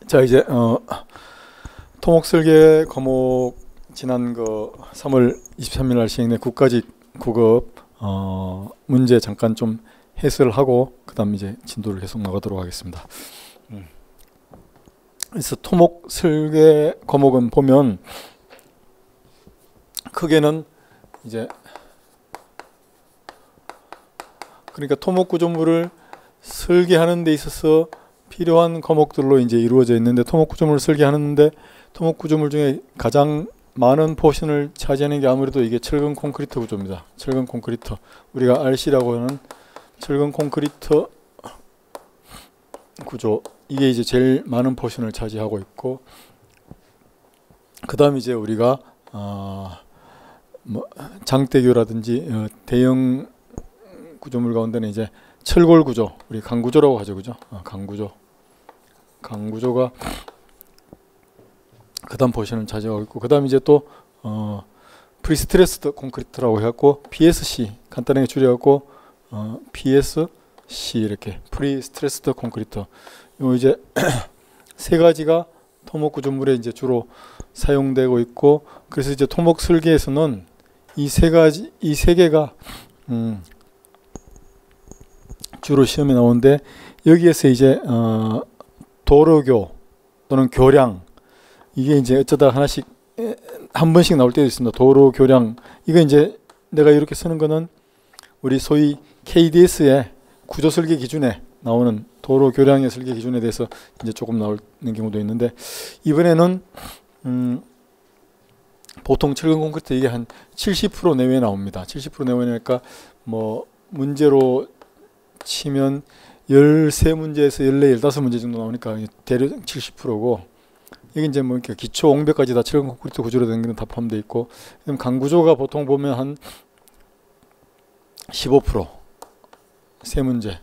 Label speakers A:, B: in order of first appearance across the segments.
A: 자, 이제 토목설계 과목 지난 3월 23일 날 시행된 국가직 9급 문제 잠깐 좀 해설을 하고 그 다음 이제 진도를 계속 나가도록 하겠습니다. 그래서 토목설계 과목은 보면 크게는 이제 그러니까 토목구조물을 설계하는 데 있어서 필요한 과목들로 이제 이루어져 있는데, 토목구조물을 설계하는데 토목구조물 중에 가장 많은 포션을 차지하는 게 아무래도 이게 철근 콘크리트 구조입니다. 철근 콘크리트, 우리가 RC라고 하는 철근 콘크리트 구조, 이게 이제 제일 많은 포션을 차지하고 있고, 그 다음 이제 우리가 뭐 장대교라든지 대형 구조물 가운데는 이제 철골 구조, 우리 강구조라고 하죠, 그죠? 강구조가 그 다음 포션을 차지하고 있고, 그 다음 이제 또 프리스트레스드 콘크리트라고 해갖고 PSC 간단하게 줄여갖고 PSC 이렇게 프리스트레스드 콘크리트, 요 이제 세 가지가 토목 구조물에 이제 주로 사용되고 있고, 그래서 이제 토목 설계에서는 이 세 개가 주로 시험에 나오는데, 여기에서 이제 도로교 또는 교량, 이게 이제 어쩌다 하나씩 한 번씩 나올 때도 있습니다. 도로 교량, 이거 이제 내가 이렇게 쓰는 거는 우리 소위 KDS의 구조 설계 기준에 나오는 도로 교량의 설계 기준에 대해서 이제 조금 나오는 경우도 있는데, 이번에는 보통 철근 콘크리트 이게 한 70% 내외 나옵니다. 70% 내외니까 뭐 문제로 치면 13문제에서 14, 15문제 정도 나오니까 대략 70%고, 이게 이제 뭐 이렇게 기초 옹벽까지 다 철근 콘크리트 구조로 된 게 다 포함되어 있고, 그럼 강구조가 보통 보면 한 15% 세 문제,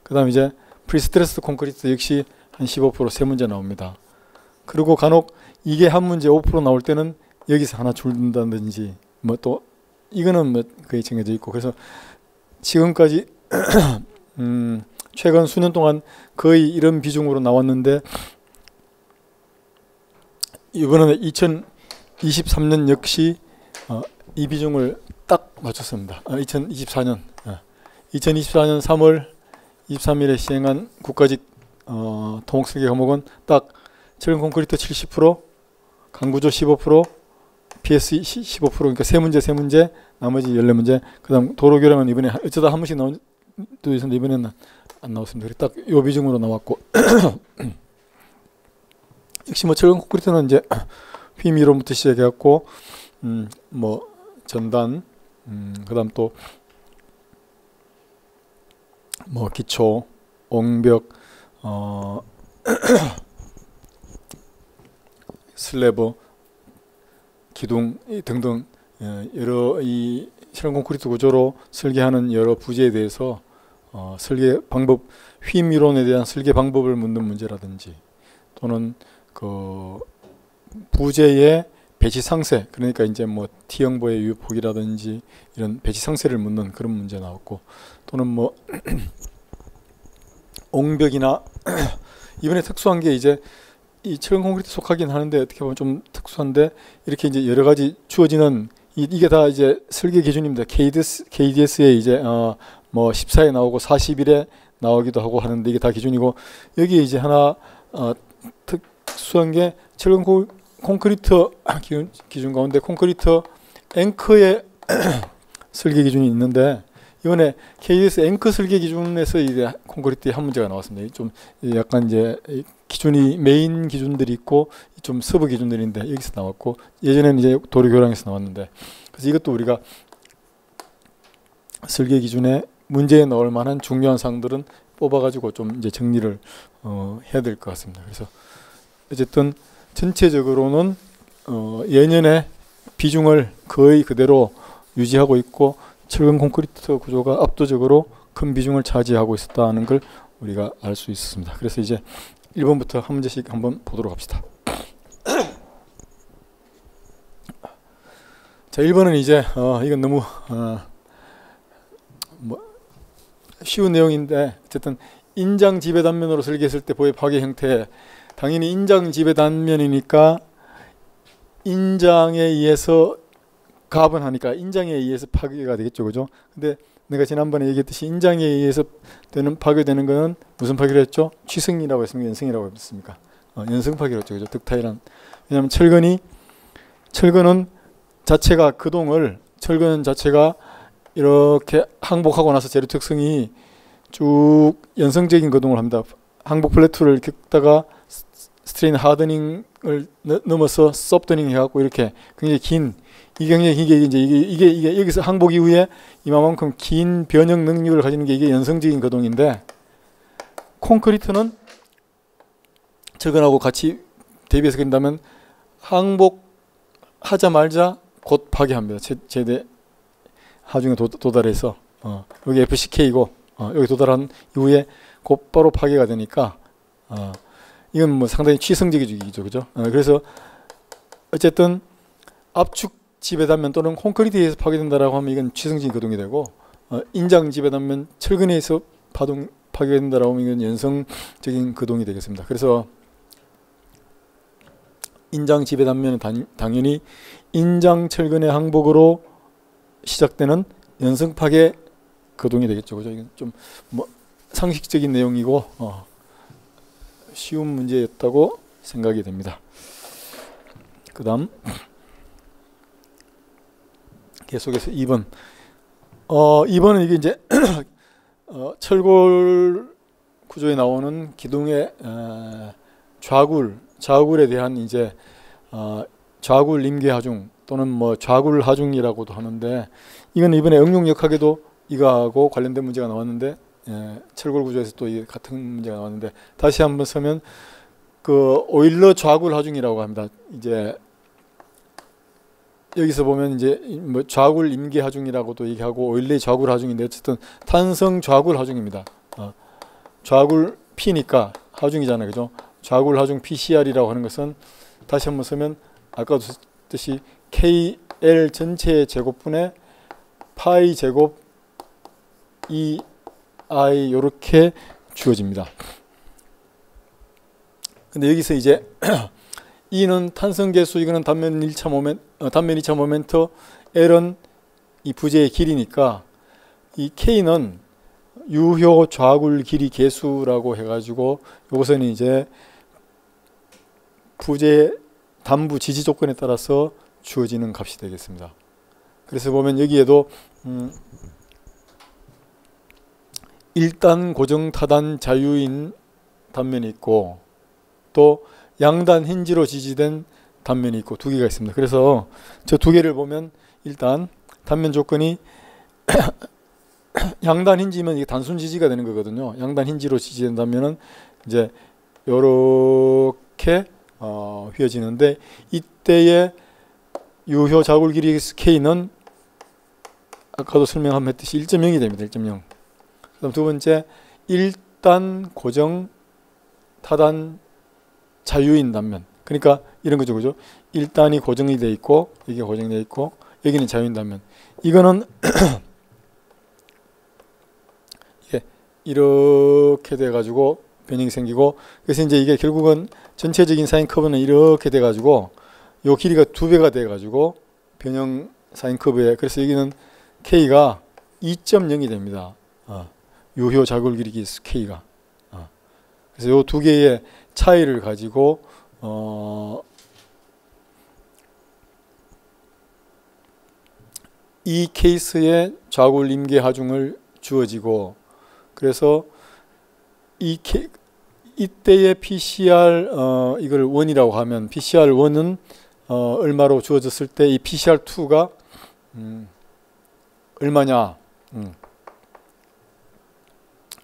A: 그 다음 이제 프리스트레스 콘크리트 역시 한 15% 세 문제 나옵니다. 그리고 간혹 이게 한 문제 5% 나올 때는 여기서 하나 줄는다든지, 뭐 또 이거는 뭐 거의 정해져 있고, 그래서 지금까지 최근 수년 동안 거의 이런 비중으로 나왔는데, 이번에는 2023년 역시 이 비중을 딱 맞췄습니다. 2024년 3월 23일에 시행한 국가직 토목설계 과목은 딱 철근 콘크리트 70%, 강구조 15%, PSC 15%, 그러니까 세 문제, 나머지 14문제. 그 다음 도로교량은 이번에 어쩌다 한 번씩 나온 또 있었는데 이번에는 안 나왔습니다. 딱 요 비중으로 나왔고 역시 뭐 철근 콘크리트는 이제 휘미로부터 시작해갖고 뭐 전단, 그 다음 또 뭐 기초, 옹벽, 슬래브, 기둥 등등 여러 이 철근 콘크리트 구조로 설계하는 여러 부재에 대해서 설계 방법, 휘미론에 대한 설계 방법을 묻는 문제라든지, 또는 그 부재의 배치 상세, 그러니까 이제 뭐 T형보의 유폭이라든지 이런 배치 상세를 묻는 그런 문제 나왔고, 또는 뭐 옹벽이나 이번에 특수한 게 이제 이 철근 콘크리트 속하긴 하는데 어떻게 보면 좀 특수한데, 이렇게 이제 여러 가지 주어지는 이게 다 이제 설계 기준입니다. KDS에 이제 뭐 14에 나오고 41에 나오기도 하고 하는데, 이게 다 기준이고, 여기에 이제 하나 특수한 게 철근 콘크리트 기준 가운데 콘크리트 앵커의 설계 기준이 있는데, 이번에 KDS 앵커 설계 기준에서 이제 콘크리트의 한 문제가 나왔습니다. 좀 약간 이제 기준이 메인 기준들이 있고 좀 서브 기준들인데 여기서 나왔고, 예전에는 이제 도로교량에서 나왔는데, 그래서 이것도 우리가 설계 기준에 문제에 넣을 만한 중요한 사항들은 뽑아가지고 좀 이제 정리를 해야 될 것 같습니다. 그래서 어쨌든 전체적으로는 예년의 비중을 거의 그대로 유지하고 있고, 철근 콘크리트 구조가 압도적으로 큰 비중을 차지하고 있었다는 걸 우리가 알 수 있습니다. 그래서 이제 1번부터 한 문제씩 한번 보도록 합시다. 자, 1번은 이제 이건 너무 뭐 쉬운 내용인데, 어쨌든 인장 지배 단면으로 설계했을 때 보의 파괴 형태, 당연히 인장 지배 단면이니까 인장에 의해서 가분하니까 인장에 의해서 파괴가 되겠죠, 그죠? 근데 내가 지난번에 얘기했듯이 인장에 의해서 되는 파괴되는 거는 무슨 파괴를 했죠? 취승이라고 했습니까? 연승이라고 했습니까? 연승 파괴를 했죠, 그죠? 덕타일한. 왜냐하면 철근은 자체가 그동을 철근 자체가 이렇게 항복하고 나서 재료 특성이 쭉 연성적인 거동을 합니다. 항복 플래투를 겪다가 스트레인 하드닝을 넘어서 소프트닝 해갖고 이렇게 굉장히 긴 이게 여기서 항복 이후에 이만큼 긴 변형 능력을 가지는 게 이게 연성적인 거동인데 콘크리트는 철근하고 같이 대비해서 그린다면 항복하자마자 곧 파괴합니다. 최대 하중에 도달해서 여기 FCK고 여기 도달한 이후에 곧바로 파괴가 되니까 이건 뭐 상당히 취승적이죠, 그죠? 그래서 어쨌든 압축 지배 단면 또는 콘크리트에 의해서 파괴된다라고 하면 이건 취승적인 거동이 되고 인장 지배 단면 철근에 의해서 파괴된다라고 하면 이건 연성적인 거동이 되겠습니다. 그래서 인장 지배 단면은 당연히 인장 철근의 항복으로 시작되는 연성 파괴 거동이 되겠죠, 그죠? 이건 좀 뭐 상식적인 내용이고 쉬운 문제였다고 생각이 됩니다. 그다음 계속해서 2번. 2번은 이게 이제 철골 구조에 나오는 기둥의 좌굴에 대한 이제 좌굴 임계 하중 또는 뭐 좌굴 하중이라고도 하는데 이건 이번에 응용역학에도 이거하고 관련된 문제가 나왔는데 철골 구조에서 또 이 같은 문제가 나왔는데 다시 한번 서면 그 오일러 좌굴 하중이라고 합니다. 이제 여기서 보면 이제 뭐 좌굴 임계 하중이라고도 얘기하고 오일러 좌굴 하중인데 어쨌든 탄성 좌굴 하중입니다. 좌굴 P니까 하중이잖아요, 그죠? 좌굴 하중 PCR이라고 하는 것은 다시 한번 쓰면 아까도 썼듯이 KL 전체의 제곱분의 파이 제곱 EI 요렇게 주어집니다. 근데 여기서 이제 E는 탄성 계수, 이거는 단면 1차 모멘트, L은 이 부재의 길이니까 이 K는 유효 좌굴 길이 계수라고 해가지고 이것은 이제 부재 단부 지지 조건에 따라서 주어지는 값이 되겠습니다. 그래서 보면 여기에도 1단 고정 타단 자유인 단면이 있고 또 양단 힌지로 지지된 단면이 있고 두 개가 있습니다. 그래서 저 두 개를 보면 일단 단면 조건이 양단 힌지면 이게 단순 지지가 되는 거거든요. 양단 힌지로 지지된다면은 이제 요렇게 휘어지는데 이때의 유효 좌굴 길이 K는 아까도 설명한 했듯이 1.0이 됩니다. 1.0. 그다음 두 번째 1단 고정 타단 자유인 단면. 그러니까 이런 거죠, 그죠? 1단이 고정이 돼 있고 이게 고정돼 있고 여기는 자유인 단면. 이거는 이렇게 돼 가지고 변형이 생기고 그래서 이제 이게 결국은 전체적인 사인 커브는 이렇게 돼 가지고 요 길이가 2배가 돼 가지고 변형 사인 커브에 그래서 여기는 K가 2.0이 됩니다. 유효 좌굴 길이 K가. 그래서 요 두 개의 차이를 가지고 이 케이스의 좌굴 임계 하중을 주어지고 그래서 이때의 PCR 이걸 1이라고 하면 PCR 1은 얼마로 주어졌을 때 이 PCR 2가 얼마냐?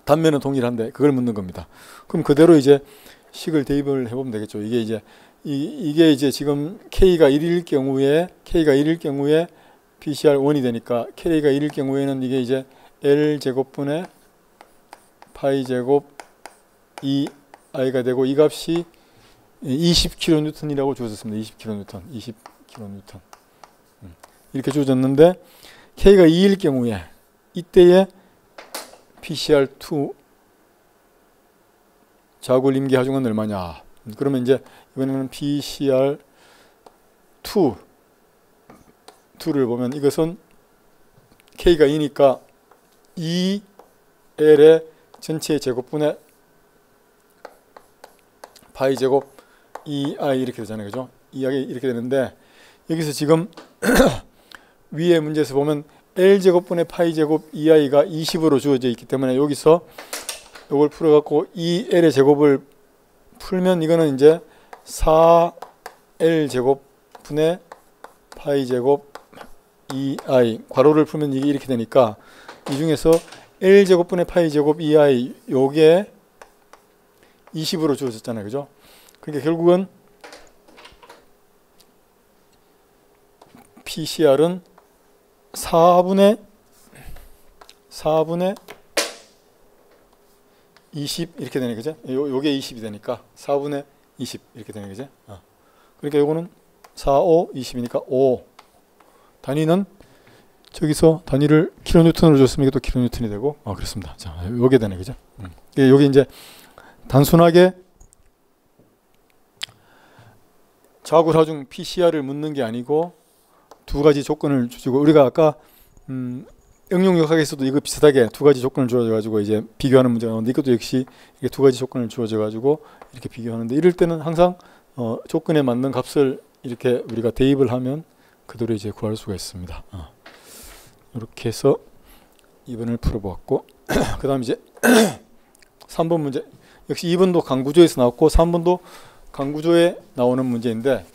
A: 단면은 동일한데 그걸 묻는 겁니다. 그럼 그대로 이제 식을 대입을 해보면 되겠죠. 이게 이제 지금 K가 1일 경우에 PCR 1이 되니까 K가 1일 경우에는 이게 이제 L 제곱분의 파이 제곱 EI가 되고 이 값이 20kN이라고 주어졌습니다. 20kN. 이렇게 주어졌는데 K가 2일 경우에 이때의 PCR2 자굴 임계 하중은 얼마냐. 그러면 이제 이번에는 PCR2를 보면 이것은 K가 2니까 2L의 전체 제곱분의 파이 제곱 2i 이렇게 되잖아요. 그죠? 2i 이렇게 되는데 여기서 지금 위에 문제에서 보면 L제곱분의 파이 제곱 2i가 20으로 주어져 있기 때문에 여기서 이걸 풀어갖고 2L의 제곱을 풀면 이거는 이제 4L제곱분의 파이 제곱 2i 괄호를 풀면 이게 이렇게 되니까 이 중에서 L제곱분의 파이 제곱 2i 요게 20으로 주어졌잖아요. 그죠? 그러니까 결국은 PCR은 4분의 20 이렇게 되네. 그죠? 요게 20이 되니까 4분의 20 이렇게 되네. 그죠? 그러니까 요거는 4, 5, 20이니까 5. 단위는 저기서 단위를 킬로뉴턴으로 줬으면 이게 또 킬로뉴턴이 되고 그렇습니다. 자, 요게 되네. 그죠? 요게 이제 단순하게 자굴 하중 PCR을 묻는 게 아니고 두 가지 조건을 주고 우리가 아까 응용역학에서도 이거 비슷하게 두 가지 조건을 주어져 가지고 이제 비교하는 문제가 나오는데 이것도 역시 이게 두 가지 조건을 주어져 가지고 이렇게 비교하는데 이럴 때는 항상 조건에 맞는 값을 이렇게 우리가 대입을 하면 그대로 이제 구할 수가 있습니다. 이렇게 해서 2번을 풀어보았고 그 다음 이제 3번 문제 역시 2번도 강구조에서 나왔고 3번도 강구조에 나오는 문제인데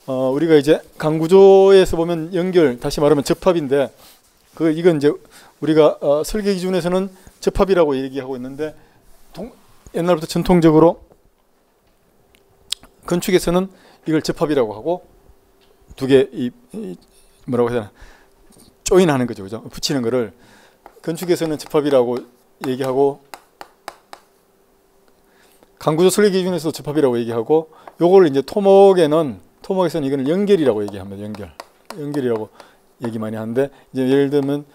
A: 우리가 이제 강구조에서 보면 연결 다시 말하면 접합인데 이건 이제 우리가 설계 기준에서는 접합이라고 얘기하고 있는데 옛날부터 전통적으로 건축에서는 이걸 접합이라고 하고 두 개 뭐라고 해야 되나 조인하는 거죠. 그죠? 붙이는 거를 건축에서는 접합이라고 얘기하고 강구조 설계 기준에서 접합이라고 얘기하고 요걸 이제 토목에서는 이거는 연결이라고 얘기합니다. 연결이라고 얘기 많이 하는데 이제 예를 들면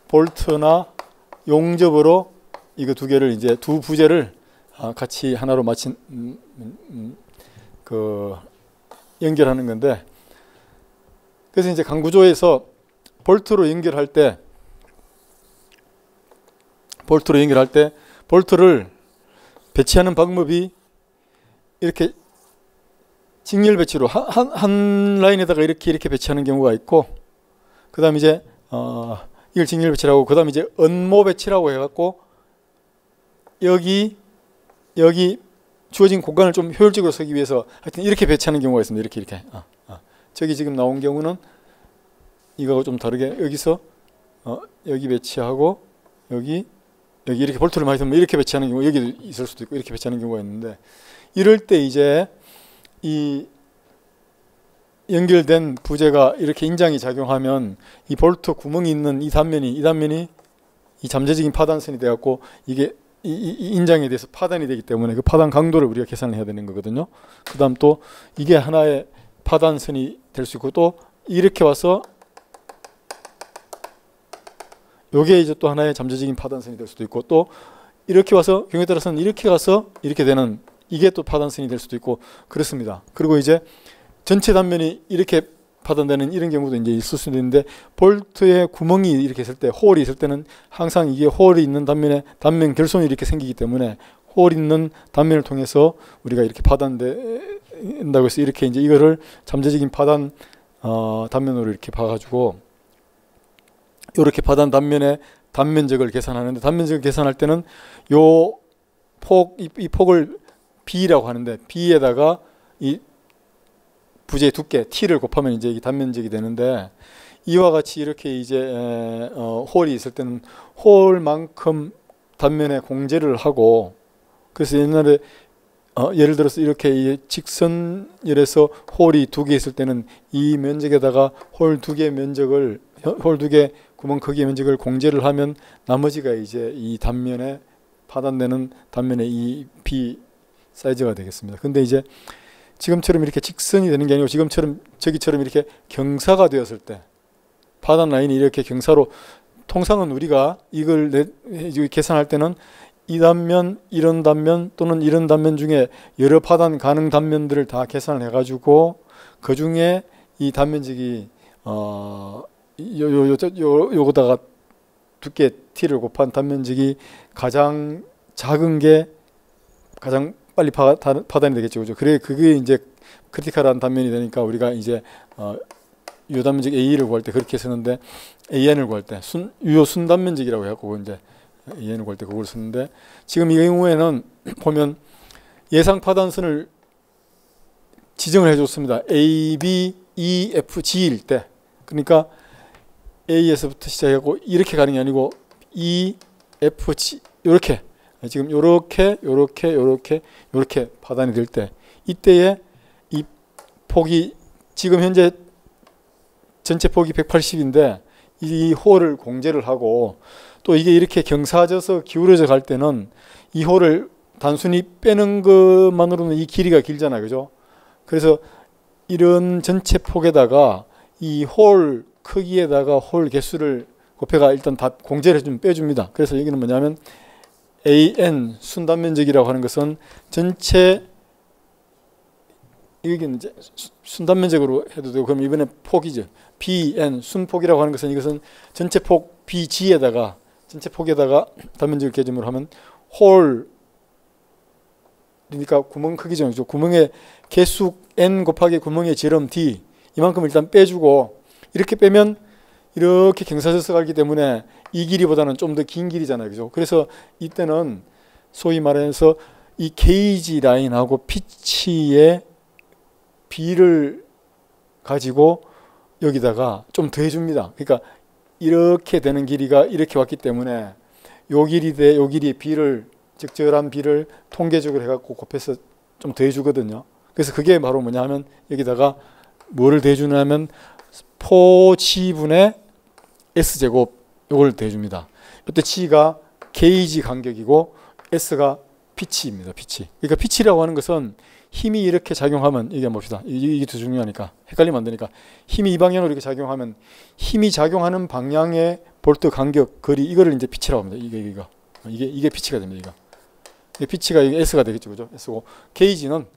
A: 볼트나 용접으로 이거 두 개를 이제 두 부재를 같이 하나로 맞춘 그 연결하는 건데 그래서 이제 강구조에서 볼트로 연결할 때 볼트를 배치하는 방법이 이렇게 직렬 배치로 한 라인에다가 이렇게 배치하는 경우가 있고 그 다음 이제 이걸 직렬 배치라고 그 다음 이제 언모 배치라고 해갖고 여기 주어진 공간을 좀 효율적으로 쓰기 위해서 하여튼 이렇게 배치하는 경우가 있습니다. 이렇게 저기 지금 나온 경우는 이거하고 좀 다르게 여기서 여기 배치하고 여기 이렇게 볼트를 많이 두면 이렇게 배치하는 경우 여기도 있을 수도 있고 이렇게 배치하는 경우가 있는데 이럴 때 이제 이 연결된 부재가 이렇게 인장이 작용하면 이 볼트 구멍이 있는 이 단면이 이 잠재적인 파단선이 되었고 이게 이 인장에 대해서 파단이 되기 때문에 그 파단 강도를 우리가 계산을 해야 되는 거거든요. 그 다음 또 이게 하나의 파단선이 될 수 있고 또 이렇게 와서 요게 이제 또 하나의 잠재적인 파단선이 될 수도 있고 또 이렇게 와서 경우에 따라서는 이렇게 가서 이렇게 되는 이게 또 파단선이 될 수도 있고 그렇습니다. 그리고 이제 전체 단면이 이렇게 파단되는 이런 경우도 이제 있을 수도 있는데 볼트에 구멍이 이렇게 있을 때 홀이 있을 때는 항상 이게 홀이 있는 단면에 단면 결손이 이렇게 생기기 때문에 홀 있는 단면을 통해서 우리가 이렇게 파단된다고 해서 이렇게 이제 이거를 잠재적인 파단 단면으로 이렇게 봐가지고 이렇게 파단 단면의 단면적을 계산하는데 단면적을 계산할 때는 요 이 폭을 B라고 하는데 B에다가 이 부재의 두께 T를 곱하면 이제 이 단면적이 되는데 이와 같이 이렇게 이제 홀이 있을 때는 홀만큼 단면에 공제를 하고 그래서 옛날에 예를 들어서 이렇게 직선열에서 홀이 두 개 있을 때는 이 면적에다가 홀 두 개 면적을 홀 두 개 구멍 크기의 면적을 공제를 하면 나머지가 이제 이 단면에 파단되는 단면의 이 B 사이즈가 되겠습니다. 근데 이제 지금처럼 이렇게 직선이 되는 게 아니고 저기처럼 이렇게 경사가 되었을 때 파단 라인이 이렇게 경사로 통상은 우리가 이걸 계산할 때는 이 단면, 이런 단면 또는 이런 단면 중에 여러 파단 가능 단면들을 다 계산을 해가지고 그 중에 이 단면적이 요거다가 두께 t를 곱한 단면적이 가장 작은 게 가장 빨리 파단이 되겠죠, 그죠? 그래 그게 이제 크리티컬한 단면이 되니까 우리가 이제 요 단면적 A를 구할 때 그렇게 쓰는데 AN을 구할 때 유효 순단면적이라고 해갖고 이제 AN을 구할 때 그걸 쓰는데 지금 이 경우에는 보면 예상 파단선을 지정을 해줬습니다. A, B, E, F, G일 때 그러니까 A에서부터 시작하고 이렇게 가는 게 아니고 E, F, G 이렇게 지금 요렇게 파단이 될 때 이때에 이 폭이 지금 현재 전체 폭이 180인데 이 홀을 공제를 하고 또 이게 이렇게 경사져서 기울어져 갈 때는 이 홀을 단순히 빼는 것만으로는 이 길이가 길잖아요, 그죠? 그래서 이런 전체 폭에다가 이 홀 크기에다가 홀 개수를 곱해가 일단 다 공제를 좀 빼줍니다. 그래서 여기는 뭐냐면 AN 순단면적이라고 하는 것은 전체 여기는 이제 순단면적으로 해도 되고 그럼 이번에 폭이죠. BN 순폭이라고 하는 것은 이것은 전체 폭 BG에다가 전체 폭에다가 단면적을 개점으로 하면 홀 그러니까 구멍 크기죠. 구멍의 개수 N 곱하기 구멍의 지름 D 이만큼 일단 빼주고 이렇게 빼면 이렇게 경사져서 가기 때문에 이 길이보다는 좀 더 긴 길이잖아요, 그죠? 그래서 이때는 소위 말해서 이 게이지 라인하고 피치의 비를 가지고 여기다가 좀 더해줍니다. 그러니까 이렇게 되는 길이가 이렇게 왔기 때문에 요 길이 대 요 길이의 비를 적절한 비를 통계적으로 해갖고 곱해서 좀 더해주거든요. 그래서 그게 바로 뭐냐 하면 여기다가 뭐를 더해주냐면 포지분의 S제곱 요걸 더해줍니다. 이때 G가 게이지 간격이고 S가 피치입니다. 피치. 그러니까 피치라고 하는 것은 힘이 이렇게 작용하면 이게 봅시다. 이게 더 중요하니까 헷갈리면 안 되니까 힘이 이 방향으로 이렇게 작용하면 힘이 작용하는 방향의 볼트 간격 거리 이거를 이제 피치라고 합니다. 이게 피치가 됩니다. 이게 피치가 이게 S가 되겠죠, 그죠? S고 게이지는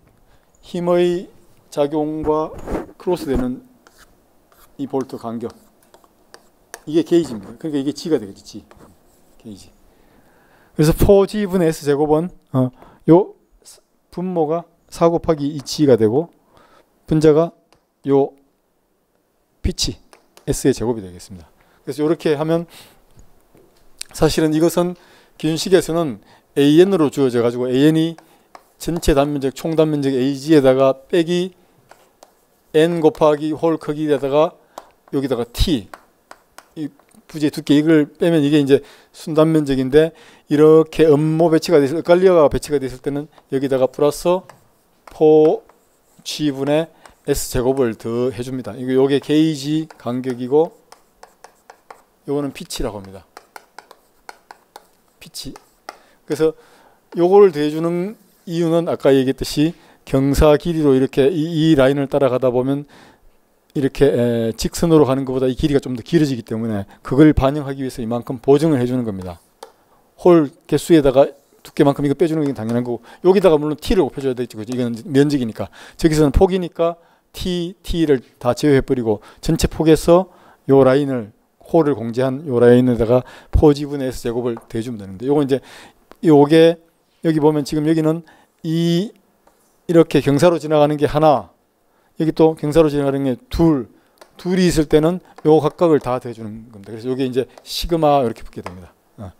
A: 힘의 작용과 크로스되는 이 볼트 간격 이게 게이지입니다. 그러니까 이게 G가 되겠지, G 게이지. 그래서 4G분의 S제곱은 요 분모가 4 곱하기 2G가 되고 분자가 요 피치 S의 제곱이 되겠습니다. 그래서 이렇게 하면 사실은 이것은 기준식에서는 AN으로 주어져 가지고 AN이 전체 단면적 총 단면적 AG에다가 빼기 N 곱하기 홀 크기에다가 여기다가 T 이 부지의 두께 이걸 빼면 이게 이제 순단면적인데 이렇게 음모 배치가 돼서 엇갈리어가 배치가 됐을 때는 여기다가 플러스 4G분의 S제곱을 더 해줍니다. 요게 게이지 간격이고 요거는 피치라고 합니다. 피치. 그래서 요거를 더해주는 이유는 아까 얘기했듯이 경사 길이로 이렇게 이 라인을 따라가다 보면 이렇게 직선으로 가는 것보다 이 길이가 좀 더 길어지기 때문에 그걸 반영하기 위해서 이만큼 보정을 해주는 겁니다. 홀 개수에다가 두께만큼 이거 빼주는 게 당연한 거고 여기다가 물론 T를 곱해줘야 되겠죠. 이건 면적이니까. 저기서는 폭이니까 T를 다 제외해버리고 전체 폭에서 요 라인을 홀을 공제한 요 라인에다가 4G분의 S제곱을 더해주면 되는데 요거 이제 요게 여기 보면 지금 여기는 이렇게 경사로 지나가는 게 하나 여기 또 경사로 지나가는 게 둘이 있을 때는 요 각각을 다 더해주는 겁니다. 그래서 요게 이제 시그마 이렇게 붙게 됩니다.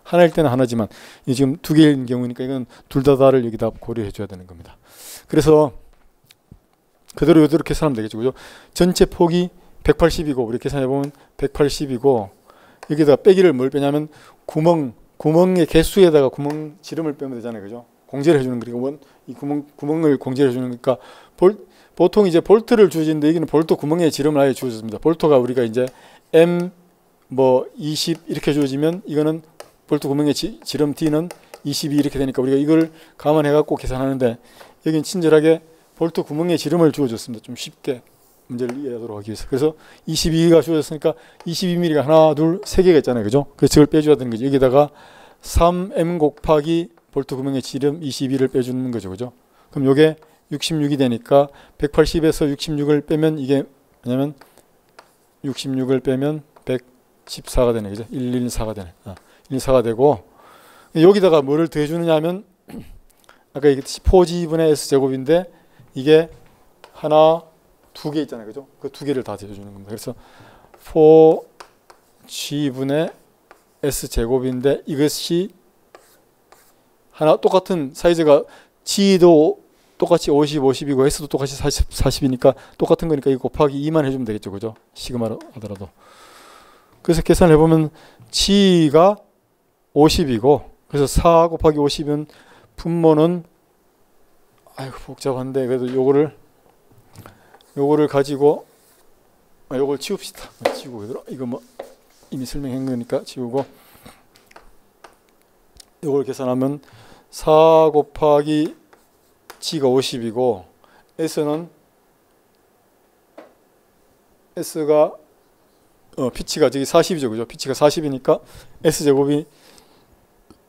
A: 하나일 때는 하나지만 지금 두 개인 경우니까 이건 둘 다를 여기다 고려해 줘야 되는 겁니다. 그래서 그대로 이렇게 계산하면 되겠죠. 그죠? 전체 폭이 180이고 우리 계산해 보면 180이고 여기다가 빼기를 뭘 빼냐면 구멍의 개수에다가 구멍 지름을 빼면 되잖아요. 그죠? 공제를 해 주는 거니까 이 구멍을 공제를 해 주는 거니까 보통 이제 볼트를 주어지는데 여기는 볼트 구멍의 지름을 아예 주어졌습니다. 볼트가 우리가 이제 M 20 이렇게 주어지면 이거는 볼트 구멍의 지름 D는 22 이렇게 되니까 우리가 이걸 감안해 갖고 계산하는데 여기는 친절하게 볼트 구멍의 지름을 주어줬습니다. 좀 쉽게 문제를 이해하도록 하기 위해서. 그래서 22가 주어졌으니까 22mm가 하나, 둘, 세 개가 있잖아요. 그죠? 그래서 저걸 빼줘야 되는 거죠. 여기다가 3M 곱하기 볼트 구멍의 지름 22를 빼주는 거죠. 그죠? 그럼 요게 66이 되니까 180에서 66을 빼면 이게 뭐냐면 66을 빼면 114가 되네. 그죠? 114가 되네. 114가 되고 여기다가 뭐를 더해주느냐 하면 아까 얘기했듯이 4G분의 S제곱인데 이게 하나, 두 개 있잖아요. 그죠? 그 두 개를 다 더해주는 겁니다. 그래서 4G분의 S제곱인데 이것이 하나 똑같은 사이즈가 G도 똑같이 50, 50이고 S도 똑같이 40, 40이니까 똑같은 거니까 이거 곱하기 2만 해주면 되겠죠. 그죠? 시그마로 하더라도. 그래서 계산을 해보면 G가 50이고 그래서 4 곱하기 50이면 분모는 아이고 복잡한데 그래도 요거를 가지고 요걸 치웁시다. 치우고 얘들아 이거 뭐 이미 설명한 거니까 치우고 요걸 계산하면 4 곱하기 G가 50이고 S가 피치가 저기 40이죠. 그죠? 피치가 40이니까 S제곱이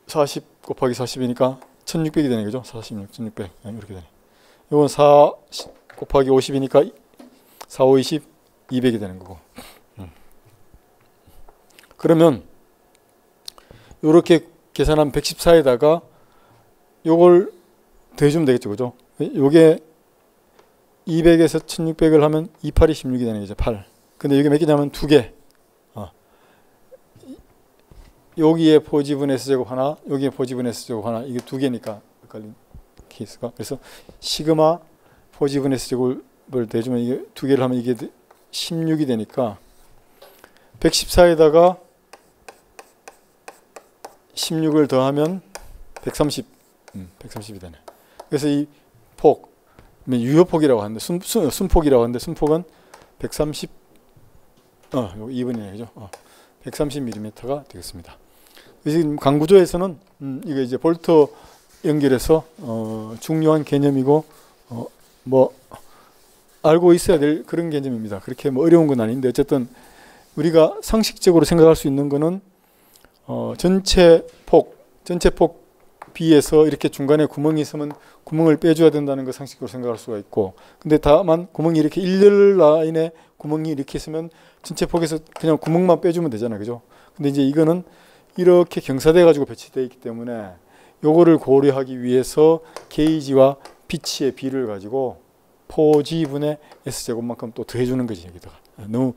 A: 40 곱하기 40이니까 1600이 되네. 그죠? 46, 1600 이렇게 되네. 이건 4 곱하기 50이니까 4, 5, 20, 200이 되는 거고. 그러면 이렇게 계산한 114에다가 요걸 더해주면 되겠죠. 그죠? 요게 200에서 1600을 하면 2, 8이 16이 되는 거죠. 8. 근데 여기 몇 개냐면 두 개. 여기에 4G분 S제곱 하나, 여기에 4G분 S제곱 하나. 이게 두 개니까 헷갈린 케이스가. 그래서 시그마 4G분 S제곱을 대주면 이게 두 개를 하면 이게 16이 되니까 114에다가 16을 더하면 130, 130이 되네. 그래서 이 폭, 유효폭이라고 하는데 순폭이라고 하는데 순폭은 130, 요 2분이네, 그죠? 130mm가 되겠습니다. 지금 강구조에서는 이거 이제 볼트 연결해서 중요한 개념이고 뭐 알고 있어야 될 그런 개념입니다. 그렇게 뭐 어려운 건 아닌데 어쨌든 우리가 상식적으로 생각할 수 있는 거는 전체 폭 B에서 이렇게 중간에 구멍이 있으면 구멍을 빼줘야 된다는 거 상식적으로 생각할 수가 있고 근데 다만 구멍이 이렇게 일렬 라인에 구멍이 이렇게 있으면 전체 폭에서 그냥 구멍만 빼주면 되잖아요. 그죠? 근데 이제 이거는 이렇게 경사돼 가지고 배치되어 있기 때문에 요거를 고려하기 위해서 게이지와 피치의 비를 가지고 4G분의 S제곱만큼 또 더해주는 거지. 여기다가 너무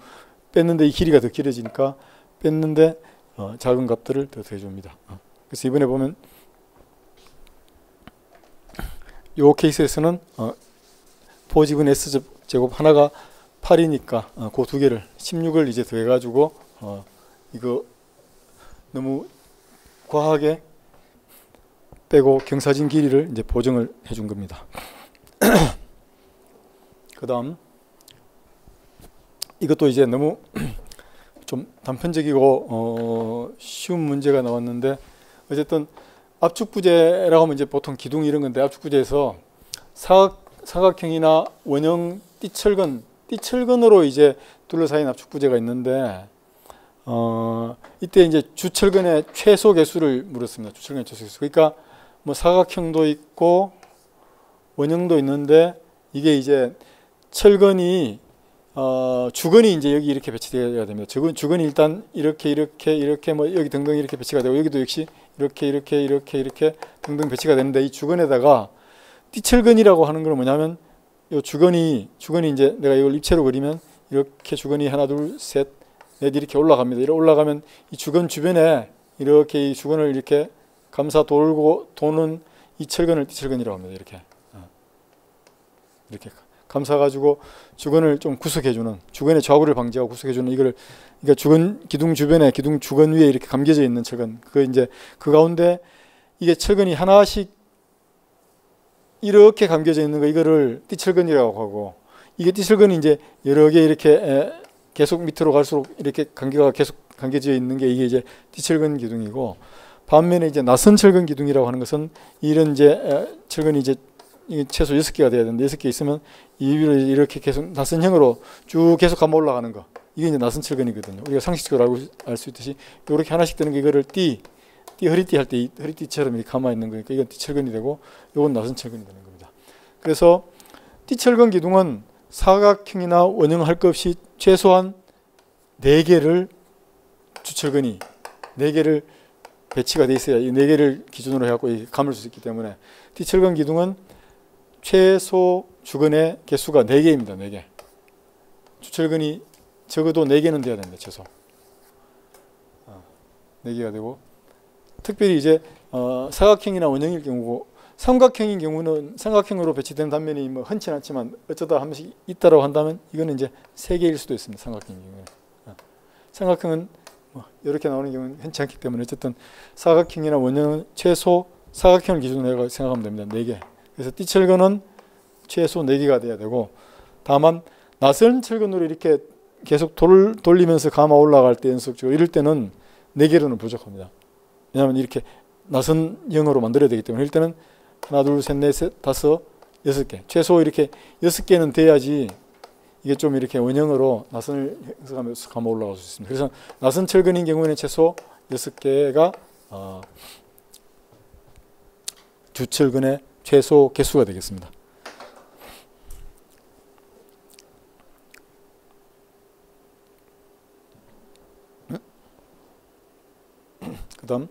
A: 뺐는데 이 길이가 더 길어지니까 뺐는데 작은 값들을 더 더해줍니다. 그래서 이번에 보면 요 케이스에서는 4G분 S제곱 하나가 8이니까 그 두 개를 16을 이제 더해가지고 이거 너무 과하게 빼고 경사진 길이를 이제 보정을 해준 겁니다. 그 다음 이것도 이제 너무 좀 단편적이고 쉬운 문제가 나왔는데 어쨌든 압축부재라고 하면 이제 보통 기둥 이런 건데 압축부재에서 사각형이나 원형 띠철근으로 이제 둘러싸인 압축부재가 있는데 이때 이제 주철근의 최소 개수를 물었습니다. 주철근의 최소 개수. 그러니까 뭐 사각형도 있고 원형도 있는데 이게 이제 철근이 주근이 이제 여기 이렇게 배치되어야 됩니다. 주근이 일단 이렇게 뭐 여기 등등 이렇게 배치가 되고 여기도 역시 이렇게 등등 배치가 되는데 이 주근에다가 띠철근이라고 하는 건 뭐냐면 요 주근이 이제 내가 이걸 입체로 그리면 이렇게 주근이 하나 둘 셋 넷 이렇게 올라갑니다. 이렇게 올라가면 이 주근 주변에 이렇게 이 주근을 이렇게 감싸 돌고 도는 이 철근을 띠철근이라고 합니다. 이렇게 감싸가지고 주근을 좀 구석해주는 주근의 좌우를 방지하고 구석해주는 이거를 그러니까 주근 기둥 주변에 기둥 주근 위에 이렇게 감겨져 있는 철근 그 이제 그 가운데 이게 철근이 하나씩 이렇게 감겨져 있는 거 이거를 띠철근이라고 하고 이게 띠철근이 이제 여러 개 이렇게 계속 밑으로 갈수록 이렇게 간격가 계속 감겨져 있는 게 이게 이제 띠철근 기둥이고 반면에 이제 나선 철근 기둥이라고 하는 것은 이런 이제 철근이 이제 최소 6개가 돼야 되는데 6개 있으면 이 위로 이렇게 계속 나선형으로 쭉 계속 감아 올라가는 거 이게 이제 나선 철근이거든요. 우리가 상식적으로 알 수 있듯이 이렇게 하나씩 되는 게 이거를 허리띠 할 때 허리띠처럼 이렇게 감아 있는 거니까 이건 띠철근이 되고 이건 나선철근이 되는 겁니다. 그래서 띠철근 기둥은 사각형이나 원형 할 것 없이 최소한 4개를 주철근이 4개를 배치가 돼 있어야 이 4개를 기준으로 해갖고 감을 수 있기 때문에 띠철근 기둥은 최소 주근의 개수가 4개입니다. 4개. 주철근이 적어도 4개는 돼야 됩니다. 최소. 4개가 되고 특별히 이제 사각형이나 원형일 경우고 삼각형인 경우는 삼각형으로 배치된 단면이 뭐 흔치 않지만 어쩌다 한 번씩 있다라고 한다면 이거는 이제 3개일 수도 있습니다. 삼각형인 경우는. 삼각형은 뭐 이렇게 나오는 경우는 흔치 않기 때문에 어쨌든 사각형이나 원형은 최소 사각형을 기준으로 생각하면 됩니다. 4개. 그래서 띠철근은 최소 4개가 돼야 되고 다만 나선철근으로 이렇게 계속 돌리면서 감아 올라갈 때 연속적으로 이럴 때는 4개로는 부족합니다. 왜냐하면 이렇게 나선형으로 만들어야 되기 때문에 이럴 때는 하나, 둘, 셋, 넷, 셋, 다섯, 6개. 최소 이렇게 6개는 돼야지 이게 좀 이렇게 원형으로 나선을 형성하면서 감아 올라갈 수 있습니다. 그래서 나선철근인 경우에는 최소 6개가 주철근의 최소 개수가 되겠습니다. 그 다음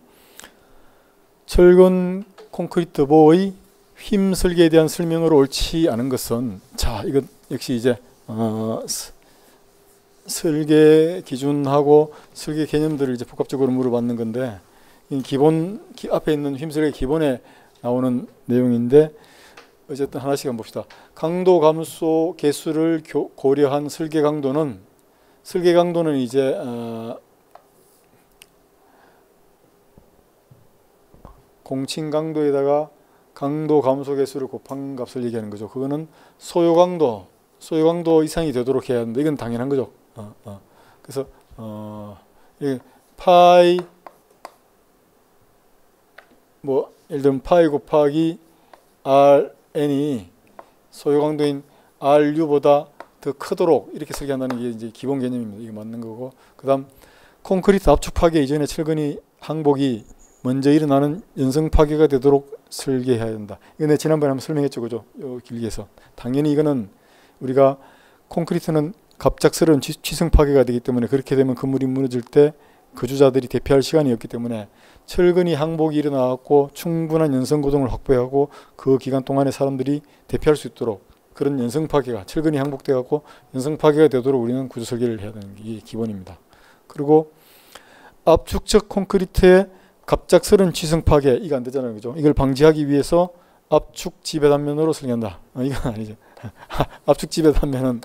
A: 철근 콘크리트 보의 휨 설계에 대한 설명으로 옳지 않은 것은 자 이건 역시 이제 설계 기준하고 설계 개념들을 이제 복합적으로 물어봤는 건데 기본 앞에 있는 휨 설계 기본에 나오는 내용인데 어쨌든 하나씩 한번 봅시다. 강도 감소 개수를 고려한 설계 강도는 이제 공칭 강도에다가 강도 감소 개수를 곱한 값을 얘기하는 거죠. 그거는 소요 강도 이상이 되도록 해야 하는데 이건 당연한 거죠. 그래서 파이 뭐 예를 들면 파이 곱하기 RN이 소요 강도인 RU보다 더 크도록 이렇게 설계한다는 게 이제 기본 개념입니다. 이게 맞는 거고 그다음 콘크리트 압축 파괴 이전에 철근이 항복이 먼저 일어나는 연성 파괴가 되도록 설계해야 된다. 이거 내가 지난번에 한번 설명했죠, 그죠? 요 길게 해서 당연히 이거는 우리가 콘크리트는 갑작스러운 취성 파괴가 되기 때문에 그렇게 되면 건물이 무너질 때 거주자들이 대피할 시간이 없기 때문에 철근이 항복이 일어나고 충분한 연성 고동을 확보하고 그 기간 동안에 사람들이 대피할 수 있도록 그런 연성 파괴가 철근이 항복돼 갖고 연성 파괴가 되도록 우리는 구조 설계를 해야 되는 게 기본입니다. 그리고 압축적 콘크리트의 갑작스러운 취성 파괴 이거 안 되잖아요, 그죠? 이걸 방지하기 위해서 압축 지배 단면으로 설계한다. 이건 아니죠. 압축 지배 단면은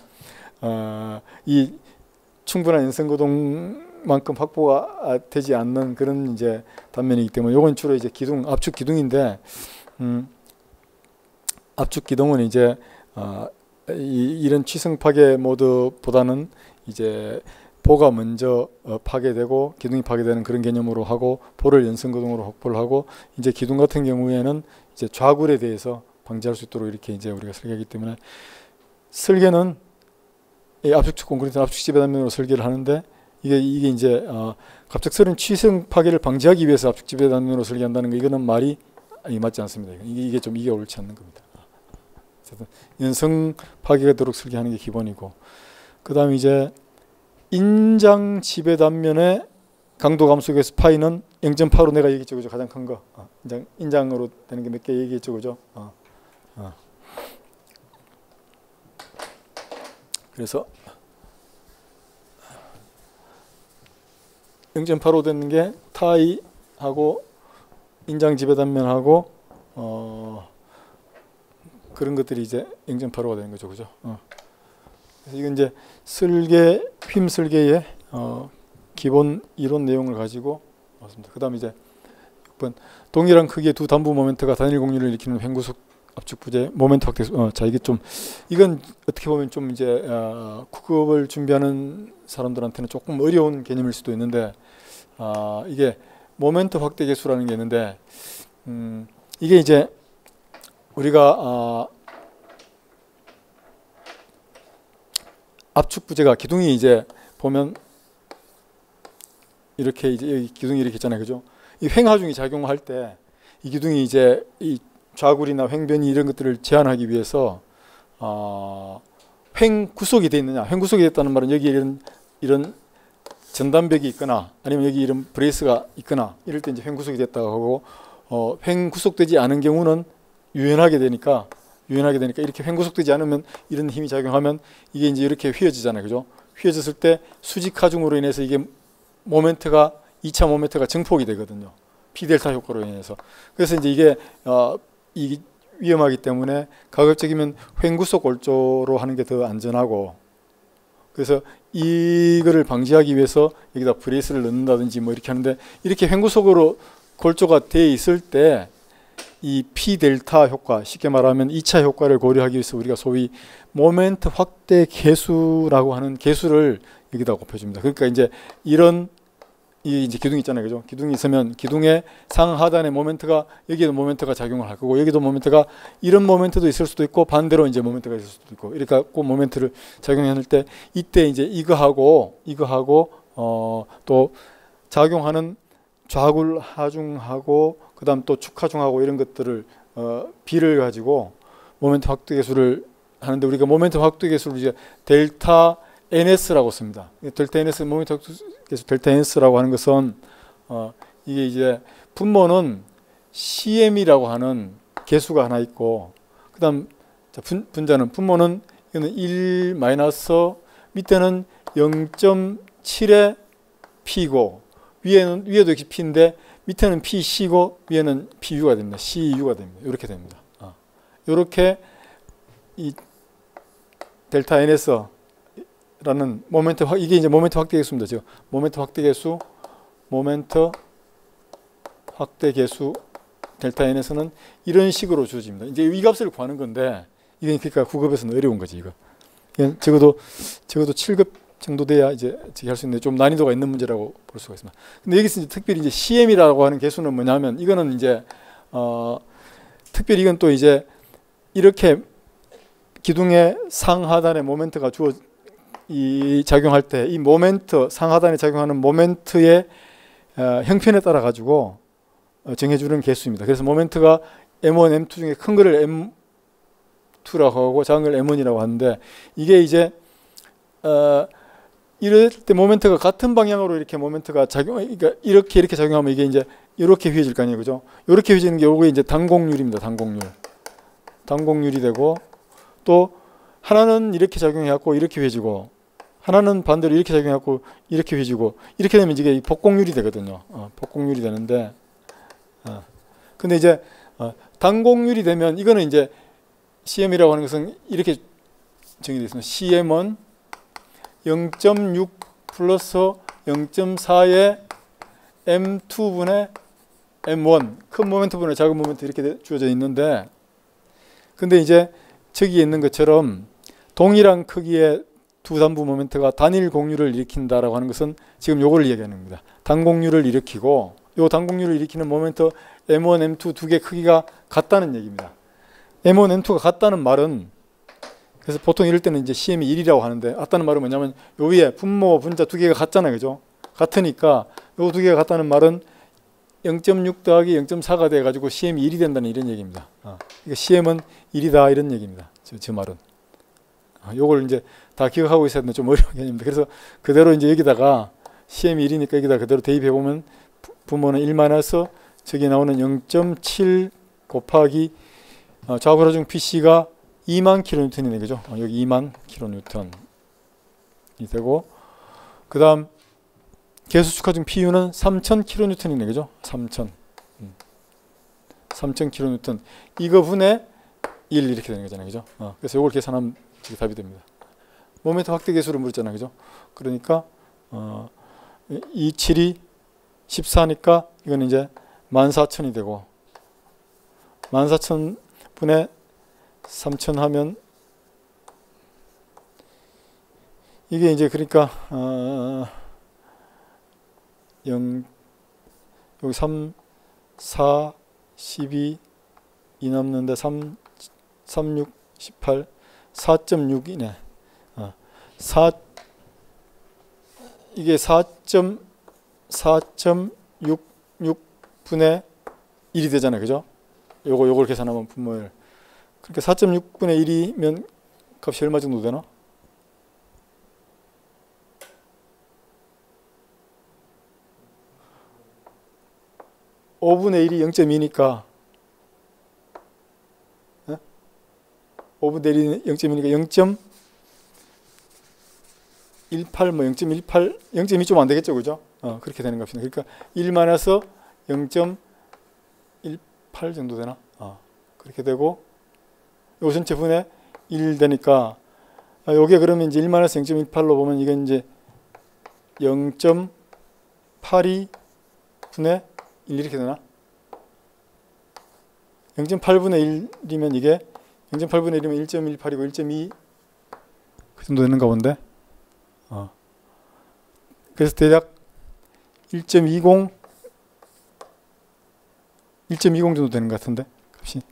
A: 이 충분한 연성 고동만큼 확보가 되지 않는 그런 이제 단면이기 때문에 이건 주로 이제 압축 기둥인데 압축 기둥은 이제 이런 취성 파괴 모드보다는 이제 보가 먼저 파괴되고 기둥이 파괴되는 그런 개념으로 하고 보를 연성고동으로 확보를 하고 이제 기둥 같은 경우에는 이제 좌굴에 대해서 방지할 수 있도록 이렇게 이제 우리가 설계하기 때문에 설계는 이 압축 콘크리트 압축 지배 단면으로 설계를 하는데 이게 이제 갑작스러운 취성 파괴를 방지하기 위해서 압축 지배 단면으로 설계한다는 거 이거는 말이 맞지 않습니다. 이게 좀 옳지 않는 겁니다. 연성 파괴가 되도록 설계하는 게 기본이고 그다음 이제 인장 지배 단면의 강도 감소 개수 파이는 0.8로 내가 얘기했죠, 그죠? 가장 큰 거. 인장으로 되는 게 몇 개 얘기했죠, 그죠? 그래서 0.85 되는 게 타이하고 인장 지배 단면하고 그런 것들이 이제 0.85가 되는 거죠, 그죠? 그래서 이건 이제 휨 설계의 기본 이론 내용을 가지고 왔습니다. 그다음 이제 6번 동일한 크기의 두 단부 모멘트가 단일 공률을 일으키는 횡구석 압축 부재 모멘트 확대. 자 이게 좀 이건 어떻게 보면 좀 이제 국업을 준비하는 사람들한테는 조금 어려운 개념일 수도 있는데 이게 모멘트 확대 계수라는 게 있는데 이게 이제 우리가 압축 부재가 기둥이 이제 보면 이렇게 이제 여기 기둥이 이렇게 있잖아요, 그죠? 이 횡하중이 작용할 때 이 기둥이 이제 이 좌굴이나 횡변이 이런 것들을 제한하기 위해서 횡구속이 돼 있느냐. 횡구속이 됐다는 말은 여기 이런 전단벽이 있거나 아니면 여기 이런 브레이스가 있거나 이럴 때 이제 횡구속이 됐다고 하고 횡구속되지 않은 경우는 유연하게 되니까 이렇게 횡구속되지 않으면 이런 힘이 작용하면 이게 이제 이렇게 휘어지잖아요. 그죠? 휘어졌을 때 수직 하중으로 인해서 이게 모멘트가 2차 모멘트가 증폭이 되거든요. P 델타 효과로 인해서. 그래서 이제 이게 위험하기 때문에 가급적이면 횡구속 골조로 하는 게 더 안전하고, 그래서 이거를 방지하기 위해서 여기다 브레이스를 넣는다든지 뭐 이렇게 하는데, 이렇게 횡구속으로 골조가 돼 있을 때 이 P 델타 효과, 쉽게 말하면 2차 효과를 고려하기 위해서 우리가 소위 모멘트 확대 계수라고 하는 계수를 여기다 곱해줍니다. 그러니까 이제 이런 이 이제 기둥 있잖아요, 그죠? 기둥이 있으면 기둥의 상하단에 모멘트가, 여기에도 모멘트가 작용을 할 거고, 여기도 모멘트가, 이런 모멘트도 있을 수도 있고 반대로 이제 모멘트가 있을 수도 있고, 이렇게 갖고 모멘트를 작용할 때 이때 이제 이거하고 또 작용하는 좌굴 하중하고 그다음 또 축하중하고 이런 것들을 비를 가지고 모멘트 확대 계수를 하는데, 우리가 모멘트 확대 계수를 이제 델타 NS라고 씁니다. 델타 NS, 모멘트 확대 계수 델타 NS라고 하는 것은 이게 이제 분모는 CM이라고 하는 계수가 하나 있고, 그다음 분자는 분모는 이거는 1 마이너스, 밑에는 0.7의 P고 위에도 역시 P인데 밑에는 PC고 위에는 PU가 됩니다. CU가 됩니다. 이렇게 됩니다. 이렇게 이 델타 NS라는 모멘트, 이게 이제 모멘트 확대 계수입니다. 지금 모멘트 확대 계수 델타 NS는 이런 식으로 주어집니다. 이제 이 값을 구하는 건데, 이게 그러니까 9급에서는 어려운 거지, 이거. 적어도 7급 정도 돼야 이제 할 수 있는데 좀 난이도가 있는 문제라고 볼 수가 있습니다. 근데 여기서 이제 특별히 이제 CM이라고 하는 계수는 뭐냐면, 이거는 이제 특별히 이건 또 이제 이렇게 기둥의 상하단에 모멘트가 작용할 때 이 모멘트, 상하단에 작용하는 모멘트의 형편에 따라 가지고 정해주는 계수입니다. 그래서 모멘트가 M1, M2 중에 큰 거를 M2라고 하고 작은 걸 M1이라고 하는데, 이게 이제 이럴 때 모멘트가 같은 방향으로 이렇게 모멘트가 그러니까 이렇게 작용하면 이게 이제 이렇게 휘어질 거 아니에요, 그죠? 이렇게 휘어지는 게 요게 이제 단곡률입니다. 단곡률이 되고, 또 하나는 이렇게 작용해갖고 이렇게 휘어지고, 하나는 반대로 이렇게 작용해갖고 이렇게 휘어지고, 이렇게 되면 이게 복곡률이 되거든요. 복곡률이 되는데, 근데 이제 단곡률이 되면 이거는 이제 CM이라고 하는 것은 이렇게 정의되어 있습니다. CM은 0.6 플러스 0.4의 M2분의 M1, 큰 모멘트 분의 작은 모멘트 이렇게 주어져 있는데, 근데 이제 저기에 있는 것처럼 동일한 크기의 두 단부 모멘트가 단일 곡률을 일으킨다라고 하는 것은 지금 요거를 얘기하는 겁니다. 단곡률을 일으키고, 요 단곡률을 일으키는 모멘트 M1, M2 두 개 크기가 같다는 얘기입니다. M1, M2가 같다는 말은, 그래서 보통 이럴 때는 이제 CM이 1이라고 하는데, 같다는 말은 뭐냐면 요 위에 분모, 분자 두 개가 같잖아요, 그죠? 같으니까 요 두 개가 같다는 말은 0.6 더하기 0.4가 돼가지고 CM이 1이 된다는 이런 얘기입니다. 그러니까 CM은 1이다 이런 얘기입니다. 저 말은. 요걸 이제 다 기억하고 있어야 되는데 좀 어려운 개념입니다. 그래서 그대로 이제 여기다가 CM이 1이니까 여기다 그대로 대입해 보면 분모는 1 마이너스 저기 나오는 0.7 곱하기 좌굴하중 PC가 2만 킬로뉴턴이네, 그죠? 여기 2만 킬로뉴턴이 되고, 그 다음 계수축하중 PU는 3,000 킬로뉴턴이네, 그죠? 3,000 킬로뉴턴. 이거 분의 1 이렇게 되는 거잖아요, 그죠? 그래서 이걸 계산하면 답이 됩니다. 모멘트 확대 계수를 물었잖아요, 그죠? 그러니까 2, 7이 14니까 이건 이제 14,000이 되고, 14,000 분의 3,000 하면 이게 이제 그러니까 0 여기 3, 4, 12 2 남는데 3, 6, 18 4.6이네. 이게 4.66 분의 1이 되잖아요. 그죠? 요걸 계산하면 분모율. 그러니까 4.6분의 1이면 값이 얼마 정도 되나? 5분의 1이 0.2니까 5분의 1이 0.2니까 0.18 뭐 0.18 0.2 좀 안 되겠죠. 그죠? 그렇게 되는 값입니다. 그러니까 1 마이너스 0.18 정도 되나? 그렇게 되고 요 전체 분의 1 되니까 요게 그러면 이제 1 마이너스 0.18로 보면 이건 이제 0.82 분의 1 이렇게 되나? 0.8분의 1이면 이게 0.8분의 1이면 1.18이고 1.2 그 정도 되는가 본데. 그래서 대략 1.20 정도 되는 것 같은데 값이.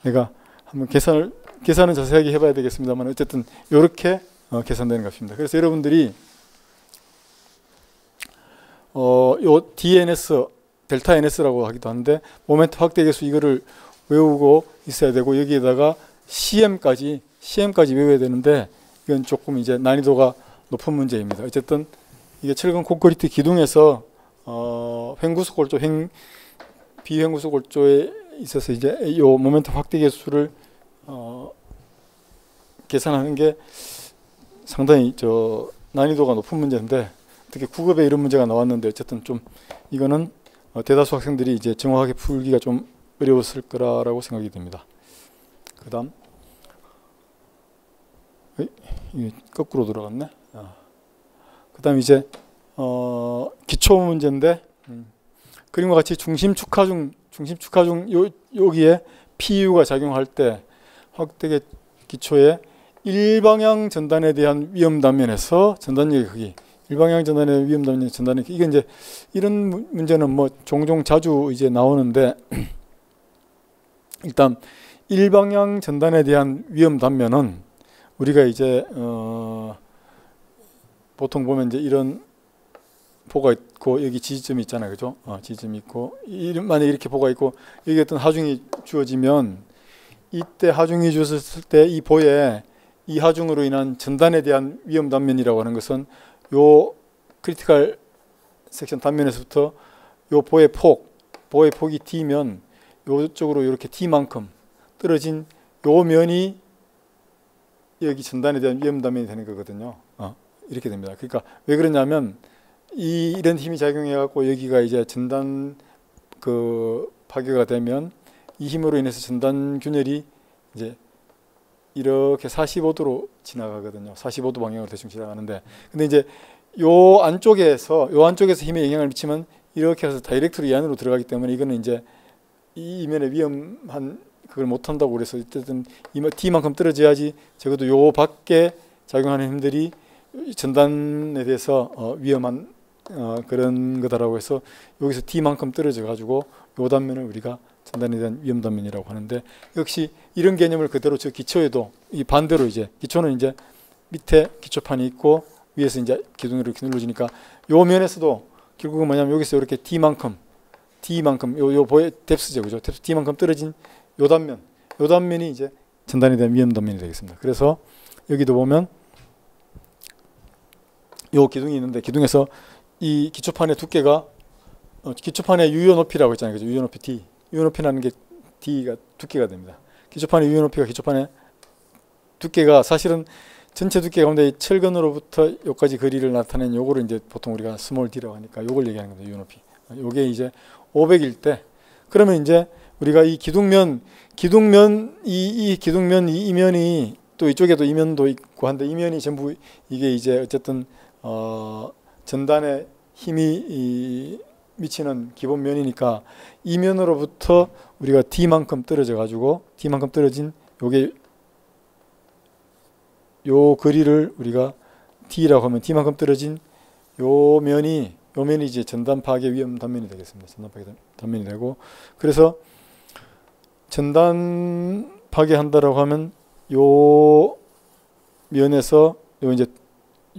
A: 내가 한번 계산은 자세하게 해봐야 되겠습니다만 어쨌든 이렇게 계산되는 값입니다. 그래서 여러분들이 요 DNS 델타 NS라고 하기도 하는데 모멘트 확대 계수 이거를 외우고 있어야 되고 여기에다가 CM까지 외워야 되는데 이건 조금 이제 난이도가 높은 문제입니다. 어쨌든 이게 철근 콘크리트 기둥에서 횡구수 골조 비횡구수 골조에 있어서 이제 요 모멘트 확대 계수를 계산하는 게 상당히 난이도가 높은 문제인데 특히 9급에 이런 문제가 나왔는데 어쨌든 좀 이거는 대다수 학생들이 이제 정확하게 풀기가 좀 어려웠을 거라고 생각이 됩니다. 그다음 이게 거꾸로 돌아갔네. 그다음 이제 기초 문제인데 그림과 같이 중심 축하 중 여기에 PU가 작용할 때 확대 기초에 일방향 전단에 대한 위험 단면에서 전단력의 크기, 일방향 전단의 위험 단면 전단의 크기, 이게 이제 이런 문제는 뭐 종종 자주 이제 나오는데 일단 일방향 전단에 대한 위험 단면은 우리가 이제 보통 보면 이제 이런 보가 있고 여기 지지점이 있잖아요. 그죠? 지지점이 있고 만약에 이렇게 보가 있고 여기 어떤 하중이 주어지면 이때 하중이 주어졌을 때 이 보에 이 하중으로 인한 전단에 대한 위험 단면이라고 하는 것은 요 크리티컬 섹션 단면에서부터 요 보의 폭이 D면 요쪽으로 이렇게 D만큼 떨어진 요 면이 여기 전단에 대한 위험 단면이 되는 거거든요. 이렇게 됩니다. 그러니까 왜 그러냐면 이런 힘이 작용해 갖고 여기가 이제 전단 파괴가 되면 이 힘으로 인해서 전단 균열이 이제 이렇게 45도로 지나가거든요. 45도 방향으로 대충 지나가는데 근데 이제 요 안쪽에서 힘에 영향을 미치면 이렇게 해서 다이렉트로 이 안으로 들어가기 때문에 이거는 이제 이 이면에 위험한 그걸 못 한다고 그래서 어쨌든 D만큼 떨어져야지 적어도 요 밖에 작용하는 힘들이 전단에 대해서 위험한 그런 거다라고 해서 여기서 D만큼 떨어져 가지고 요 단면을 우리가 전단에 대한 위험 단면이라고 하는데 역시 이런 개념을 그대로 저 기초에도 이 반대로 이제 기초는 이제 밑에 기초판이 있고 위에서 이제 기둥으로 이렇게 눌러지니까 요 면에서도 결국은 뭐냐면 여기서 이렇게 D만큼 요 보의 뎁스죠. 그죠? 뎁스 D만큼 떨어진 요 단면이 이제 전단에 대한 위험 단면이 되겠습니다. 그래서 여기도 보면 요 기둥이 있는데 기둥에서 이 기초판의 두께가 기초판의 유효 높이라고 했잖아요. 그죠? 유효 높이 D. 유효 높이라는 게 D가 두께가 됩니다. 기초판의 유효 높이가 기초판의 두께가 사실은 전체 두께 가운데 철근으로부터 여기까지 거리를 나타낸 요거를 이제 보통 우리가 스몰 D라고 하니까 요걸 얘기하는 겁니다. 유효 높이. 요게 이제 500일 때 그러면 이제 우리가 이 기둥면 이 기둥면 이 면이 또 이쪽에도 이면도 있고 한데 이면이 전부 이게 이제 어쨌든 전단에 힘이 미치는 기본 면이니까 이 면으로부터 우리가 D만큼 떨어져 가지고 D만큼 떨어진 요게 요 거리를 우리가 D라고 하면 D만큼 떨어진 요 면이 이제 전단 파괴 위험 단면이 되겠습니다. 전단 파괴 단면이 되고 그래서 전단 파괴한다라고 하면 요 면에서 요 이제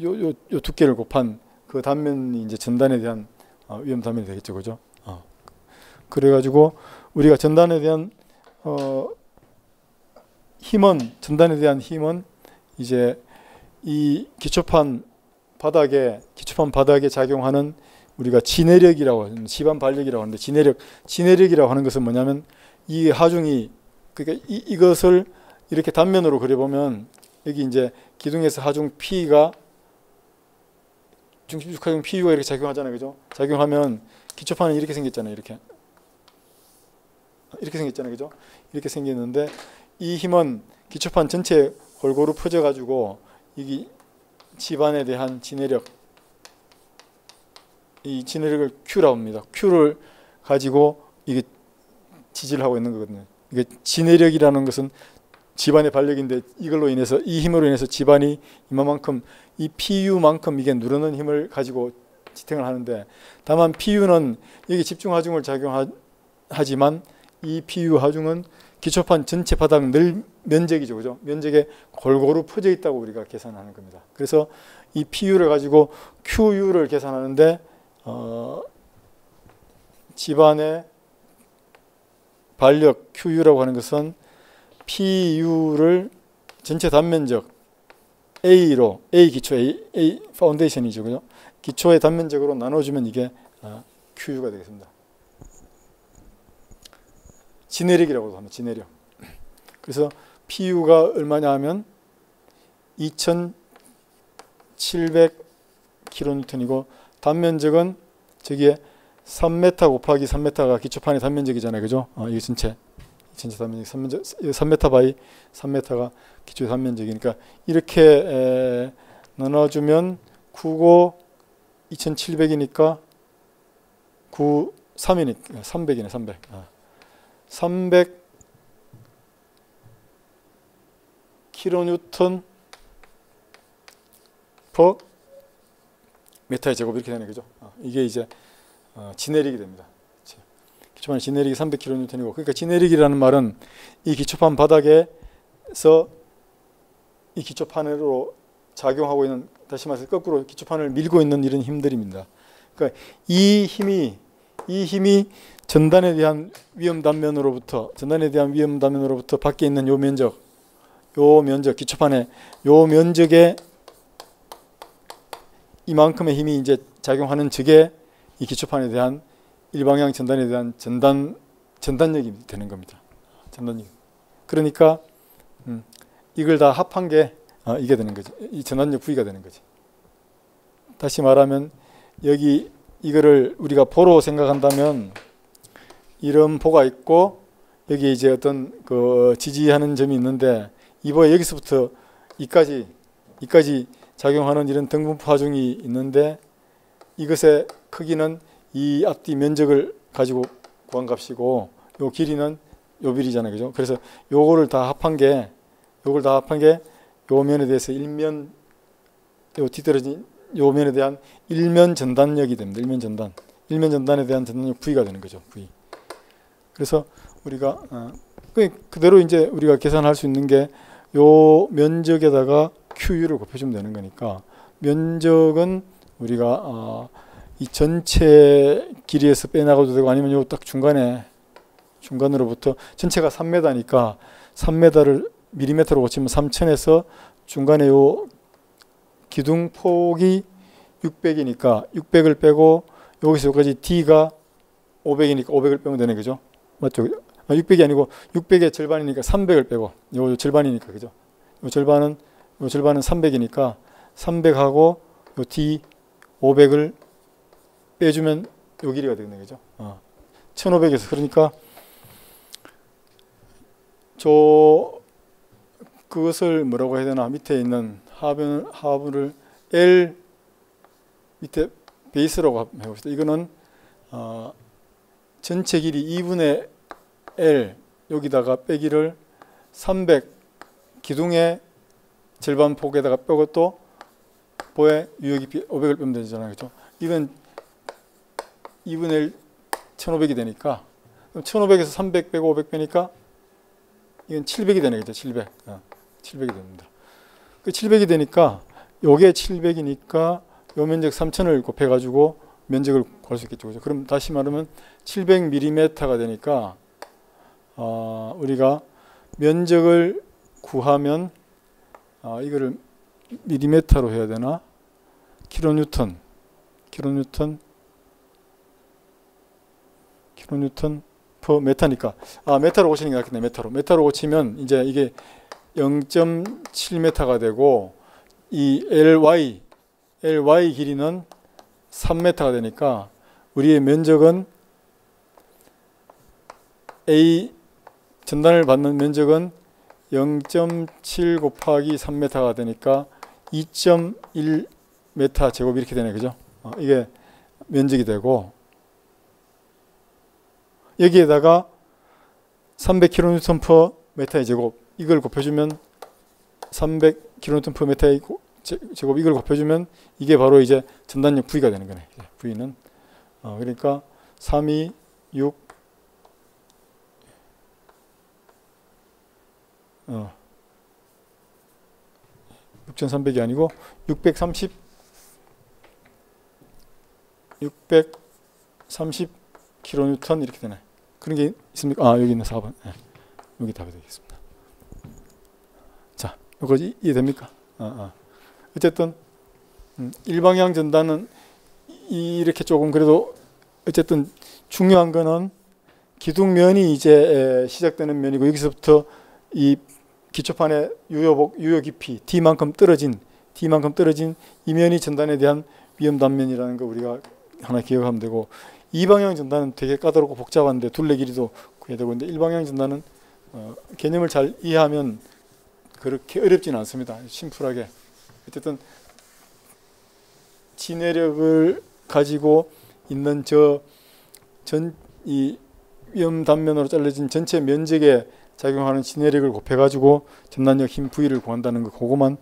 A: 요 두께를 곱한 그 단면이 이제 전단에 대한 위험 단면이 되겠죠. 그죠? 그래가지고 우리가 전단에 대한 전단에 대한 힘은 이제 이 기초판 바닥에 작용하는 우리가 지내력이라고 하는, 지반 반력이라고 하는데, 지내력이라고 하는 것은 뭐냐면 이 하중이, 그러니까 이것을 이렇게 단면으로 그려보면 여기 이제 기둥에서 하중 P가 중심축 하중 PU가 이렇게 작용하잖아요, 그죠? 작용하면 기초판은 이렇게 생겼잖아요, 이렇게 생겼잖아요, 그죠? 이렇게 생겼는데 이 힘은 기초판 전체에 골고루 퍼져가지고 이게 지반에 대한 지내력, 이 지내력을 Q라고 합니다. Q를 가지고 이게 지지를 하고 있는 거거든요. 이게 지내력이라는 것은 지반의 반력인데, 이걸로 인해서, 이 힘으로 인해서 지반이 이만큼, 이 PU만큼 이게 누르는 힘을 가지고 지탱을 하는데, 다만 PU는 여기 집중 하중을 작용하지만 이 PU 하중은 기초판 전체 바닥 면적이죠, 그죠? 면적에 골고루 퍼져 있다고 우리가 계산하는 겁니다. 그래서 이 PU를 가지고 QU를 계산하는데, 지반의 반력 QU라고 하는 것은 PU를 전체 단면적 A로, A 기초, A 파운데이션이죠, 그죠? 기초의 단면적으로 나눠주면 이게 QU가 되겠습니다. 지내력이라고도 합니다. 지내력. 그래서 PU가 얼마냐 하면 2700kN이고 단면적은 저기에 3m 곱하기 3m가 기초판의 단면적이잖아요, 그죠? 이게 전체 단면적, 3m 바이 3m가 기초의 단면적이니까 이렇게 나눠주면 9고 2700이니까 9, 3이니까 300이네, 300. 300 kN per 메타의 제곱 이렇게 되는 거죠. 이게 이제 지내력이 됩니다. 기초판의 지내력이 300kN이고, 그러니까 지내력이라는 말은 이 기초판 바닥에서 이 기초판으로 작용하고 있는, 다시 말해서 거꾸로 기초판을 밀고 있는 이런 힘들입니다. 그러니까 이 힘이 전단에 대한 위험 단면으로부터 밖에 있는 요 면적 기초판의 요 면적에 이만큼의 힘이 이제 작용하는 적에 이 기초판에 대한 일방향 전단에 대한 전단력이 되는 겁니다. 전단력. 그러니까 이걸 다 합한 게 이게 되는 거죠. 이 전단력 부위가 되는 거지. 다시 말하면 여기 이거를 우리가 보로 생각한다면 이런 보가 있고 여기 이제 어떤 그 지지하는 점이 있는데, 이보에 여기서부터 이까지 작용하는 이런 등분포 하중이 있는데, 이것의 크기는 이 앞뒤 면적을 가지고 구한 값이고, 요 길이는 요 비리잖아요, 그죠? 그래서 요거를 다 합한 게 요 면에 대해서 일면, 요 뒤떨어진 요 면에 대한 일면 전단력이 됩니다. 일면 전단에 대한 전단력 V가 되는 거죠, V. 그래서 우리가 그대로 이제 우리가 계산할 수 있는 게 요 면적에다가 QU를 곱해주면 되는 거니까, 면적은 우리가 이 전체 길이에서 빼나가도 되고, 아니면 요 딱 중간으로부터 전체가 3m니까 3m를 밀리미터로 고치면 3000에서 중간에 요 기둥폭이 600이니까 600을 빼고 여기서 여기까지 D가 500이니까 500을 빼면 되는 거죠. 맞죠? 600이 아니고 600의 절반이니까 300을 빼고, 요 절반이니까, 그죠? 요 절반은 300이니까 300하고 요 D 500을 빼주면 요 길이가 되는 거죠. 1500에서, 그러니까 그것을 뭐라고 해야 되나, 밑에 있는 하분을 L 밑에 베이스라고 해봅시다. 이거는 전체 길이 2분의 L 여기다가 빼기를 300 기둥의 절반 폭에다가 빼고 또 보에 유역이 500을 빼면 되잖아요, 그렇죠? 이건 2분의 1 1500이 되니까, 그럼 1500에서 300 빼고 500 빼니까 이건 700이 되는 거죠. 700이 됩니다. 그 700이 되니까 요게 700이니까 요 면적 3000을 곱해 가지고 면적을 구할 수 있겠죠. 그죠? 그럼 다시 말하면 700mm가 되니까 우리가 면적을 구하면 이거를 밀리미터로 해야 되나? 킬로뉴턴 퍼 메타니까 메타로 고치는 게 낫겠네. 메타로 고치면 이제 이게 0.7m가 되고 이 LY 길이는 3m가 되니까 우리의 면적은 A 전단을 받는 면적은 0.7 곱하기 3m가 되니까 2.1m 제곱 이렇게 되네. 그죠? 이게 면적이 되고 여기에다가 300kN per m의 제곱 이걸 곱해주면 300kN per m의 제곱 이걸 곱해주면 이게 바로 이제 전단력 V가 되는 거네. V는 그러니까 326 6,300이 아니고 630 kN 이렇게 되네. 그런 게 있습니까? 여기 있는 4번. 네. 여기 답이 되겠습니다. 자, 여기까지 이해됩니까? 어쨌든 일방향 전단은 이렇게 조금 그래도 어쨌든 중요한 거는 기둥면이 이제 시작되는 면이고 여기서부터 이 기초판의 유효 깊이 D만큼 떨어진 이 면이 전단에 대한 위험 단면이라는 거 우리가 하나 기억하면 되고 이방향 전단은 되게 까다롭고 복잡한데 둘레 길이도 구해야 되고 근데 일방향 전단은 개념을 잘 이해하면 그렇게 어렵지는 않습니다. 심플하게 어쨌든 진해력을 가지고 있는 이 위험 단면으로 잘라진 전체 면적에 작용하는 진해력을 곱해가지고 전단력 힘 V를 구한다는 거 그거만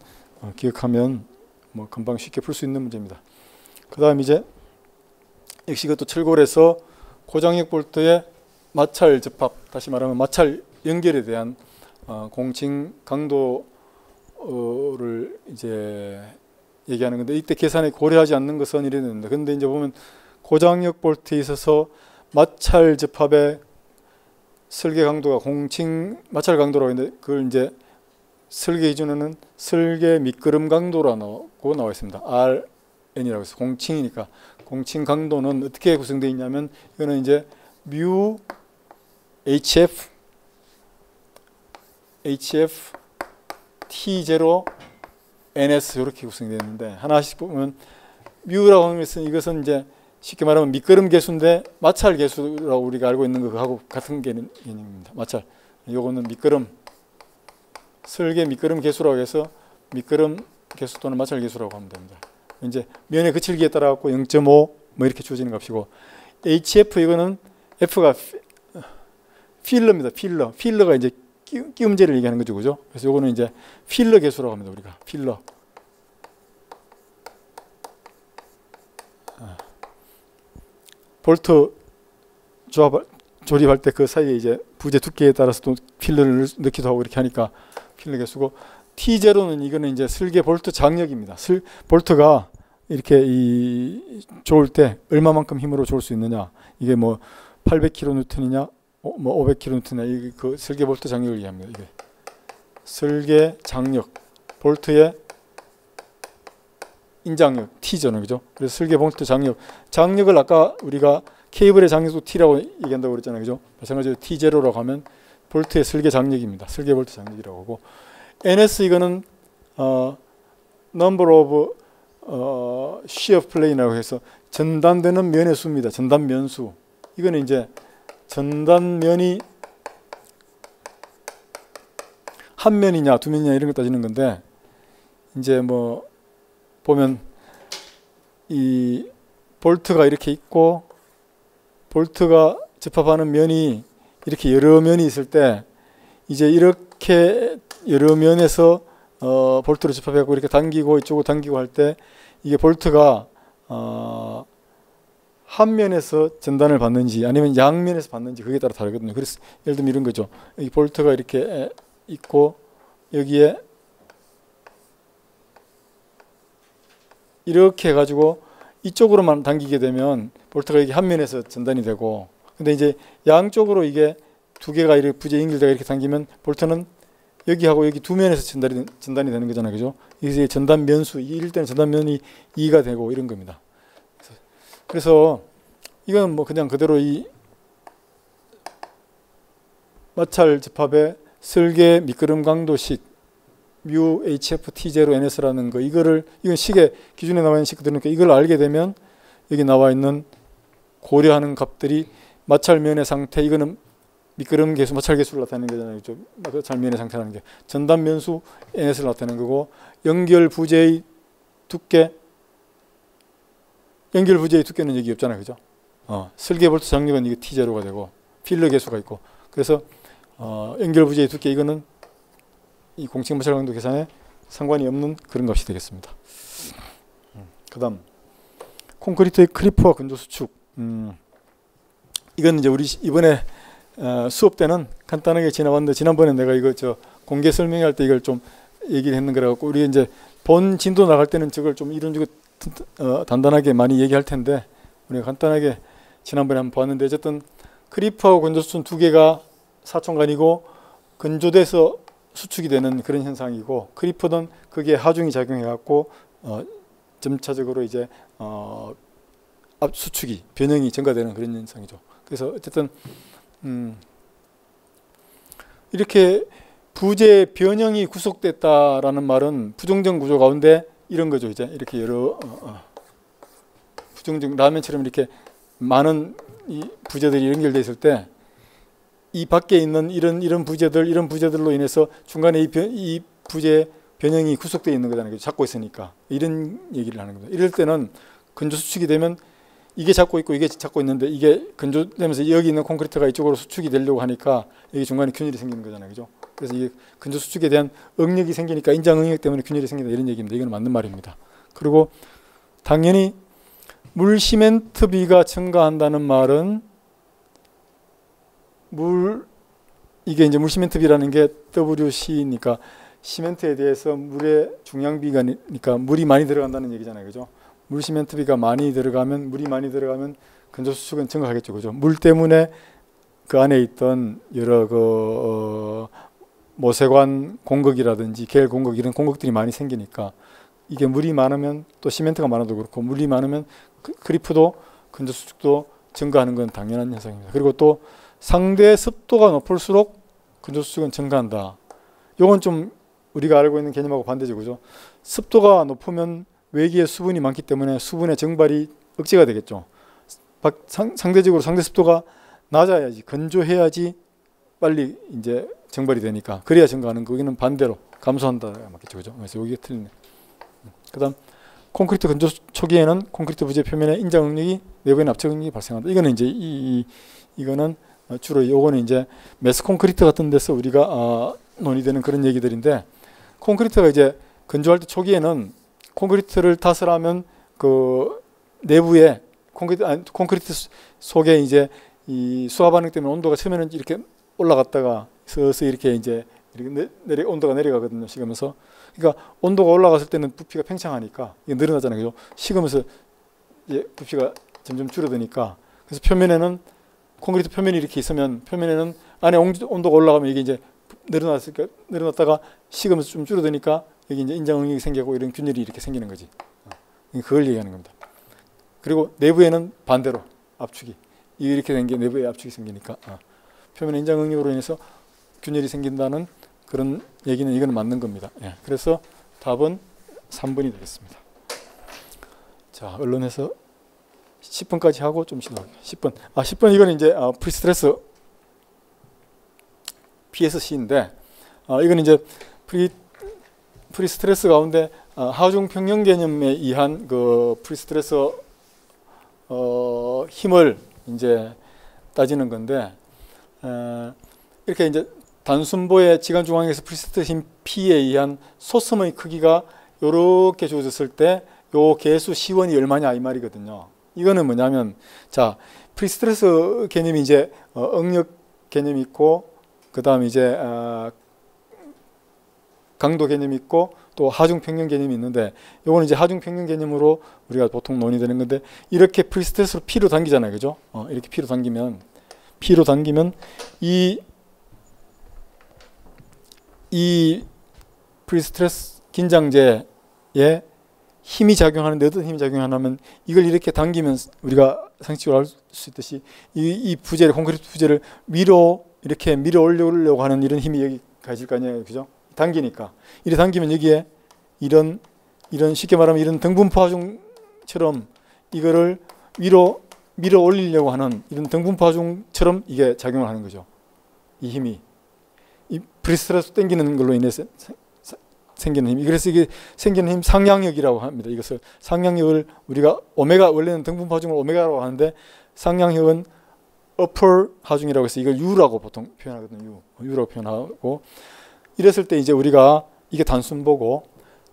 A: 기억하면 뭐 금방 쉽게 풀 수 있는 문제입니다. 그 다음 이제 역시 이것도 철골에서 고장력 볼트의 마찰 접합 다시 말하면 마찰 연결에 대한 공칭 강도를 이제 얘기하는 건데 이때 계산에 고려하지 않는 것은 이래 됩니다. 근데 이제 보면 고장력 볼트에 있어서 마찰 접합의 설계 강도가 공칭 마찰 강도라고 했는데 그걸 이제 설계 기준에는 설계 미끄럼 강도라고 나와 있습니다. RN이라고 해서 공칭이니까 공칭 강도는 어떻게 구성되어 있냐면 이거는 이제 뮤 HF T0 NS 이렇게 구성되어 있는데 하나씩 보면 뮤라고 하는 것은 이것은 이제 쉽게 말하면 미끄럼 계수인데 마찰 계수라고 우리가 알고 있는 것하고 같은 개념입니다. 마찰. 요거는 미끄럼 설계 미끄럼 계수라고 해서 미끄럼 계수 또는 마찰 계수라고 하면 됩니다. 이제 면의 거칠기에 따라 갖고 0.5 뭐 이렇게 주어지는 값이고 HF 이거는 F가 필러입니다. 필러가 이제 끼움제를 얘기하는 거죠. 그죠? 그래서 요거는 이제 필러 계수라고 합니다. 우리가 필러. 볼트 조립할 때 그 사이에 이제 부재 두께에 따라서 또 필러를 넣기도 하고 이렇게 하니까 필러 개수고 T0는 이거는 이제 설계 볼트 장력입니다. 볼트가 이렇게 조을 때 얼마만큼 힘으로 조을 수 있느냐 이게 뭐 800kN이냐 뭐 500kN이냐 그 설계 볼트 장력을 얘기합니다. 이게 설계 장력 볼트의 인장력 T잖아요. 그죠? 그래서 설계 볼트 장력을 아까 우리가 케이블의 장력도 T라고 얘기한다고 그랬잖아요. 그죠? 마찬가지로 T0라고 하면 볼트의 설계 장력입니다. 설계 볼트 장력이라고 하고 NS 이거는 number of shear plane이라고 해서 전단되는 면의 수입니다. 전단 면수. 이거는 이제 전단면이 한 면이냐 두 면이냐 이런 거 따지는 건데 이제 뭐 보면 이 볼트가 이렇게 있고 볼트가 접합하는 면이 이렇게 여러 면이 있을 때 이제 이렇게 여러 면에서 볼트로 접합하고 이렇게 당기고 이쪽으로 당기고 할 때 이게 볼트가 한 면에서 전단을 받는지 아니면 양면에서 받는지 그게 따라 다르거든요. 그래서 예를 들면 이런 거죠. 이 볼트가 이렇게 있고 여기에 이렇게 해가지고 이쪽으로만 당기게 되면 볼트가 이게 한 면에서 전단이 되고, 근데 이제 양쪽으로 이게 두 개가 이렇게 부재 연결되어 이렇게 당기면 볼트는 여기하고 여기 두 면에서 전단이 되는 거잖아요, 그죠? 이제 전단 면수, 이럴 때는 전단 면이 2가 되고 이런 겁니다. 그래서 이건 뭐 그냥 그대로 이 마찰 접합의 설계 미끄럼 강도식 뮤 HF T0NS라는 거, 이건 식의 기준에 나와 있는 식들이니까 이걸 알게 되면 여기 나와 있는 고려하는 값들이 마찰면의 상태, 이거는 미끄럼 계수, 마찰 계수를 나타내는 거잖아요. 마찰면의 상태라는 게 전단 면수 NS를 나타내는 거고, 연결 부재의 두께는 여기 없잖아요, 그죠? 설계 볼트 장력은 이게 T0가 되고 필러 계수가 있고, 그래서 연결 부재의 두께, 이거는 이 공식 마찰 강도 계산에 상관이 없는 그런 값이 되겠습니다. 그다음 콘크리트의 크리프와 근조 수축. 이건 이제 우리 이번에 수업 때는 간단하게 지나봤는데, 지난번에 내가 이거 공개 설명할 때 이걸 좀 얘기를 했는 거라 갖고, 우리 이제 본 진도 나갈 때는 저걸 좀 이런저런 단단하게 많이 얘기할 텐데, 우리가 간단하게 지난번에 한번 봤는데, 어쨌든 크리프하고 근조 수축 두 개가 사촌간이고 근조돼서 수축이 되는 그런 현상이고, 크리프는 그게 하중이 작용해 갖고 점차적으로 이제 수축이 변형이 증가되는 그런 현상이죠. 그래서 어쨌든 이렇게 부재 변형이 구속됐다라는 말은 부정적 구조 가운데 이런 거죠. 이제 이렇게 여러 부정적 라면처럼 이렇게 많은 이 부재들이 연결되어 있을 때, 이 밖에 있는 이런 부재들로 인해서 중간에 이 부재 변형이 구속되어 있는 거잖아요. 잡고 있으니까. 이런 얘기를 하는 겁니다. 이럴 때는 근조 수축이 되면 이게 잡고 있고 이게 잡고 있는데, 이게 근조되면서 여기 있는 콘크리트가 이쪽으로 수축이 되려고 하니까 여기 중간에 균열이 생기는 거잖아요, 그죠? 그래서 이게 근조 수축에 대한 응력이 생기니까 인장 응력 때문에 균열이 생긴다, 이런 얘기입니다. 이건 맞는 말입니다. 그리고 당연히 물 시멘트비가 증가한다는 말은 이게 이제 물 시멘트비라는 게 WC니까 시멘트에 대해서 물의 중량비가니까 물이 많이 들어간다는 얘기잖아요, 그죠? 물 시멘트비가 많이 들어가면, 물이 많이 들어가면 근조 수축은 증가하겠죠, 그죠? 물 때문에 그 안에 있던 여러 모세관 공극이라든지 계열 공극, 이런 공극들이 많이 생기니까, 이게 물이 많으면, 또 시멘트가 많아도 그렇고 물이 많으면 크리프도 근조 수축도 증가하는 건 당연한 현상입니다. 그리고 또 상대 습도가 높을수록 근조 수축은 증가한다. 요건 좀 우리가 알고 있는 개념하고 반대죠, 그죠? 습도가 높으면 외기에 수분이 많기 때문에 수분의 증발이 억제가 되겠죠. 상대적으로 상대 습도가 낮아야지, 건조해야지 빨리 이제 증발이 되니까, 그래야 증가하는 거. 여기는 반대로 감소한다 맞겠죠, 그죠? 그래서 여기가 틀리네. 그다음 콘크리트 근조 초기에는 콘크리트 부재 표면에 인장 응력이, 내부에는 압착 응력이 발생한다. 이거는 이제 이거는 주로 요거는 이제 메스 콘크리트 같은 데서 우리가 논의되는 그런 얘기들인데, 콘크리트가 이제 건조할 때 초기에는 콘크리트를 탓을 하면 그 내부에 콘크리트 속에 이제 이 수화 반응 때문에 온도가 처음에는 이렇게 올라갔다가 서서히 이렇게 이제 온도가 내려가거든요, 식으면서. 그러니까 온도가 올라갔을 때는 부피가 팽창하니까 이게 늘어나잖아요, 그죠? 식으면서 이제 부피가 점점 줄어드니까, 그래서 표면에는 콘크리트 표면이 이렇게 있으면 표면에는 안에 온도가 올라가면 이게 이제 늘어났다가 식으면서 좀 줄어드니까 여기 이제 인장 응력이 생기고 이런 균열이 이렇게 생기는 거지. 그걸 얘기하는 겁니다. 그리고 내부에는 반대로 압축이 이렇게 된 게 내부에 압축이 생기니까 표면 인장 응력으로 인해서 균열이 생긴다는 그런 얘기는 이거는 맞는 겁니다. 예. 그래서 답은 3번이 되겠습니다. 자, 언론에서 10번까지 하고 좀 쉬도록. 10번. 10번 이거는 이제 프리스트레스 PSC인데, 이거는 이제 프리스트레스 가운데 하중 평형 개념에 의한 그 프리스트레스 힘을 이제 따지는 건데, 이렇게 이제 단순보의 지간 중앙에서 프리스트레스 힘 P에 의한 소섬의 크기가 이렇게 주어졌을 때 요 계수 C1이 얼마냐 이 말이거든요. 이거는 뭐냐면, 자, 프리스트레스 개념이 이제 응력 개념이 있고, 그 다음 이제 강도 개념이 있고, 또 하중 평면 개념이 있는데 요거는 이제 하중 평면 개념으로 우리가 보통 논의되는 건데 이렇게 프리스트레스로 P로 당기잖아요. 그죠? 이렇게 P로 당기면 이 프리스트레스 긴장제에 힘이 작용하는데 어떤 힘이 작용하냐면 이걸 이렇게 당기면 우리가 상식적으로 알 수 있듯이 이 부재를 콘크리트 부재를 위로 이렇게 밀어 올리려고 하는 이런 힘이 여기 가질 거 아니에요. 그죠? 당기니까. 이렇게 당기면 여기에 이런 쉽게 말하면 이런 등분포 하중처럼 이거를 위로 밀어 올리려고 하는 이런 등분포 하중처럼 이게 작용을 하는 거죠. 이 힘이. 이 프리스트레스 당기는 걸로 인해서 생기는 힘. 그래서 이게 생기는 힘 상향력이라고 합니다. 이것을 상향력을 우리가 오메가 원래는 등분포 하중을 오메가라고 하는데 상향력은 upper 하중이라고 해서 이걸 U라고 보통 표현하거든요. U라고 표현하고 이랬을 때 이제 우리가 이게 단순보고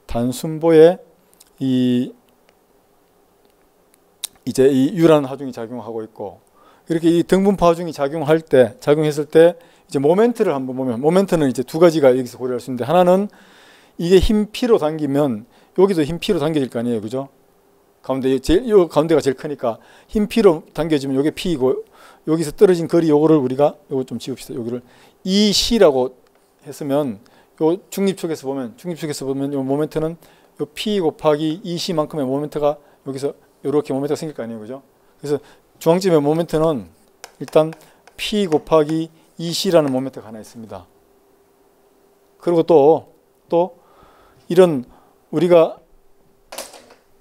A: 단순보에 이제 이 U라는 하중이 작용하고 있고 이렇게 이 등분포 하중이 작용했을 때 이제 모멘트를 한번 보면 모멘트는 이제 두 가지가 여기서 고려할 수 있는데 하나는 이게 힘 P로 당기면 여기도 힘 P로 당겨질 거 아니에요. 그죠? 요 가운데가 제일 크니까 힘 P로 당겨지면 요게 P이고 여기서 떨어진 거리 요거를 우리가 요거 좀 지웁시다. 여기를 EC라고 했으면 요 중립축에서 보면 요 모멘트는 요 P 곱하기 EC만큼의 모멘트가 여기서 요렇게 모멘트가 생길 거 아니에요. 그죠? 그래서 중앙점의 모멘트는 일단 P 곱하기 EC라는 모멘트가 하나 있습니다. 그리고 또 이런 우리가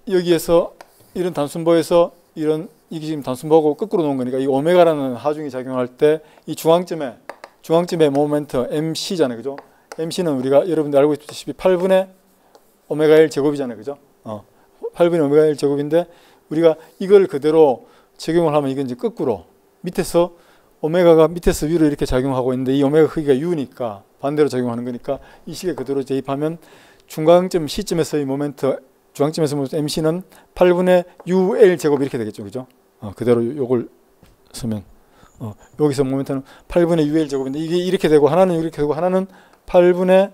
A: 여기에서 이런 단순보에서 이게 지금 단순보하고 거꾸로 놓은 거니까 이 오메가라는 하중이 작용할 때 이 중앙점의 모멘트 MC잖아요. 그죠? MC는 우리가 여러분들 알고 있듯이 8분의 오메가 1 제곱이잖아요. 그죠? 8분의 오메가 1 제곱인데 우리가 이걸 그대로 적용을 하면 이건 이제 거꾸로 밑에서 오메가가 밑에서 위로 이렇게 작용하고 있는데 이 오메가 크기가 U니까 반대로 작용하는 거니까 이 식에 그대로 대입하면 중간점 C점에서의 모멘트 중앙점에서 모멘트 MC는 8분의 UL 제곱 이렇게 되겠죠. 그죠? 그대로 요걸 쓰면 여기서 모멘트는 8분의 UL 제곱인데 이게 이렇게 되고 하나는 이렇게 되고 하나는 8분의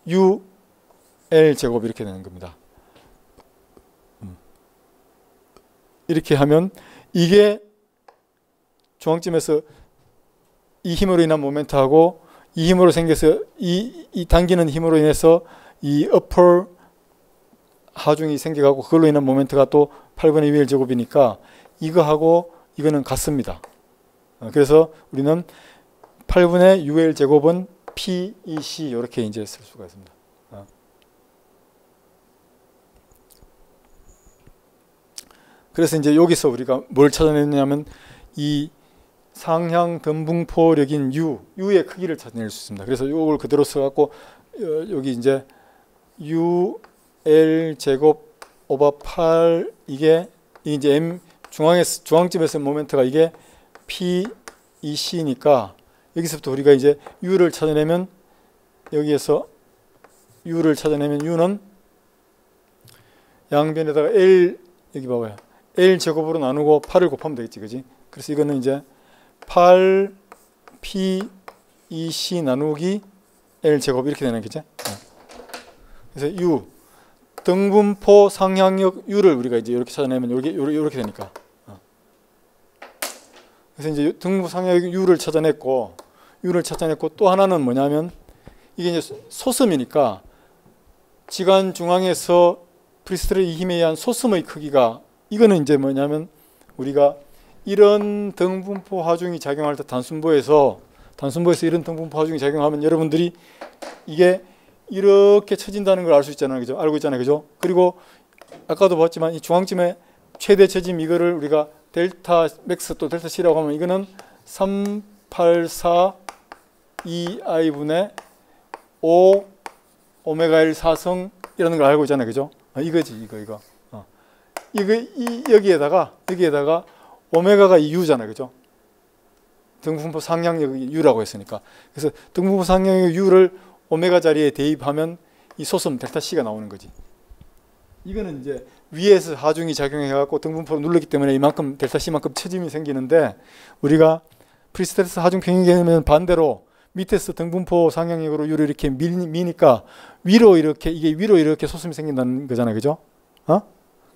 A: UL 제곱 이렇게 되는 겁니다. 이렇게 하면 이게 중앙점에서 이 힘으로 인한 모멘트하고 이 힘으로 생겨서 이 당기는 힘으로 인해서 이 upper 하중이 생겨가고 그걸로 인한 모멘트가 또 8분의 UL 제곱이니까 이거하고 이거는 같습니다. 그래서 우리는 8분의 UL 제곱은 PEC 이렇게 이제 쓸 수가 있습니다. 그래서 이제 여기서 우리가 뭘 찾아냈냐면 이 상향 등분포력인 U의 크기를 찾아낼 수 있습니다. 그래서 이걸 그대로 써갖고 여기 이제 UL 제곱 오버 8 이게 이제 M 중앙점에서 모멘트가 이게 PEC니까 여기서부터 우리가 이제 U를 찾아내면 여기에서 U를 찾아내면 U는 양변에다가 L 여기 봐봐요. L 제곱으로 나누고 8을 곱하면 되겠지, 그지? 그래서 이거는 이제 8 PEC 나누기 L 제곱 이렇게 되는 거죠. 그래서 U 등분포 상향력 U를 우리가 이제 이렇게 찾아내면 이렇게 되니까. 그래서 이제 등분포 상향력 U를 찾아냈고 또 하나는 뭐냐면 이게 이제 소섬이니까 지간 중앙에서 프리스트레스 힘에 의한 소섬의 크기가 이거는 이제 뭐냐면 우리가 이런 등분포 하중이 작용할 때 단순보에서 이런 등분포 하중이 작용하면 여러분들이 이게 이렇게 처진다는 걸 알 수 있잖아요. 그죠? 알고 있잖아요. 그죠? 그리고 아까도 봤지만 이 중앙점의 최대 처짐 이거를 우리가 델타 맥스 또 델타 C라고 하면 이거는 384 2i분의 5 오메가 1 4성이라는 걸 알고 있잖아요. 그죠? 이거지 이거. 여기에다가 오메가가 이 U잖아요. 그죠? 등분포 상향력이 U라고 했으니까. 그래서 등분포 상향력 U를 오메가 자리에 대입하면 이 소섬 델타 C가 나오는 거지. 이거는 이제 위에서 하중이 작용해 갖고 등분포를 눌렀기 때문에 이만큼 델타 C만큼 처짐이 생기는데 우리가 프리스트레스 하중 평형 개념은 반대로 밑에서 등분포 상향력으로 U를 이렇게 미니까 위로 이렇게 이게 위로 이렇게 소수점이 생긴다는 거잖아요, 그죠?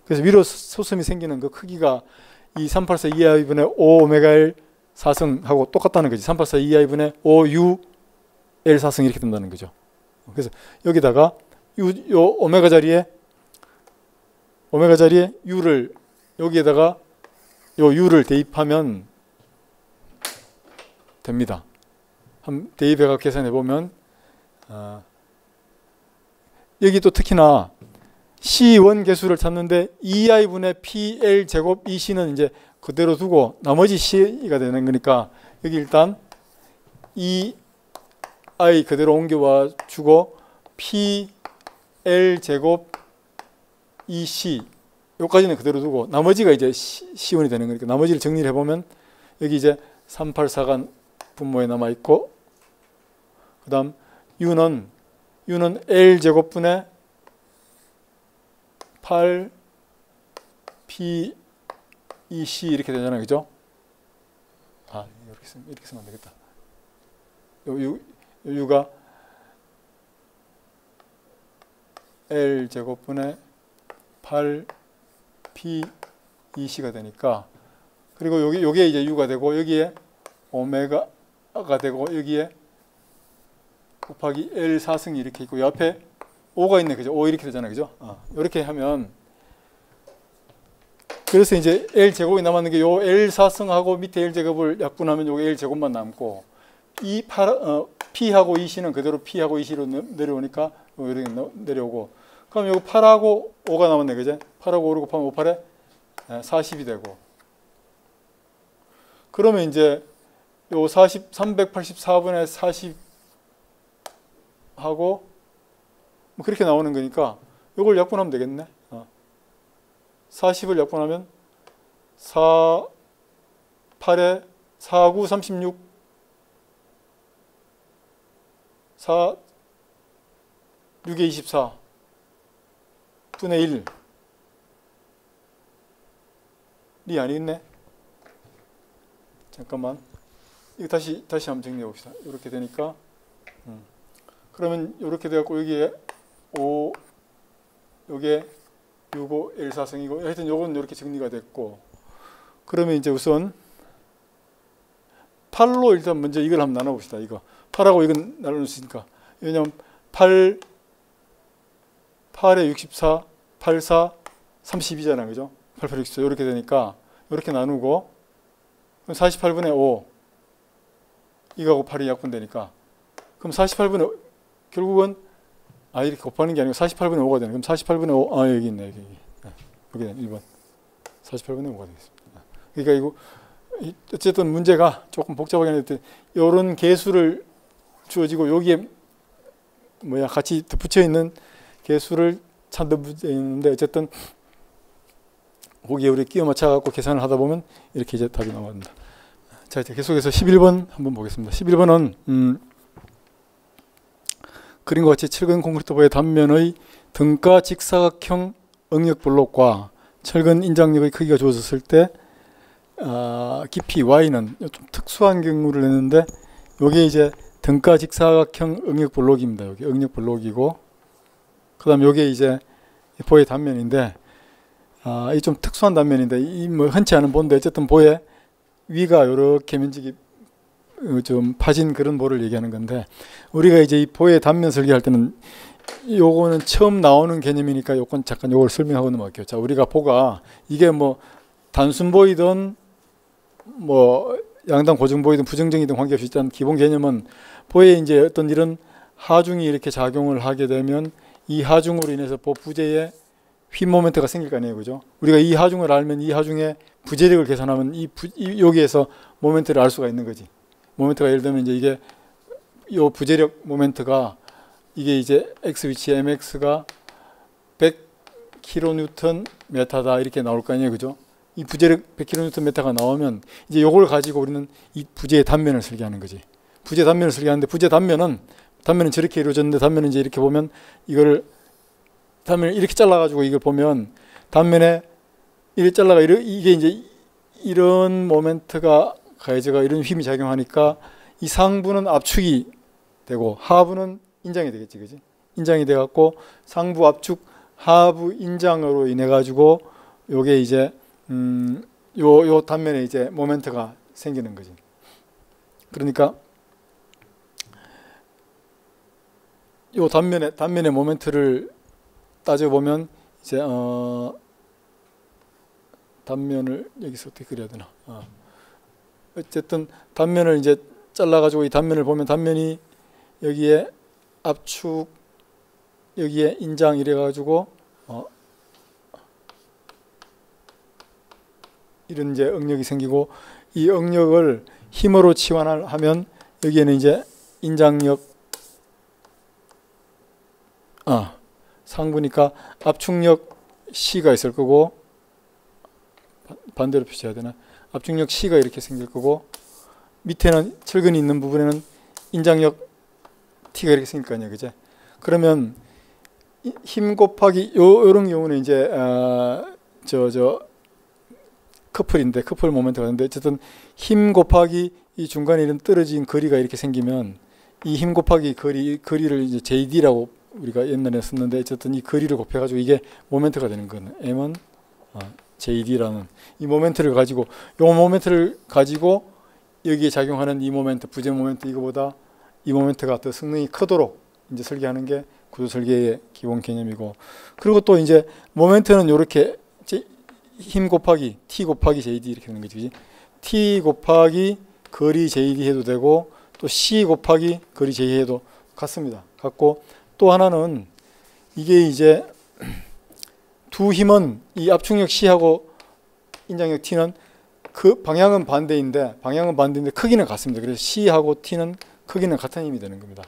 A: 그래서 위로 소수점이 생기는 그 크기가 이 384 2i분의 5 오메가 L 4승하고 똑같다는 거지. 384 2i분의 5 U L 4승 이렇게 된다는 거죠. 그래서 여기다가 요 오메가 자리에 U를 여기에다가 요 U를 대입하면 됩니다. 한번 대입해서 계산해 보면 여기 또 특히나 C1 개수를 찾는데 2i분의 PL 제곱 EC는 이제 그대로 두고 나머지 C가 되는 거니까 여기 일단 2i 그대로 옮겨와 주고 PL 제곱 EC 요까지는 그대로 두고 나머지가 이제 C1이 되는 거니까 나머지를 정리를 해보면 여기 이제 384가 분모에 남아 있고 그 다음 U는 L 제곱분의 8 P EC 이렇게 되잖아요, 그죠? 이렇게 쓰면 안 되겠다. U가 L 제곱분의 8 P EC가 되니까 그리고 요게 이제 U가 되고 여기에 오메가가 되고 여기에 곱하기 L 4승이 이렇게 있고 옆에 5가 있네, 그죠? 5 이렇게 되잖아요, 그죠? 이렇게 하면 그래서 이제 L 제곱이 남았는 게 요 L 4승하고 밑에 L 제곱을 약분하면 요게 L 제곱만 남고 이 P하고 EC는 그대로 P하고 EC로 내려오니까 이렇게 내려오고 그럼 요거 8하고 5가 남았네, 그죠? 8하고 5를 곱하면 5, 8에 40이 되고 그러면 이제 요 384분의 40 하고 뭐 그렇게 나오는 거니까 이걸 약분하면 되겠네. 40을 약분하면 4, 8에 4, 9, 36 4, 6에 24 분의 1이 아니겠네. 잠깐만 이거 다시 한번 정리해 봅시다. 이렇게 되니까 그러면 이렇게 돼갖고 여기에 5 요게 6, 5, L 4승이고 하여튼 요건 이렇게 정리가 됐고 그러면 이제 우선 8로 일단 먼저 이걸 한번 나눠봅시다. 이거 8하고 이건 나눌 수 있으니까 왜냐면 8에 64 8, 4 32잖아, 그죠? 8, 8, 64 이렇게 되니까 이렇게 나누고 48분의 5 이거하고 8이 약분되니까 그럼 48분의 결국은 이렇게 곱하는 게 아니고 48분의 5가 되네. 그럼 48분의 5 여기 있네, 여기 되네. 1번 48분의 5가 되겠습니다. 그러니까 이거 어쨌든 문제가 조금 복잡하게 했는데 이런 개수를 주어지고 여기에 같이 붙여 있는 개수를 찾는 문제였는데 어쨌든 거기에 우리 끼워 맞춰 갖고 계산을 하다 보면 이렇게 이제 답이 나옵니다. 자, 이제 계속해서 11번 한번 보겠습니다. 11번은 그림과 같이 철근 콘크리트보의 단면의 등가 직사각형 응력 블록과 철근 인장력의 크기가 주어졌을 때 깊이 Y는 좀 특수한 경우를 냈는데 이게 이제 등가 직사각형 응력 블록입니다. 여기 응력 블록이고 그 다음 요게 이제 보의 단면인데 이 좀 특수한 단면인데 이 뭐 흔치 않은 보인데 어쨌든 보의 위가 이렇게 면적이 좀 파진 그런 보를 얘기하는 건데 우리가 이제 이 보의 단면 설계할 때는 요거는 처음 나오는 개념이니까 요건 잠깐 요걸 설명하고 넘어갈게요. 자, 우리가 보가 이게 뭐 단순 보이든 뭐 양당 고정 보이든 부정정이든 관계없이 일단 기본 개념은 보에 이제 어떤 이런 하중이 이렇게 작용을 하게 되면 이 하중으로 인해서 보 부재에 휘 모멘트가 생길 거 아니에요, 그죠? 우리가 이 하중을 알면 이 하중의 부재력을 계산하면 여기에서 모멘트를 알 수가 있는 거지. 모멘트가 예를 들면 이제 이게 요 부재력 모멘트가 이게 이제 x 위치에 mx가 100kN 메타다 이렇게 나올 거 아니에요, 그죠? 이 부재력 100kN 메타가 나오면 이제 요걸 가지고 우리는 이 부재의 단면을 설계하는 거지. 부재 단면을 설계하는데 부재 단면은 저렇게 이루어졌는데 단면은 이제 이렇게 보면 이거를 단면을 이렇게 잘라가지고 이걸 보면 단면에 이렇게 잘라가 이게 이제 이런 모멘트가 가해져가 이런 힘이 작용하니까 이 상부는 압축이 되고 하부는 인장이 되겠지, 그지? 인장이 돼 갖고 상부 압축, 하부 인장으로 인해 가지고 요게 이제 요 단면에 이제 모멘트가 생기는 거지. 그러니까 요 단면의 모멘트를 따져 보면 이제 단면을 여기서 어떻게 그려야 되나? 어쨌든 단면을 이제 잘라 가지고 이 단면을 보면 단면이 여기에 압축, 여기에 인장 이래 가지고 이런 이제 응력이 생기고, 이 응력을 힘으로 치환을 하면 여기에는 이제 인장력, 상부니까 압축력 C가 있을 거고, 반대로 표시해야 되나? 압축력 C가 이렇게 생길 거고, 밑에는 철근이 있는 부분에는 인장력 T가 이렇게 생길 거 아니야, 그제? 그러면 힘 곱하기 요런 경우는 이제 커플인데, 커플 모멘트가 있는데, 어쨌든 힘 곱하기 이 중간에 이런 떨어진 거리가 이렇게 생기면 이 힘 곱하기 거리를 이제 JD라고 우리가 옛날에 썼는데, 어쨌든 이 거리를 곱해가지고 이게 모멘트가 되는 거는 M은 JD라는 이 모멘트를 가지고, 요 모멘트를 가지고 여기에 작용하는 이 모멘트, 부재 모멘트, 이거보다 이 모멘트가 더 성능이 크도록 이제 설계하는 게 구조 설계의 기본 개념이고, 그리고 또 이제 모멘트는 요렇게 힘 곱하기 T 곱하기 JD 이렇게 되는 거지. T 곱하기 거리 JD 해도 되고, 또 C 곱하기 거리 JD 해도 같습니다. 같고, 또 하나는 이게 이제 두 힘은 이 압축력 C하고 인장력 T는 그 방향은 반대인데 크기는 같습니다. 그래서 C하고 T는 크기는 같은 힘이 되는 겁니다.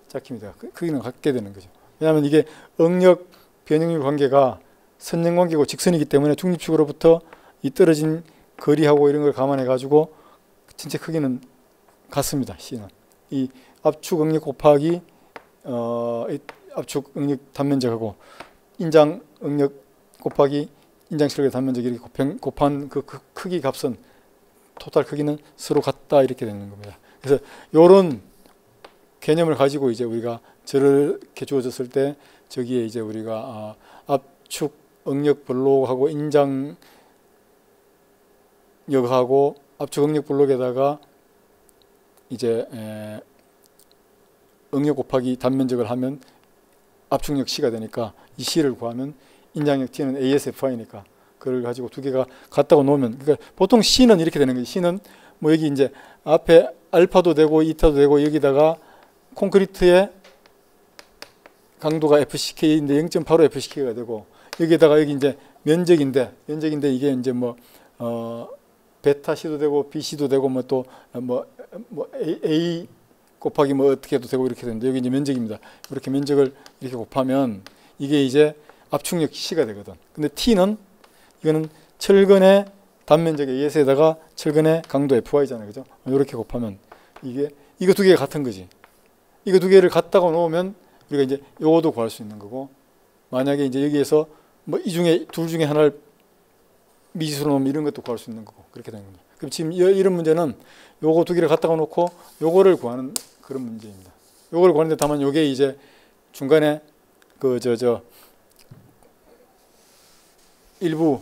A: 짝힘이다. 크기는 같게 되는 거죠. 왜냐하면 이게 응력 변형률 관계가 선형 관계고 직선이기 때문에 중립축으로부터 이 떨어진 거리하고 이런 걸 감안해 가지고 전체 크기는 같습니다. C는 이 압축 응력 곱하기 압축 응력 단면적하고 인장 응력 곱하기 인장 실력의 단면적 이렇게 곱한 그 크기 값은 토탈 크기는 서로 같다 이렇게 되는 겁니다. 그래서 요런 개념을 가지고 이제 우리가 저렇게 주어졌을 때 저기에 이제 우리가 압축 응력 블록하고 인장력하고 압축 응력 블록에다가 이제 응력 곱하기 단면적을 하면 압축력 C가 되니까 이 C를 구하면 인장력 T는 ASFI니까 그걸 가지고 두 개가 같다고 놓으면, 그러니까 보통 C는 이렇게 되는 거예요. C는 뭐 여기 이제 앞에 알파도 되고 이타도 되고, 여기다가 콘크리트의 강도가 FCK인데 0.85 FCK가 되고, 여기에다가 여기 이제 면적인데 이게 이제 뭐 베타 C도 되고 BC도 되고 뭐 또 뭐 A 곱하기 뭐 어떻게 해도 되고 이렇게 되는데, 여기 이제 면적입니다. 이렇게 면적을 이렇게 곱하면 이게 이제 압축력 C가 되거든. 근데 T는 이거는 철근의 단면적 AS에다가 철근의 강도 FY잖아요. 그죠? 이렇게 곱하면 이거 두 개가 같은 거지. 이거 두 개를 같다고 놓으면 우리가 이제 요거도 구할 수 있는 거고, 만약에 이제 여기에서 뭐 이 중에 둘 중에 하나를 미지수로 놓으면 이런 것도 구할 수 있는 거고, 그렇게 되는 겁니다. 그럼 지금 이런 문제는 요거 두 개를 갖다가 놓고 요거를 구하는 그런 문제입니다. 요걸 구하는데 다만 요게 이제 중간에 일부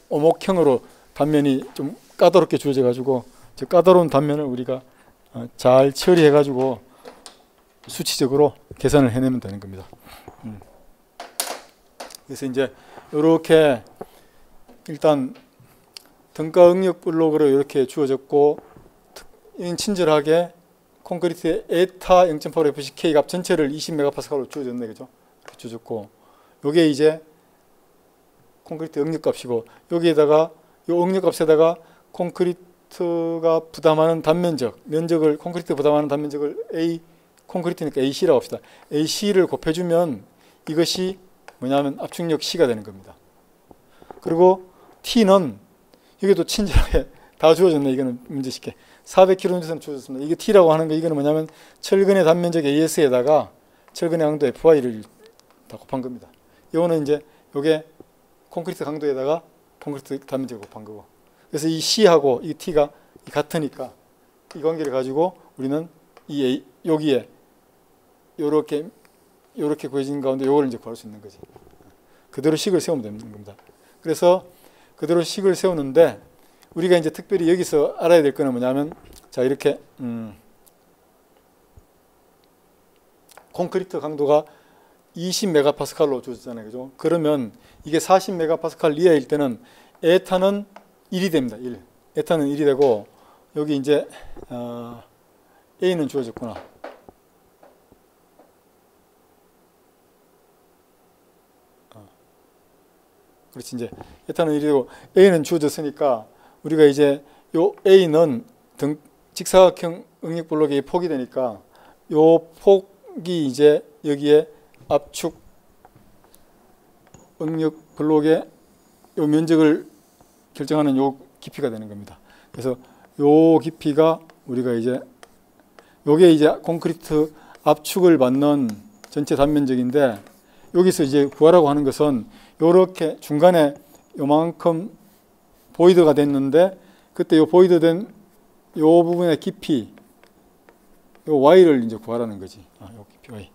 A: 오목형으로 단면이 좀 까다롭게 주어져 가지고, 저 까다로운 단면을 우리가 잘 처리해 가지고 수치적으로 계산을 해내면 되는 겁니다. 그래서 이제 이렇게 일단 등가 응력 블록으로 이렇게 주어졌고, 친절하게 콘크리트의 에타 0.85 FCK 값 전체를 20MPa로 주어졌네, 그죠? 주어졌고, 요게 이제 콘크리트 응력 값이고, 여기에다가 요 응력 값에다가 콘크리트가 부담하는 면적을 콘크리트 부담하는 단면적을 콘크리트니까 AC라고 합시다. AC를 곱해주면 이것이 뭐냐면 압축력 C가 되는 겁니다. 그리고 T는 여기도 친절하게 다 주어졌네. 이거는 문제 쉽게 400kN 주어졌습니다. 이게 T라고 하는 거, 이거는 뭐냐면 철근의 단면적 AS에다가 철근의 강도 FY를 다 곱한 겁니다. 이거는 이제 요게 콘크리트 강도에다가 콘크리트 단면적을 곱한 거고, 그래서 이 C하고 이 T가 같으니까 이 관계를 가지고 우리는 이 A, 여기에 요렇게 구해진 가운데 요걸 이제 구할 수 있는 거지. 그대로 식을 세우면 되는 겁니다. 그래서 그대로 식을 세우는데 우리가 이제 특별히 여기서 알아야 될 거는 뭐냐면, 자, 이렇게 콘크리트 강도가 20메가파스칼로 주어졌잖아요. 그죠? 그러면 이게 40메가파스칼 이하일 때는 에타는 1이 됩니다. 1. 에타는 1이 되고, 여기 이제 A는 주어졌구나. 그렇지. 이제 에타는 1이 되고 A는 주어졌으니까 우리가 이제 요 A는 직사각형 응력블록의 폭이 되니까 요 폭이 이제 여기에 압축 응력블록의 요 면적을 결정하는 요 깊이가 되는 겁니다. 그래서 요 깊이가 우리가 이제 요게 이제 콘크리트 압축을 받는 전체 단면적인데, 여기서 이제 구하라고 하는 것은 요렇게 중간에 요만큼 보이드가 됐는데, 그때 요 보이드 된 요 부분의 깊이, 요 y를 이제 구하라는 거지. 요 깊이 y.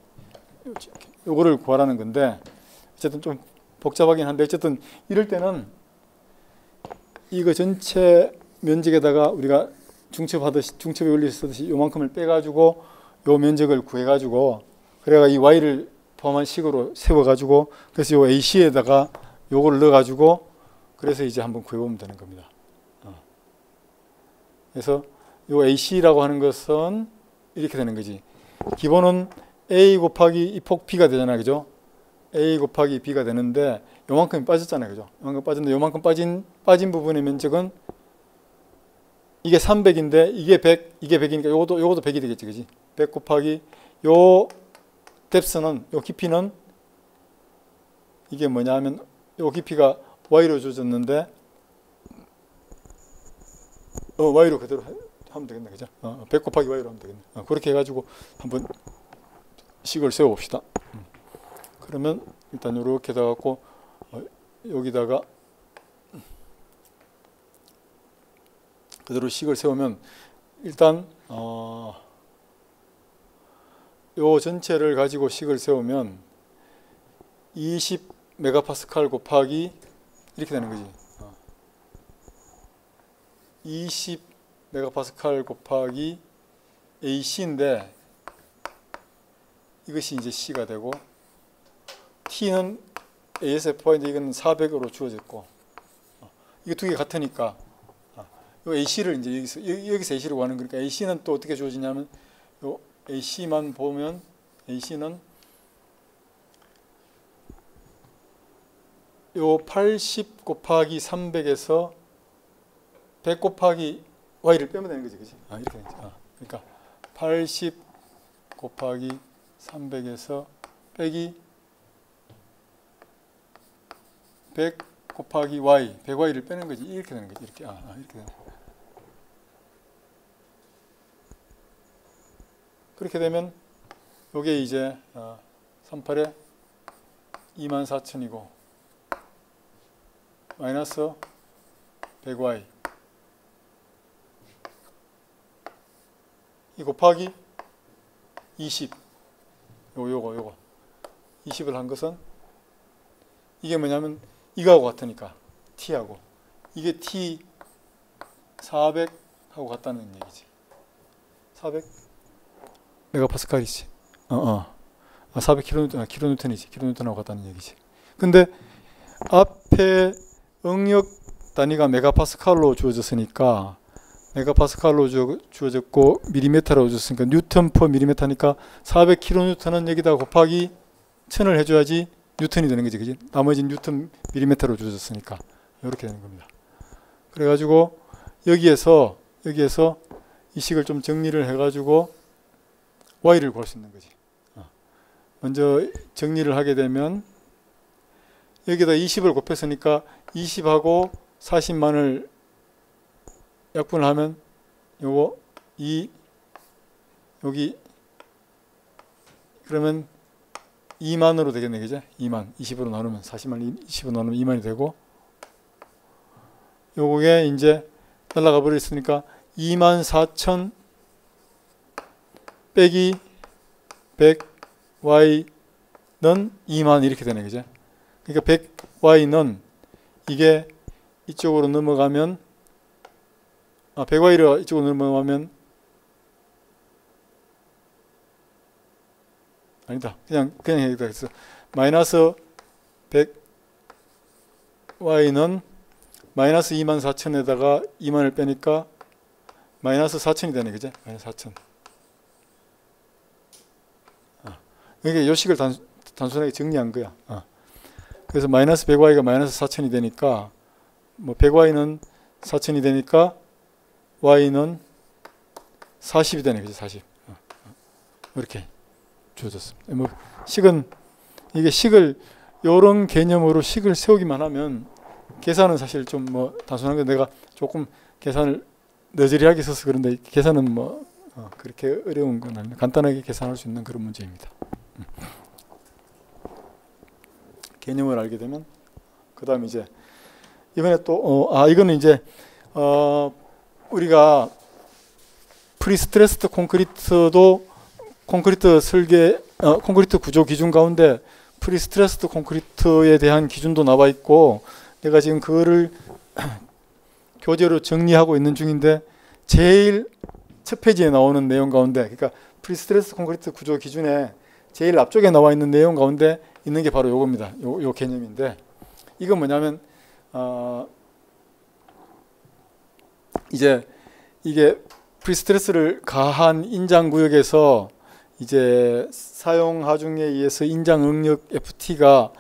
A: 요거를 구하라는 건데, 어쨌든 좀 복잡하긴 한데, 어쨌든 이럴 때는 이거 전체 면적에다가 우리가 중첩의 원리 쓰듯이 요만큼을 빼가지고 요 면적을 구해가지고, 그래가 이 y를 포함한 식으로 세워가지고, 그래서 요 AC에다가 요거를 넣어가지고, 그래서 이제 한번 구해보면 되는 겁니다. 그래서 요 AC라고 하는 것은 이렇게 되는 거지. 기본은 A 곱하기 이 폭 B가 되잖아요. 그죠? A 곱하기 B가 되는데, 요만큼이 빠졌잖아요. 그죠? 요만큼 빠졌는데, 요만큼 빠진 부분의 면적은 이게 300인데, 이게 100, 이게 100이니까 요것도 100이 되겠지. 그지? 100 곱하기 요 뎁스는, 요 깊이는 이게 뭐냐 하면 요 깊이가 y로 주어졌는데 y로 그대로 하면 되겠네. 그죠? 100 곱하기 y로 하면 되겠네. 그렇게 해가지고 한번 식을 세워봅시다. 그러면 일단 이렇게 돼 갖고 여기다가 그대로 식을 세우면, 일단 요 전체를 가지고 식을 세우면 20메가파스칼 곱하기 이렇게 되는 거지. 20메가파스칼 곱하기 AC인데, 이것이 이제 C가 되고, T는 ASF인데 이건 400으로 주어졌고, 이거 두 개 같으니까 요 AC를 이제 여기서 AC를 구하는 거니까, AC는 또 어떻게 주어지냐면, 요 AC만 보면 AC는 요 80 곱하기 300에서 100 곱하기 y를 빼면 되는 거지. 그지? 이렇게 되는 거지. 그러니까 80 곱하기 300에서 빼기 100 곱하기 y, 100y를 빼는 거지. 이렇게 되는 거지. 이렇게. 이렇게 되는 거지. 그렇게 되면 요게 이제 38에 24,000이고 마이너스 100y 이 곱하기 20 요거 20을 한 것은 이게 뭐냐면 이거하고 같으니까 t하고 이게 t 400하고 같다는 얘기지. 400 메가파스칼이지. 400 킬로뉴턴이지. 킬로뉴턴하고 같다는 얘기지. 근데 앞에 응력 단위가 메가파스칼로 주어졌으니까, 메가파스칼로 주어졌고 밀리미터로 주어졌으니까 뉴턴 퍼 밀리미터니까 400 킬로뉴턴은 여기다 곱하기 1000을 해줘야지 뉴턴이 되는 거지. 그지? 나머지 뉴턴 밀리미터로 주어졌으니까 이렇게 되는 겁니다. 그래가지고 여기에서 이 식을 좀 정리를 해가지고 y를 구할 수 있는 거지. 먼저 정리를 하게 되면 여기다 20을 곱했으니까 20하고 40만을 약분을 하면 요거 2 여기 그러면 2만으로 되겠네. 그죠? 2만 20으로 나누면 40만 20으로 나누면 2만이 되고, 요게 이제 날라가 버렸으니까 24,000 빼기 100y는 2만 이렇게 되네, 그죠? 그러니까 100y는 이게 이쪽으로 넘어가면 100y를 이쪽으로 넘어가면 아니다. 그냥 해야겠다. 그래서 마이너스 100y는 마이너스 24,000에다가 2만을 빼니까 마이너스 4,000이 되네, 그죠? 마이너스 4,000. 그러니까 요 식을 단순하게 정리한 거야. 그래서 마이너스 100y가 마이너스 4,000이 되니까 뭐 100y는 4,000이 되니까 y는 40이 되네, 그죠? 40. 이렇게 주어졌습니다. 뭐 식은 이게 식을 요런 개념으로 식을 세우기만 하면 계산은 사실 좀 뭐 단순한 게 내가 조금 계산을 너저리하게 써서 그런데 계산은 뭐 그렇게 어려운 건 아니에요. 간단하게 계산할 수 있는 그런 문제입니다. 개념을 알게 되면 그 다음 이제 이번에 또 이거는 이제 우리가 프리스트레스드 콘크리트도 콘크리트 설계 콘크리트 구조 기준 가운데 프리스트레스드 콘크리트에 대한 기준도 나와 있고 내가 지금 그거를 교재로 정리하고 있는 중인데 제일 첫 페이지에 나오는 내용 가운데 그러니까 프리스트레스드 콘크리트 구조 기준에 제일 앞쪽에 나와 있는 내용 가운데 있는 게 바로 요겁니다. 요 개념인데 이건 뭐냐면 이제 이게 프리스트레스를 가한 인장 구역에서 이제 사용 하중에 의해서 인장 응력 FT가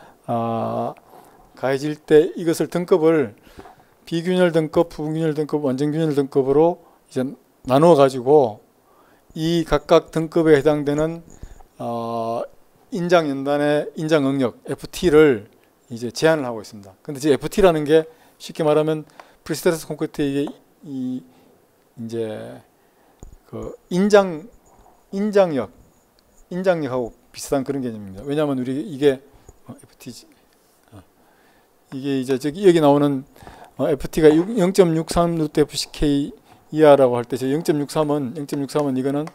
A: 가해질 때 이것을 등급을 비균열 등급, 부분균열 등급, 완전균열 등급으로 이제 나누어 가지고 이 각각 등급에 해당되는 인장 연단의 인장 응력 FT를 이제 제한을 하고 있습니다. 근데 이제 FT라는 게 쉽게 말하면 프리스트레스 콘크리트의 이제 그 인장력하고 비슷한 그런 개념입니다. 왜냐하면 우리 이게 FT지. 이게 이제 여기 나오는 FT가 0.63 루트 FCK 이하라고 할 때 0.63은 이거는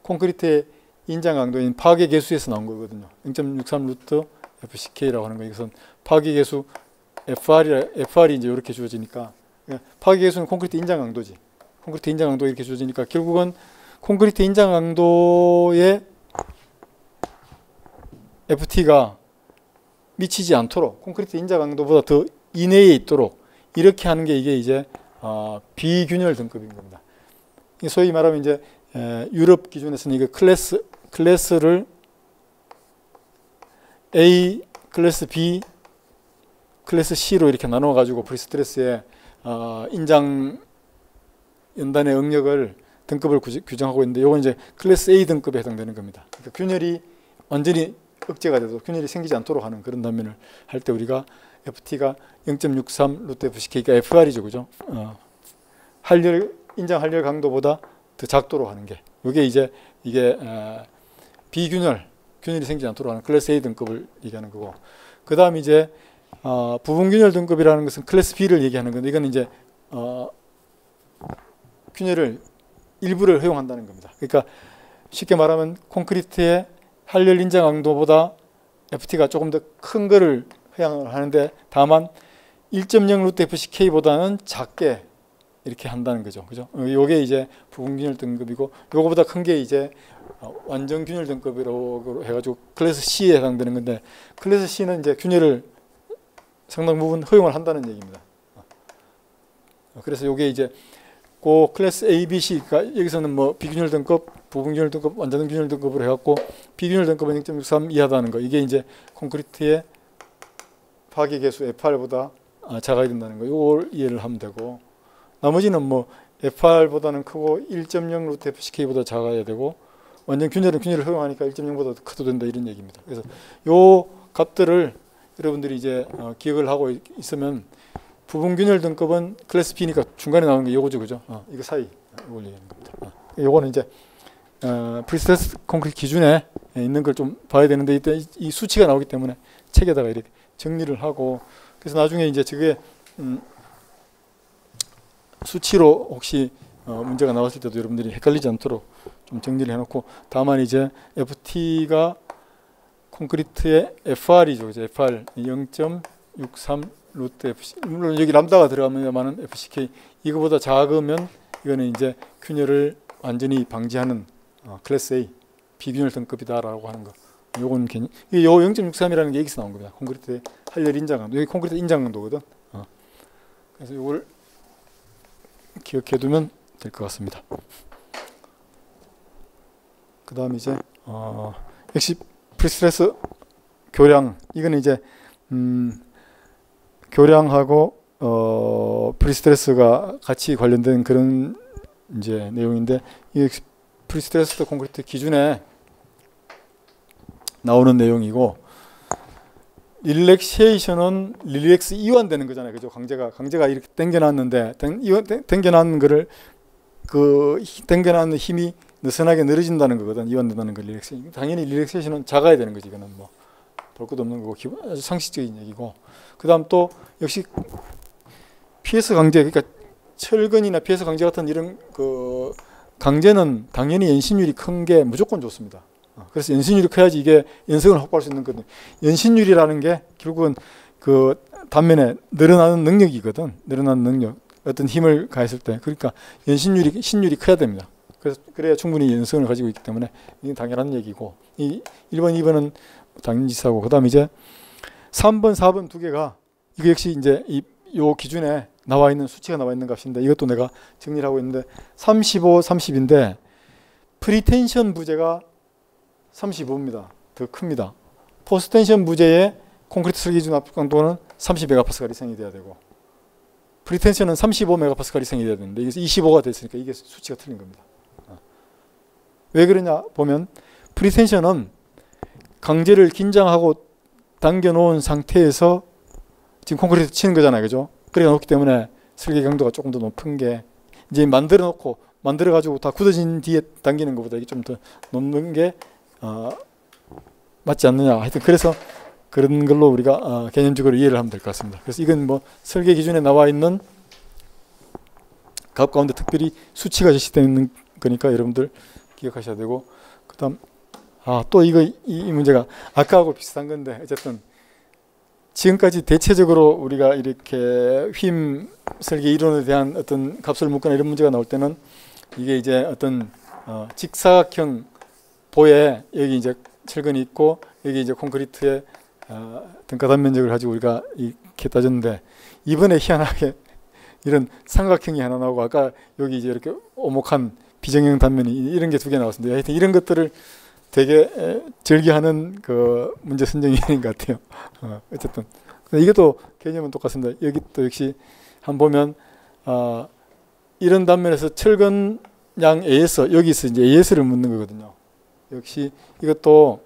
A: 콘크리트의 인장 강도인 파괴 계수에서 나온 거거든요. 0.63 루트 FCK라고 하는 거 이것은 파괴 계수 FR이 이제 이렇게 주어지니까 파괴 계수는 콘크리트 인장 강도지. 콘크리트 인장 강도 이렇게 주어지니까 결국은 콘크리트 인장 강도의 FT가 미치지 않도록 콘크리트 인장 강도보다 더 이내에 있도록 이렇게 하는 게 이게 이제 비균열 등급인 겁니다. 소위 말하면 이제 유럽 기준에서는 이거 클래스를 A, 클래스 B, 클래스 C로 이렇게 나눠 가지고 프리스트레스의 인장 연단의 응력을 등급을 규정하고 있는데 이건 이제 클래스 A 등급에 해당되는 겁니다. 그러니까 균열이 완전히 억제가 돼도 균열이 생기지 않도록 하는 그런 단면을 할 때 우리가 FT가 0.63 루트 FCK가 FR이죠, 그죠? 인장 활열 강도보다 더 작도록 하는 게 이게 이제 이게 비균열이 생기지 않도록 하는 클래스 A 등급을 얘기하는 거고 그 다음 이제 부분균열 등급이라는 것은 클래스 B를 얘기하는 건데 이건 이제 균열을 일부를 허용한다는 겁니다. 그러니까 쉽게 말하면 콘크리트의 활열 인장 강도보다 FT가 조금 더 큰 거를 허용을 하는데 다만 1.0 루트 FCK보다는 작게 이렇게 한다는 거죠. 그죠? 요게 이제 부분균열 등급이고 요거보다 큰 게 이제 완전 균열 등급이라고 해가지고 클래스 C에 해당되는 건데 클래스 C는 이제 균열을 상당 부분 허용을 한다는 얘기입니다. 그래서 요게 이제 그 클래스 A, B, C가 여기서는 뭐 비균열 등급, 부분균열 등급, 완전 균열 등급으로 해갖고 비균열 등급은 0.63 이하다는 거. 이게 이제 콘크리트의 파괴 계수 FR보다 작아야 된다는 거. 이걸 이해를 하면 되고 나머지는 뭐 FR보다는 크고 1.0 루트 FCK보다 작아야 되고 완전 균열은 균열을 허용하니까 1.0보다 더 커도 된다 이런 얘기입니다. 그래서 요 값들을 여러분들이 이제 기억을 하고 있으면 부분균열 등급은 클래스 B니까 중간에 나오는 게 요거죠, 그죠? 이거 사이 이걸 얘기하는 겁니다. 요거는 이제 프리스트레스 콘크리트 기준에 있는 걸 좀 봐야 되는데 이때 이 수치가 나오기 때문에 책에다가 이렇게 정리를 하고 그래서 나중에 이제 저게 수치로 혹시 문제가 나왔을 때도 여러분들이 헷갈리지 않도록 좀 정리를 해놓고, 다만 이제 FT가 콘크리트의 FR이죠. 그죠? FR 0.63 루트 FC. 물론 여기 람다가 들어가면은 FCK 이거보다 작으면 이거는 이제 균열을 완전히 방지하는 클래스 A 비균열 등급이다라고 하는 거. 요건 괜히 요 0.63이라는 게 여기서 나온 겁니다. 콘크리트의 한열 인장 강도. 여기 콘크리트 인장 강도거든. 그래서 요걸 기억해 두면 될 것 같습니다. 그 다음 이제 역시 프리스트레스 교량. 이거는 이제 교량하고 프리스트레스가 같이 관련된 그런 이제 내용인데, 이 프리스트레스 콘크리트 기준에 나오는 내용이고, 릴렉세이션은 릴렉스 이완되는 거잖아요. 그죠? 강제가 이렇게 당겨놨는데 당겨놨는 거를 당겨놨는 힘이 느슨하게 늘어진다는 거거든. 이완된다는 거. 릴렉세이션. 당연히 릴렉세이션은 작아야 되는 거지. 이거는 뭐 볼 것도 없는 거고 아주 상식적인 얘기고. 그다음 또 역시 PS 강제, 그러니까 철근이나 PS 강제 같은 이런 그 강제는 당연히 연신율이 큰 게 무조건 좋습니다. 그래서 연신율이 커야지 이게 연성을 확보할 수 있는 거거든요. 연신율이라는 게 결국은 그 단면에 늘어나는 능력이거든. 늘어나는 능력. 어떤 힘을 가했을 때. 그러니까 신율이 커야 됩니다. 그래야 충분히 연성을 가지고 있기 때문에 이게 당연한 얘기고. 이 1번, 2번은 당연지사고. 그다음 이제 3번, 4번 두 개가 이거 역시 이제 요 기준에 나와 있는 수치가 나와 있는 값인데, 이것도 내가 정리를 하고 있는데 35, 30인데 프리텐션 부재가 35입니다. 더 큽니다. 포스텐션 부재의 콘크리트 설계 기준 압축 강도는 30MPa 이상이 돼야 되고, 프리텐션은 35MPa 이상이 돼야 되는데 이게 25가 됐으니까 이게 수치가 틀린 겁니다. 왜 그러냐 보면, 프리텐션은 강제를 긴장하고 당겨 놓은 상태에서 지금 콘크리트 치는 거잖아요. 그죠? 그래 놓기 때문에 설계 강도가 조금 더 높은 게, 이제 만들어 가지고 다 굳어진 뒤에 당기는 것보다 이게 좀 더 높는 게 맞지 않느냐. 하여튼 그래서 그런 걸로 우리가 개념적으로 이해를 하면 될 것 같습니다. 그래서 이건 뭐 설계 기준에 나와 있는 값 가운데 특별히 수치가 제시되어 있는 거니까 여러분들 기억하셔야 되고, 그다음 또 이 문제가 아까하고 비슷한 건데, 어쨌든 지금까지 대체적으로 우리가 이렇게 휨 설계 이론에 대한 어떤 값을 묻거나 이런 문제가 나올 때는 이게 이제 어떤 직사각형 보에 여기 이제 철근이 있고 여기 이제 콘크리트의 등가 단면적을 가지고 우리가 이렇게 따졌는데, 이번에 희한하게 이런 삼각형이 하나 나오고, 아까 여기 이제 이렇게 오목한 비정형 단면이 이런 게 두 개 나왔습니다. 하여튼 이런 것들을 되게 즐겨하는 그 문제 선정인 것 같아요. 어쨌든 이것도 개념은 똑같습니다. 여기 또 역시 한번 보면 이런 단면에서 철근양 AS, 여기서 이제 AS를 묻는 거거든요. 역시 이것도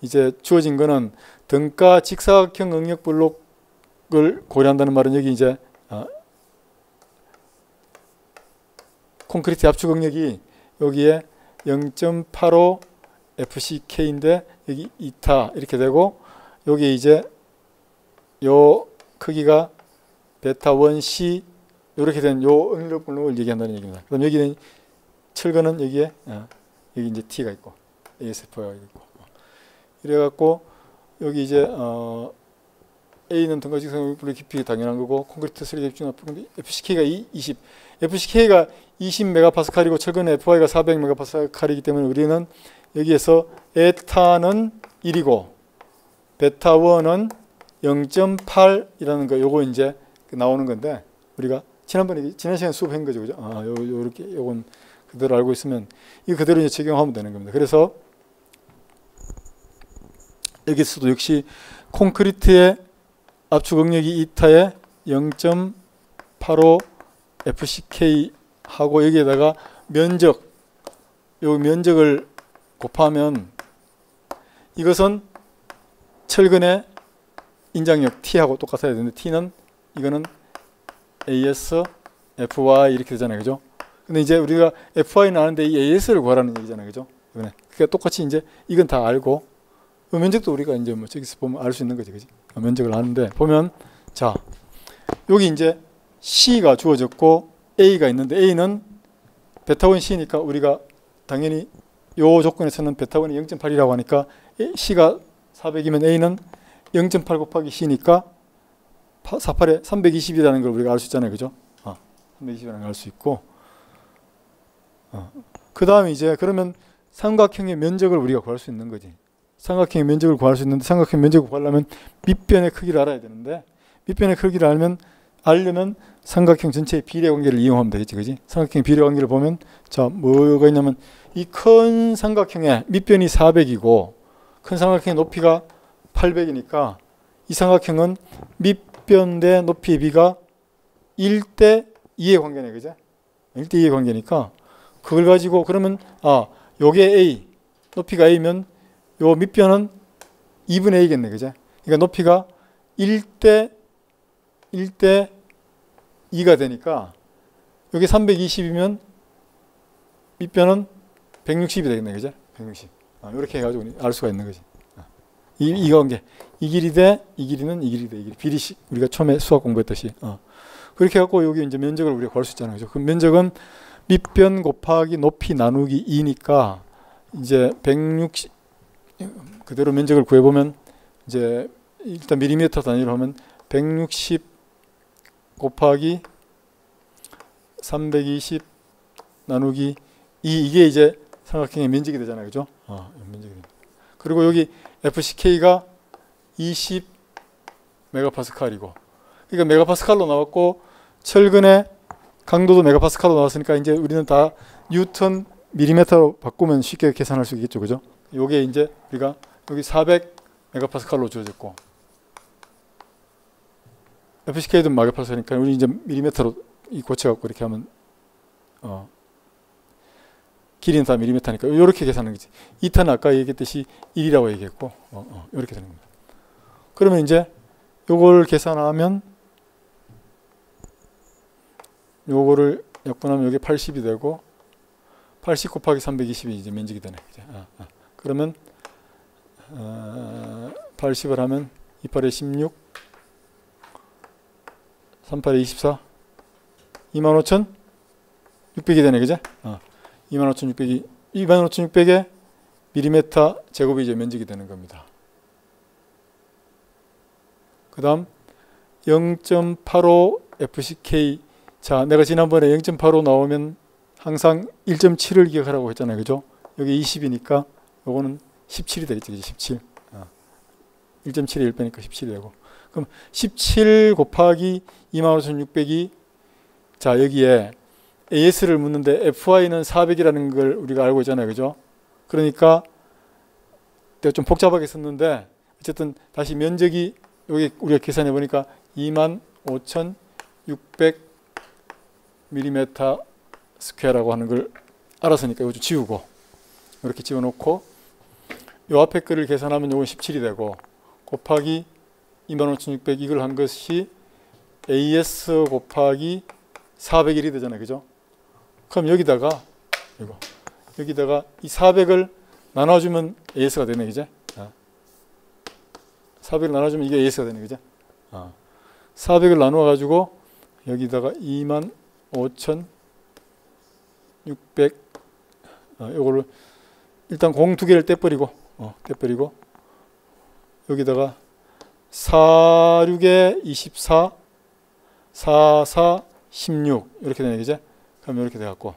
A: 이제 주어진 거는 등가 직사각형 응력 블록을 고려한다는 말은, 여기 이제 콘크리트 압축 응력이 여기에 0.85 FCK인데 여기 2타 이렇게 되고, 여기 이제 요 크기가 베타 1C 이렇게 된 요 응력 블록을 얘기한다는 얘기입니다. 그럼 여기는 철근은 여기에 여기 이제 T가 있고 ASF가 있고, 이래갖고 여기 이제 A는 등가 직사각형 블록 깊이 당연한 거고, 콘크리트 설계 집중 압축 FCK가 20, FCK가 20MPa이고 철근의 FY가 400MPa이기 때문에 우리는 여기에서 에타는 1이고 베타 1은 0.8이라는 거, 요거 이제 나오는 건데, 우리가 지난 시간에 수업한 거죠. 그죠? 요렇게 요건 그대로 알고 있으면 이거 그대로 이제 적용하면 되는 겁니다. 그래서 여기서도 역시 콘크리트의 압축 응력이 2타에 0.85 FCK 하고 여기에다가 면적, 요 면적을 곱하면 이것은 철근의 인장력 T하고 똑같아야 되는데, T는 이거는 AS, FY 이렇게 되잖아요. 그죠? 근데 이제 우리가 FY는 아는데 이 AS를 구하라는 얘기잖아요. 그죠? 그러니까 똑같이 이제 이건 다 알고, 면적도 우리가 이제 뭐 저기서 보면 알 수 있는 거지. 그지? 면적을 아는데, 보면 자, 여기 이제 C가 주어졌고 A가 있는데, A는 베타1 C니까 우리가 당연히 요 조건에서는 베타1이 0.8이라고 하니까 C가 400이면 A는 0.8 곱하기 C니까 48에 320이라는 걸 우리가 알 수 있잖아요. 그죠? 320이라는 걸 알 수 있고, 그 다음에 이제 그러면 삼각형의 면적을 우리가 구할 수 있는 거지. 삼각형의 면적을 구할 수 있는데, 삼각형 면적을 구하려면 밑변의 크기를 알아야 되는데, 밑변의 크기를 알려면 삼각형 전체의 비례 관계를 이용하면 되겠지. 그지? 삼각형 비례 관계를 보면, 자, 뭐가 있냐면, 이 큰 삼각형의 밑변이 400이고, 큰 삼각형의 높이가 800이니까, 이 삼각형은 밑변 대 높이의 비가 1대 2의 관계네. 그죠? 1대 2의 관계니까, 그걸 가지고, 그러면, 요게 A, 높이가 A면, 요 밑변은 2분의 A겠네. 그죠? 그러니까 높이가 1대 2가 되니까, 여기 320이면 밑변은 160이 되겠네. 그죠? 160. 이렇게 해가지고 알 수가 있는 거지. 이 관계. 이 길이 대, 이 길이는 이 길이 대, 이 길이. 비리식. 우리가 처음에 수학 공부했듯이. 그렇게 해갖고 여기 이제 면적을 우리가 구할 수 있잖아요. 그죠? 그 면적은 밑변 곱하기 높이 나누기 2니까 이제 160, 그대로 면적을 구해보면 이제 일단 밀리미터 단위로 하면 160 곱하기 320 나누기 2, 이게 이제 삼각형의 면적이 되잖아요. 그죠? 면적이. 그리고 여기 FCK가 20 메가파스칼이고, 그러니까 메가파스칼로 나왔고, 철근의 강도도 메가파스칼로 나왔으니까 이제 우리는 다 뉴턴 밀리미터로 바꾸면 쉽게 계산할 수 있겠죠. 그죠? 요게 이제 우리가 여기 400 메가파스칼로 주어졌고, FCK도 메가파스칼이니까 우리 이제 밀리미터로 고쳐갖고 이렇게 하면, 길이는 다 밀리미터니까 이렇게 계산하는 거지. 2턴은 아까 얘기했듯이 1이라고 얘기했고, 이렇게 되는 겁니다. 그러면 이제 요걸 계산하면, 요거를 약분하면 여기 80이 되고, 80 곱하기 320이 이제 면적이 되네. 그러면 80을 하면 28에 16, 38에 24, 25,600이 되네. 그죠? 25,600이 25,600의 밀리미터 제곱이 이제 면적이 되는 겁니다. 그 다음 0.85 FCK. 자, 내가 지난번에 0.85 나오면 항상 1.7을 기억하라고 했잖아요. 그죠? 여기 20이니까 요거는 17이 되겠지. 17. 1.7에 1 빼니까 17이 되고. 그럼 17 곱하기 25,600이, 자, 여기에 AS를 묻는데 FY는 400이라는 걸 우리가 알고 있잖아요. 그죠? 그러니까 내가 좀 복잡하게 썼는데 어쨌든 다시 면적이 여기 우리가 계산해 보니까 25,600 밀리미터 스퀘어라고 하는 걸 알았으니까 이거 좀 지우고, 이렇게 지워놓고, 요 앞에 거를 계산하면 요건 17이 되고, 곱하기 25,600 이걸 한 것이 AS 곱하기 401이 되잖아요. 그죠? 그럼 여기다가 여기다가 이 400을 나눠주면 AS가 되네. 그죠? 400을 나눠주면 이게 AS가 되네. 그죠? 400을 나누어 가지고 여기다가 25,600, 요거를 일단 공 두 개를 떼버리고 여기다가 46에 24, 44, 16 이렇게 되네. 그죠? 그럼 이렇게 돼갖고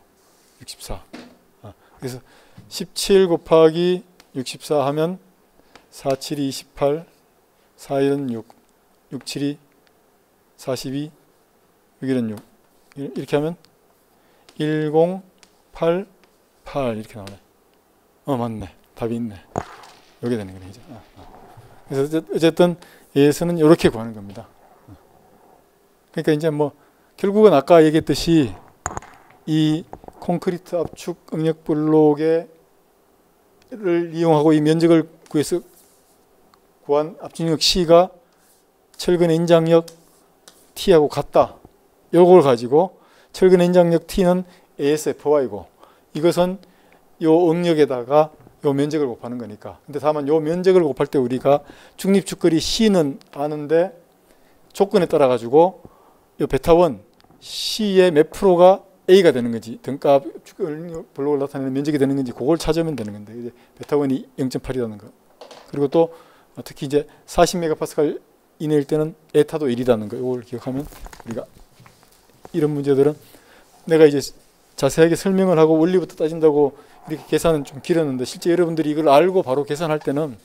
A: 64. 그래서 17 곱하기 64 하면 47이 28, 41은 6, 67이 42, 6일은 6. 이렇게 하면 1088 이렇게 나오네. 맞네. 답이 있네. 여기 되는 거네. 이제. 그래서 어쨌든 AS는 이렇게 구하는 겁니다. 그러니까 이제 뭐 결국은 아까 얘기했듯이 이 콘크리트 압축 응력 블록을 이용하고 이 면적을 구해서 구한 압축력 C가 철근의 인장력 T하고 같다. 요걸 가지고 철근의 인장력 T는 ASFY고 이것은 요 응력에다가 요 면적을 곱하는 거니까. 근데 다만 요 면적을 곱할 때 우리가 중립축거리 C는 아는데 조건에 따라 가지고 요 베타1 C의 몇 프로가 A가 되는 건지 등값 블록을 나타내는 면적이 되는 건지 그걸 찾으면 되는 건데 이제 베타원이 0.8이라는 거. 그리고 또 특히 이제 40메가파스칼 이내일 때는 에타도 1이라는 거. 이걸 기억하면 우리가 이런 문제들은 내가 이제 자세하게 설명을 하고 원리부터 따진다고 이렇게 계산은 좀 길었는데 실제 여러분들이 이걸 알고 바로 계산할 때는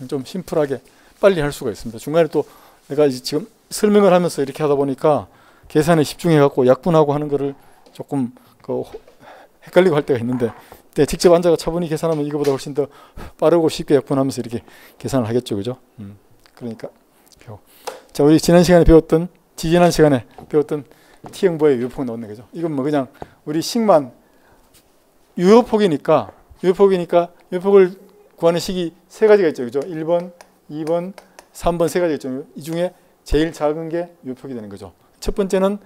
A: 좀 심플하게 빨리 할 수가 있습니다. 중간에 또 내가 이제 지금 설명을 하면서 이렇게 하다 보니까 계산에 집중해 갖고 약분하고 하는 거를 조금 헷갈리고 할 때가 있는데 직접 앉아가 차분히 계산하면 이거보다 훨씬 더 빠르고 쉽게 약분하면서 이렇게 계산을 하겠죠, 그죠? 그러니까 자, 우리 지난 시간에 배웠던 지지난 시간에 배웠던 T형보의 유효폭 나왔네, 그죠? 이건 뭐 그냥 우리 식만 유효폭이니까 유효폭을 구하는 식이 세 가지가 있죠, 그죠? 1번, 2번, 3번 세 가지가 있죠. 이 중에 제일 작은 게 유효폭이 되는 거죠. 첫 번째는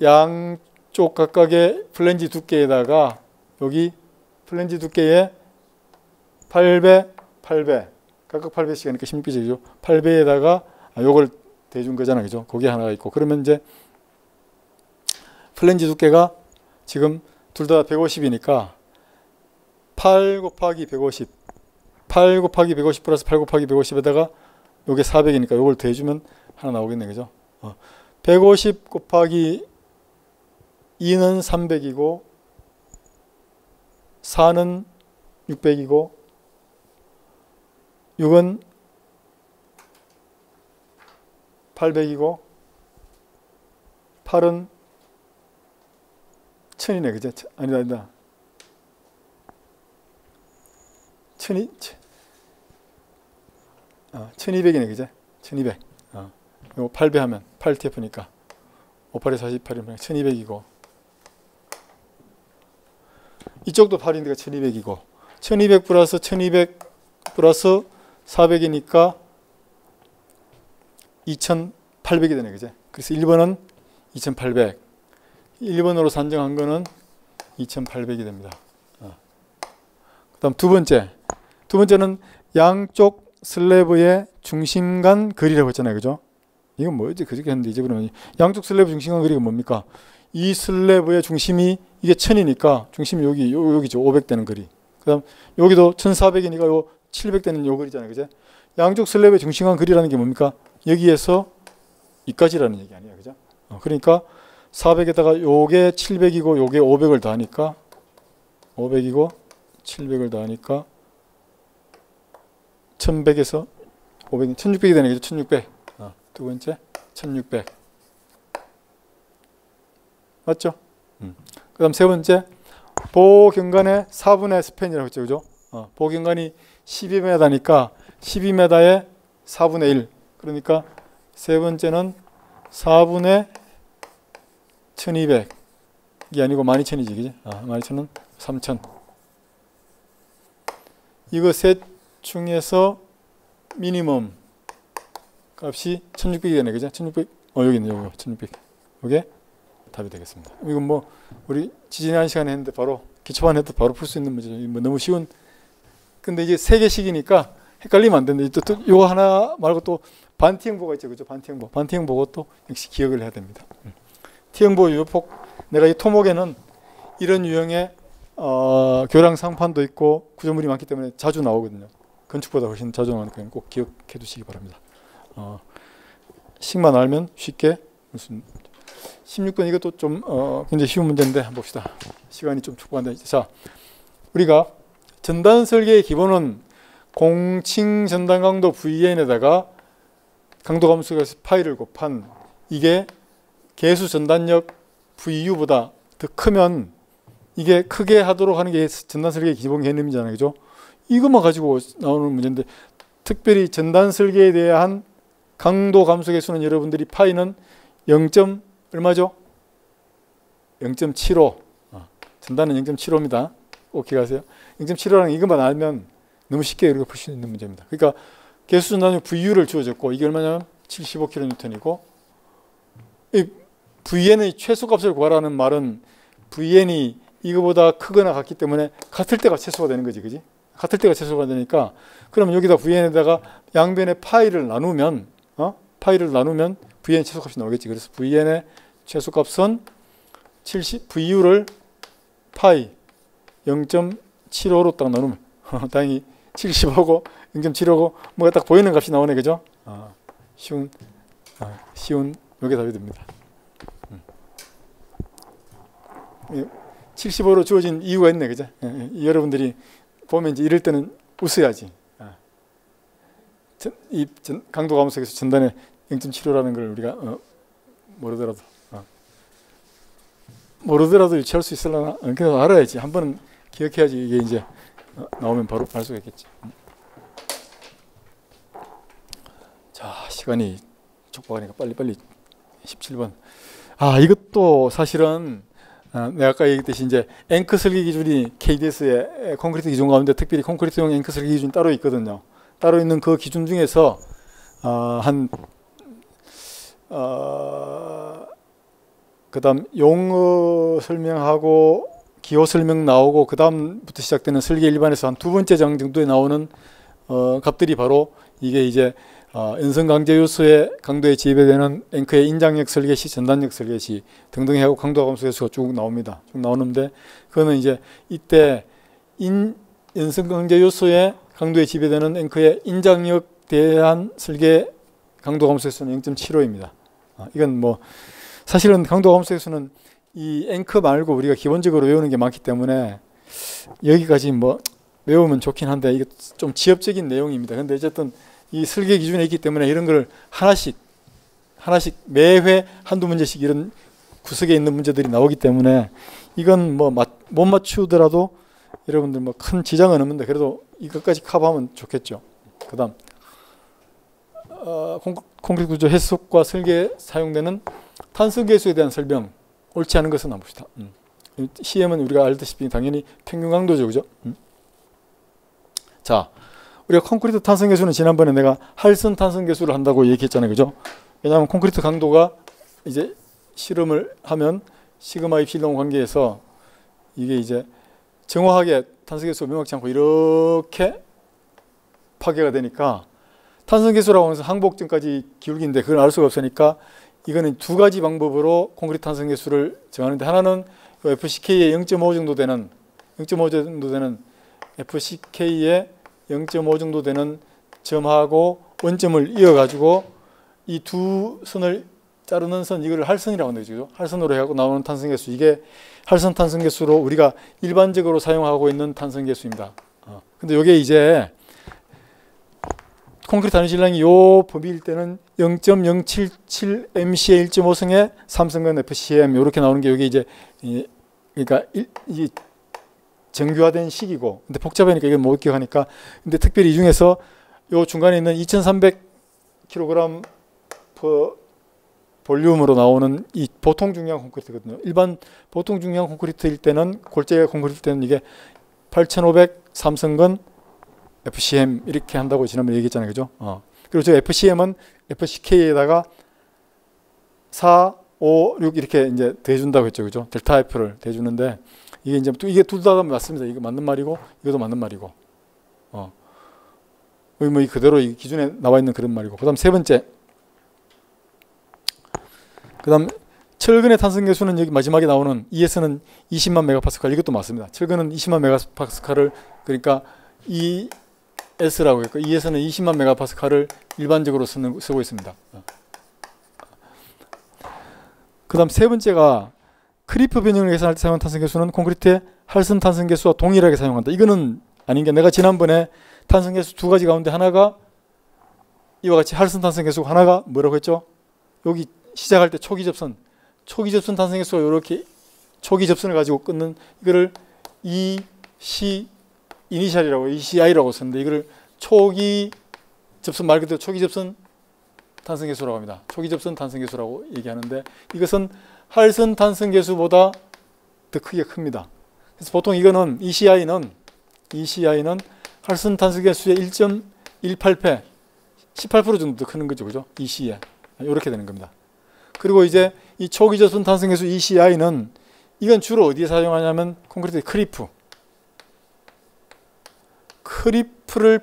A: 양쪽 각각의 플랜지 두께에다가 여기 플랜지 두께에 8배, 8배 각각 8배씩 하니까 16배죠. 8배에다가 요걸 대준 거잖아요, 그죠? 거기 하나가 있고 그러면 이제 플랜지 두께가 지금 둘 다 150이니까 8 곱하기 150 8 곱하기 150 플러스 8 곱하기 150에다가 요게 400이니까 요걸 대주면 하나 나오겠네, 그죠? 150 곱하기 2는 300이고 4는 600이고 6은 800이고 8은 1000이네, 그죠? 아니다. 1200이네, 그죠? 1200. 이거 8배 하면 8TF니까 58에 48이면 1200이고 이쪽도 8인데가 1200이고 1200 플러스 1200 플러스 400이니까 2800이 되네, 그죠? 그래서 1번은 2800 1번으로 산정한 거는 2800이 됩니다. 그 다음 두 번째는 양쪽 슬래브의 중심간 거리라고 했잖아요, 그죠? 이건 뭐였지? 그저께 했는데 잊어버리면 양쪽 슬래브 중심간 거리가 뭡니까? 이 슬래브의 중심이 이게 1000이니까 중심이 여기죠. 500 되는 거리. 그 다음 여기도 1400이니까 요 700 되는 요 거리잖아요, 그죠? 양쪽 슬래브의 중심간 거리라는 게 뭡니까? 여기에서 이까지라는 얘기 아니에요, 그죠? 그러니까 400에다가 요게 700이고 요게 500을 더하니까 500이고 700을 더하니까 1100에서 500, 1600이 되는 거죠. 1600. 두 번째 1600. 맞죠? 그 다음 세 번째 보경관의 4분의 스팬이라고 했죠, 그죠? 보경관이 12m니까 12m의 4분의 1. 그러니까 세 번째는 4분의 1200이 아니고 12000이지, 그지? 12000은 3000. 이거 셋 중에서 미니멈 값이 1600이 되네, 그죠? 1600, 여기 있네, 요거 1600. 요게 답이 되겠습니다. 이건 뭐 우리 지난 시간에 했는데 바로 기초반 해도 바로 풀 수 있는 문제죠. 뭐 너무 쉬운. 근데 이게 세 개씩이니까 헷갈리면 안 되는데 또 요거 하나 말고 또 반T형보가 있죠, 그죠? 반T형보. 반T형보고 또 역시 기억을 해야 됩니다. T형보 유효폭. 내가 이 토목에는 이런 유형의 교량 상판도 있고 구조물이 많기 때문에 자주 나오거든요. 건축보다 훨씬 자주 나오니까 꼭 기억해 두시기 바랍니다. 식만 알면 쉽게 무슨 16번 이것도 좀 굉장히 쉬운 문제인데 한번 봅시다. 시간이 좀 촉박한데. 자, 우리가 전단 설계의 기본은 공칭 전단 강도 VN에다가 강도 감수가 파이를 곱한 이게 개수 전단력 VU보다 더 크면 이게 크게 하도록 하는 게 전단 설계의 기본 개념이잖아요, 그죠? 이것만 가지고 나오는 문제인데 특별히 전단 설계에 대한 강도 감소 개수는 여러분들이 파이는 0. 얼마죠? 0.75. 전단은 0.75입니다. 꼭 기억하세요. 0.75라는 이것만 알면 너무 쉽게 이렇게 풀 수 있는 문제입니다. 그러니까 개수 전단력 VU를 주어졌고 이게 얼마냐면 75kN이고 이 VN의 최소값을 구하라는 말은 VN이 이거보다 크거나 같기 때문에 같을 때가 최소가 되는 거지, 그지? 같을 때가 최소가 되니까 그러면 여기다 VN에다가 양변의 파이를 나누면 VN 최소값이 나오겠지. 그래서 VN의 최소값은 VU를 파이 0.75로 딱 나누면 다행히 70하고 0.75고 뭐가 딱 보이는 값이 나오네, 그죠? 쉬운 요게 답이 됩니다. 75로 주어진 이유가 있네, 그죠? 여러분들이 보면 이제 이럴 때는 웃어야지. 이 강도 감소에서 전단에 0.75라는 걸 우리가 모르더라도 유치할 수 있으려나? 그래서 알아야지. 한 번은 기억해야지. 이게 이제 나오면 바로 알 수가 있겠지. 자, 시간이 촉박하니까 빨리 17번. 이것도 사실은 내가 아까 얘기했듯이 이제 앵커 설계 기준이 KDS의 콘크리트 기준 가운데 특별히 콘크리트용 앵커 설계 기준이 따로 있거든요. 따로 있는 그 기준 중에서 그다음 용어 설명하고 기호 설명 나오고 그 다음부터 시작되는 설계 일반에서 한 두 번째 장 정도에 나오는 값들이 바로 이게 이제 연성 강제 요소의 강도에 지배되는 앵커의 인장력 설계 시, 전단력 설계 시 등등이 하고 강도 감소 요소가 쭉 나옵니다. 쭉 나오는데 그거는 이제 이때 연성 강제 요소의 강도에 지배되는 앵커의 인장력 대한 설계 강도 감소 요소는 0.75입니다. 이건 뭐 사실은 강도 감소 요소는 이 앵커 말고 우리가 기본적으로 외우는 게 많기 때문에 여기까지 뭐 외우면 좋긴 한데 이게 좀 지엽적인 내용입니다. 근데 어쨌든 이 설계 기준에 있기 때문에 이런 걸 하나씩 매회 한두 문제씩 이런 구석에 있는 문제들이 나오기 때문에 이건 뭐 못 맞추더라도 여러분들 뭐 큰 지장은 없는데 그래도 이것까지 커버하면 좋겠죠. 그 다음 콘크리트 구조 해석과 설계에 사용되는 탄성계수에 대한 설명 옳지 않은 것은 안 봅시다. CM은 우리가 알다시피 당연히 평균 강도죠, 그죠? 자, 우리가 콘크리트 탄성계수는 지난번에 내가 할선 탄성계수를 한다고 얘기했잖아요, 그죠? 왜냐하면 콘크리트 강도가 이제 실험을 하면 시그마 입실론 관계에서 이게 이제 정확하게 탄성계수가 명확치 않고 이렇게 파괴가 되니까 탄성계수라고 해서 항복점까지 기울기인데 그걸 알 수가 없으니까 이거는 두 가지 방법으로 콘크리트 탄성계수를 정하는데 하나는 FCK의 0.5 정도 되는 FCK의 0.5 정도 되는 점하고 원점을 이어가지고 이 두 선을 자르는 선 이걸 할선이라고 하는 거죠. 할선으로 해갖고 나오는 탄성계수 이게 할선 탄성계수로 우리가 일반적으로 사용하고 있는 탄성계수입니다. 근데 이게 이제 콘크리트 단위질량이 요 범위일 때는 0.077 MC의 1.5성의 3성근 FCM 이렇게 나오는 게 이게 이제 그러니까 이 정규화된 식이고 근데 복잡하니까 이걸 못 기억하니까 근데 특별히 이 중에서 요 중간에 있는 2300kg 볼륨으로 나오는 이 보통 중량 콘크리트거든요. 일반 보통 중량 콘크리트일 때는 골재 콘크리트 때는 이게 8500 3성근 FCM 이렇게 한다고 지난번에 얘기했잖아요, 그죠? 그리고 저 FCM은 FCK에다가 4, 5, 6 이렇게 이제 대준다고 했죠, 그죠? 델타 F를 대주는데 이게 이제 이게 둘 다 맞습니다. 이거 맞는 말이고 이것도 맞는 말이고, 뭐 이 그대로 이 기준에 나와 있는 그런 말이고. 그다음 세 번째, 그다음 철근의 탄성계수는 여기 마지막에 나오는 ES는 20만 메가파스칼 이것도 맞습니다. 철근은 20만 메가파스칼을 그러니까 ES라고 했고 ES는 20만 메가파스칼을 일반적으로 쓰고 있습니다. 그 다음 세 번째가 크리프 변형을 계산할 때 사용한 탄성계수는 콘크리트의 할선 탄성계수와 동일하게 사용한다. 이거는 아닌 게 내가 지난번에 탄성계수 두 가지 가운데 하나가 이와 같이 할선 탄성계수고 하나가 뭐라고 했죠? 여기 시작할 때 초기 접선 탄성계수가 이렇게 초기 접선을 가지고 끊는 이거를 이니셜이라고 ECI라고 쓰는데 이거를 초기 접선 말 그대로 초기 접선 탄성계수라고 합니다. 초기 접선 탄성계수라고 얘기하는데 이것은 할선 탄성계수보다 더 크게 큽니다. 그래서 보통 이거는 ECI는 할선 탄성계수의 1.18배 18% 정도 더 크는 거죠, 그죠? ECI 이렇게 되는 겁니다. 그리고 이제 이 초기 접선 탄성계수 ECI는 이건 주로 어디에 사용하냐면 콘크리트 크리프를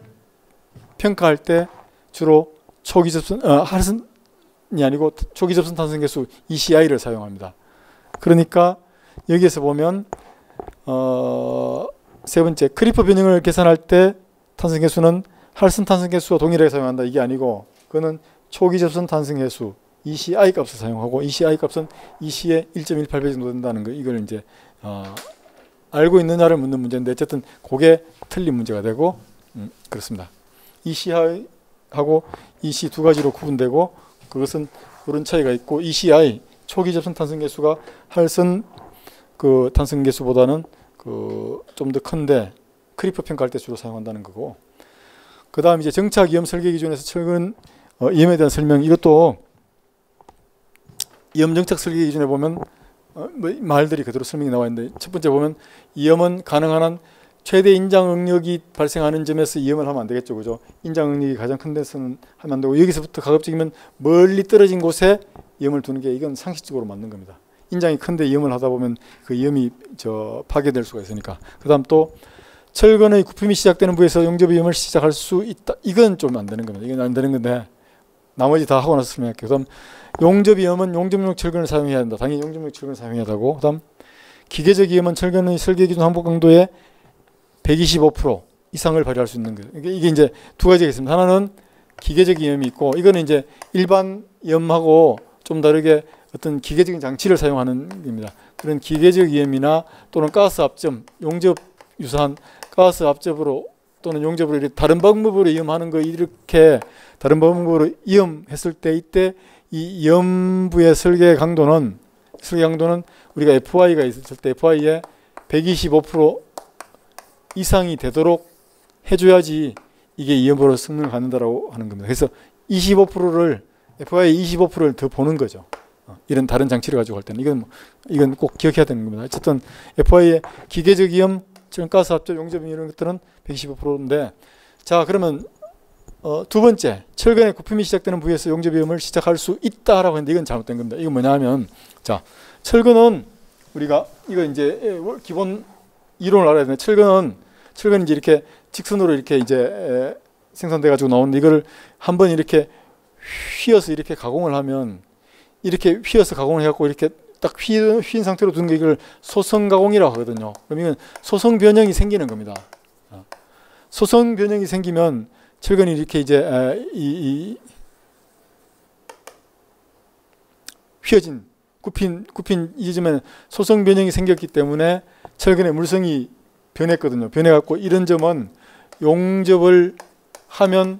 A: 평가할 때 주로 초기 접선 할선이 아니고 초기 접선 탄성계수 ECI를 사용합니다. 그러니까 여기에서 보면 세 번째 크리퍼 변형을 계산할 때 탄성계수는 할선 탄성계수와 동일하게 사용한다. 이게 아니고 그거는 초기 접선 탄성계수 ECI 값을 사용하고 ECI 값은 EC의 1.18배 정도 된다는 거. 이걸 이제 알고 있느냐를 묻는 문제인데 어쨌든 그게 틀린 문제가 되고 그렇습니다. ECI하고 EC 두 가지로 구분되고 그것은 그런 차이가 있고 ECI 초기 접선 탄성계수가 할선 그 탄성계수보다는 그 좀 더 큰데 크리퍼 평가할 때 주로 사용한다는 거고. 그 다음 이제 정착 이염 설계 기준에서 철근 이염에 대한 설명. 이것도 이염 정착 설계 기준에 보면 말들이 그대로 설명이 나와 있는데 첫 번째 보면 이염은 가능한 한 최대 인장 응력이 발생하는 점에서 이염을 하면 안 되겠죠, 그죠? 인장 응력이 가장 큰 데서는 하면 안 되고 여기서부터 가급적이면 멀리 떨어진 곳에 이염을 두는 게 이건 상식적으로 맞는 겁니다. 인장이 큰데 이염을 하다 보면 그 이염이 파괴될 수가 있으니까. 그다음 또 철근의 굽힘이 시작되는 부위에서 용접 이염을 시작할 수 있다. 이건 좀 안 되는 겁니다. 이건 안 되는 건데 나머지 다 하고 나서 설명할게요. 그다음 용접 이염은 용접용 철근을 사용해야 한다. 당연히 용접용 철근을 사용해야 하고. 그다음 기계적 이염은 철근의 설계 기준 항복 강도의 125% 이상을 발휘할 수 있는 거예요. 이게 이제 두 가지가 있습니다. 하나는 기계적 이염이 있고 이거는 이제 일반 이염하고 좀 다르게 어떤 기계적인 장치를 사용하는 겁니다. 그런 기계적 이염이나 또는 가스 압점, 용접 유사한 가스 압접으로 또는 용접으로 이렇게 다른 방법으로 이염하는 거 이렇게 다른 방법으로 이염했을 때 이때 이 이염부의 설계 강도는 우리가 FI가 있을 때 FI의 125% 이상이 되도록 해줘야지 이게 이염부로 성능을 갖는다라고 하는 겁니다. 그래서 25%를 FI 25%를 더 보는 거죠. 이런 다른 장치를 가지고 할 때는 이건 꼭 기억해야 되는 겁니다. 어쨌든 FI의 기계적 이염, 지금 가스 압접, 용접 이런 것들은 125%인데 자 그러면 두 번째 철근의 굽힘이 시작되는 부위에서 용접 이염을 시작할 수 있다라고 했는데 이건 잘못된 겁니다. 이건 뭐냐면 자 철근은 우리가 이거 이제 기본 이론을 알아야 되는데 철근은 이제 이렇게 직선으로 이렇게 이제 생산돼 가지고 나오는데 이거를 한번 이렇게 휘어서 이렇게 가공을 하면 이렇게 휘어서 가공을 해갖고 이렇게 딱 휘인 상태로 두는 게 이걸 소성 가공이라고 하거든요. 그럼 이건 소성 변형이 생기는 겁니다. 소성 변형이 생기면 철근이 이렇게 이제 휘어진 굽힌 이 점에 소성 변형이 생겼기 때문에 철근의 물성이 변했거든요. 변해갖고 이런 점은 용접을 하면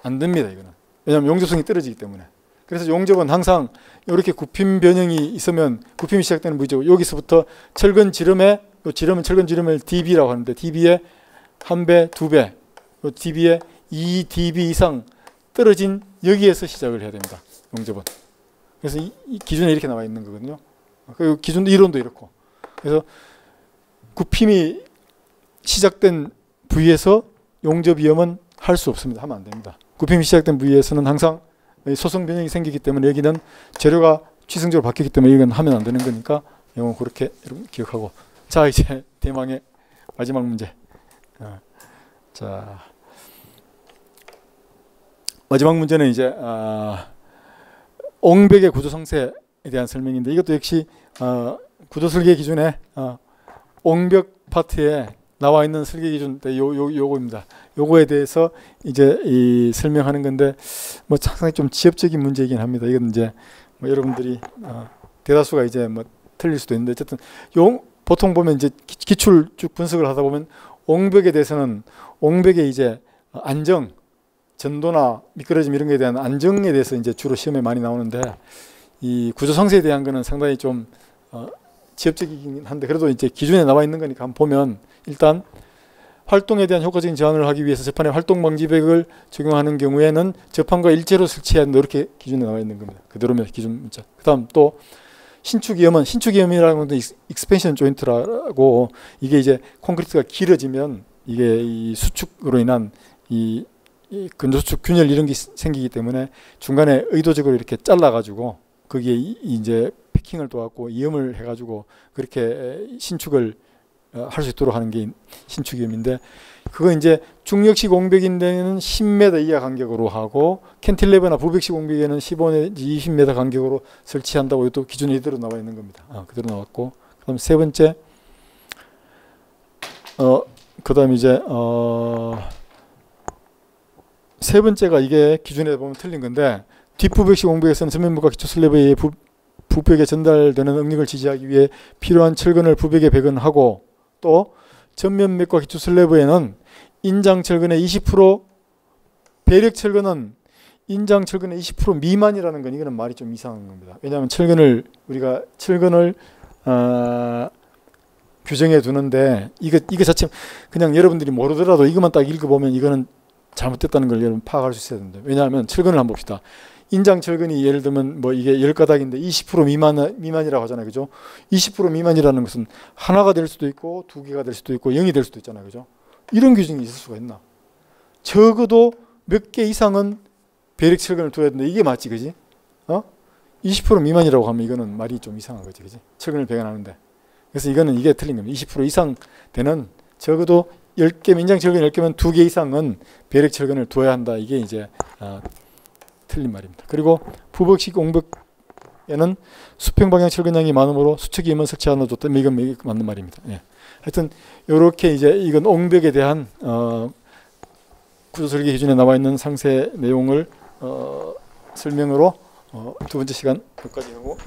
A: 안 됩니다. 이거는 왜냐하면 용접성이 떨어지기 때문에. 그래서 용접은 항상 이렇게 굽힘 변형이 있으면 굽힘이 시작되는 부위죠. 여기서부터 철근 지름에 지름은 철근 지름을 dB라고 하는데 dB의 1배, 2배, dB의 2dB 이상 떨어진 여기에서 시작을 해야 됩니다. 용접은. 그래서 이 기준에 이렇게 나와 있는 거거든요. 그 기준 이론도 이렇고. 그래서 굽힘이 시작된 부위에서 용접 이염은 할 수 없습니다. 하면 안 됩니다. 굽힘이 시작된 부위에서는 항상 소성 변형이 생기기 때문에 여기는 재료가 취승적으로 바뀌기 때문에 이건 하면 안 되는 거니까 이건 그렇게 여러분 기억하고 자 이제 대망의 마지막 문제. 자 마지막 문제는 이제 옹벽의 구조 상세에 대한 설명인데 이것도 역시 구조 설계 기준에 옹벽 파트에 나와 있는 설계 기준 요거입니다. 요거에 대해서 이제 이 설명하는 건데 뭐 상당히 좀 지엽적인 문제이긴 합니다. 이건 이제 뭐 여러분들이 대다수가 이제 뭐 틀릴 수도 있는데 어쨌든 보통 보면 이제 기출 쭉 분석을 하다 보면 옹벽에 대해서는 옹벽의 이제 안정, 전도나 미끄러짐 이런 거에 대한 안정에 대해서 이제 주로 시험에 많이 나오는데 이 구조 상세에 대한 거는 상당히 좀 지엽적이긴 한데 그래도 이제 기준에 나와 있는 거니까 한번 보면 일단 활동에 대한 효과적인 제한을 하기 위해서 재판에 활동 방지벽을 적용하는 경우에는 재판과 일체로 설치해야 한다 이렇게 기준에 나와 있는 겁니다. 그대로면 기준 문자. 그다음 또 신축이염이라는 것도 익스펜션 조인트라고 이게 이제 콘크리트가 길어지면 이게 이 수축으로 인한 이 근조수축 균열 이런 게 생기기 때문에 중간에 의도적으로 이렇게 잘라가지고 거기에 이제 패킹을 도왔고 이염을 해가지고 그렇게 신축을 할 수 있도록 하는 게 신축이염인데 그거 이제 중력식 옹벽인데는 10m 이하 간격으로 하고 캔틸레버나 부백식 옹벽에는 15 내지 20m 간격으로 설치한다고 또 기준이 이대로 나와 있는 겁니다. 그대로 나왔고 그다음 세 번째 그다음 이제 세 번째가 이게 기준에 보면 틀린 건데 뒷부백식 옹벽에서는 전면부가 기초 슬래브에 의해 부백에 전달되는 응력을 지지하기 위해 필요한 철근을 부백에 배근하고 또 전면맥과 기초 슬래브에는 인장 철근의 20% 배력 철근은 인장 철근의 20% 미만이라는 건 이거는 말이 좀 이상한 겁니다. 왜냐하면 우리가 철근을 규정해 두는데 이거 자체 그냥 여러분들이 모르더라도 이것만 딱 읽어보면 이거는 잘못됐다는 걸 여러분 파악할 수 있어야 됩니다. 왜냐하면 철근을 한번 봅시다. 인장 철근이 예를 들면 뭐 이게 10가닥인데 20% 미만이라고 하잖아요. 그죠? 20% 미만이라는 것은 하나가 될 수도 있고 두 개가 될 수도 있고 0이 될 수도 있잖아요. 그죠? 이런 규정이 있을 수가 있나? 적어도 몇 개 이상은 배력 철근을 둬야 되는데 이게 맞지, 그지? 20% 미만이라고 하면 이거는 말이 좀 이상한 거지, 그지? 철근을 배관하는데. 그래서 이게 틀린 겁니다. 20% 이상 되는 적어도 10개, 인장 철근 10개면 2개 이상은 배력 철근을 둬야 한다. 이게 이제 틀린 말입니다. 그리고 부백식 옹벽에는 수평 방향 철근량이 많으므로 수축이 임원 설치 않아도 줬다. 이건 맞는 말입니다. 예. 하여튼 이렇게 이제 이건 옹벽에 대한 구조설계 기준에 나와 있는 상세 내용을 설명으로 두 번째 시간 여기까지 하고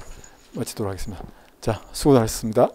A: 마치도록 하겠습니다. 자, 수고하셨습니다.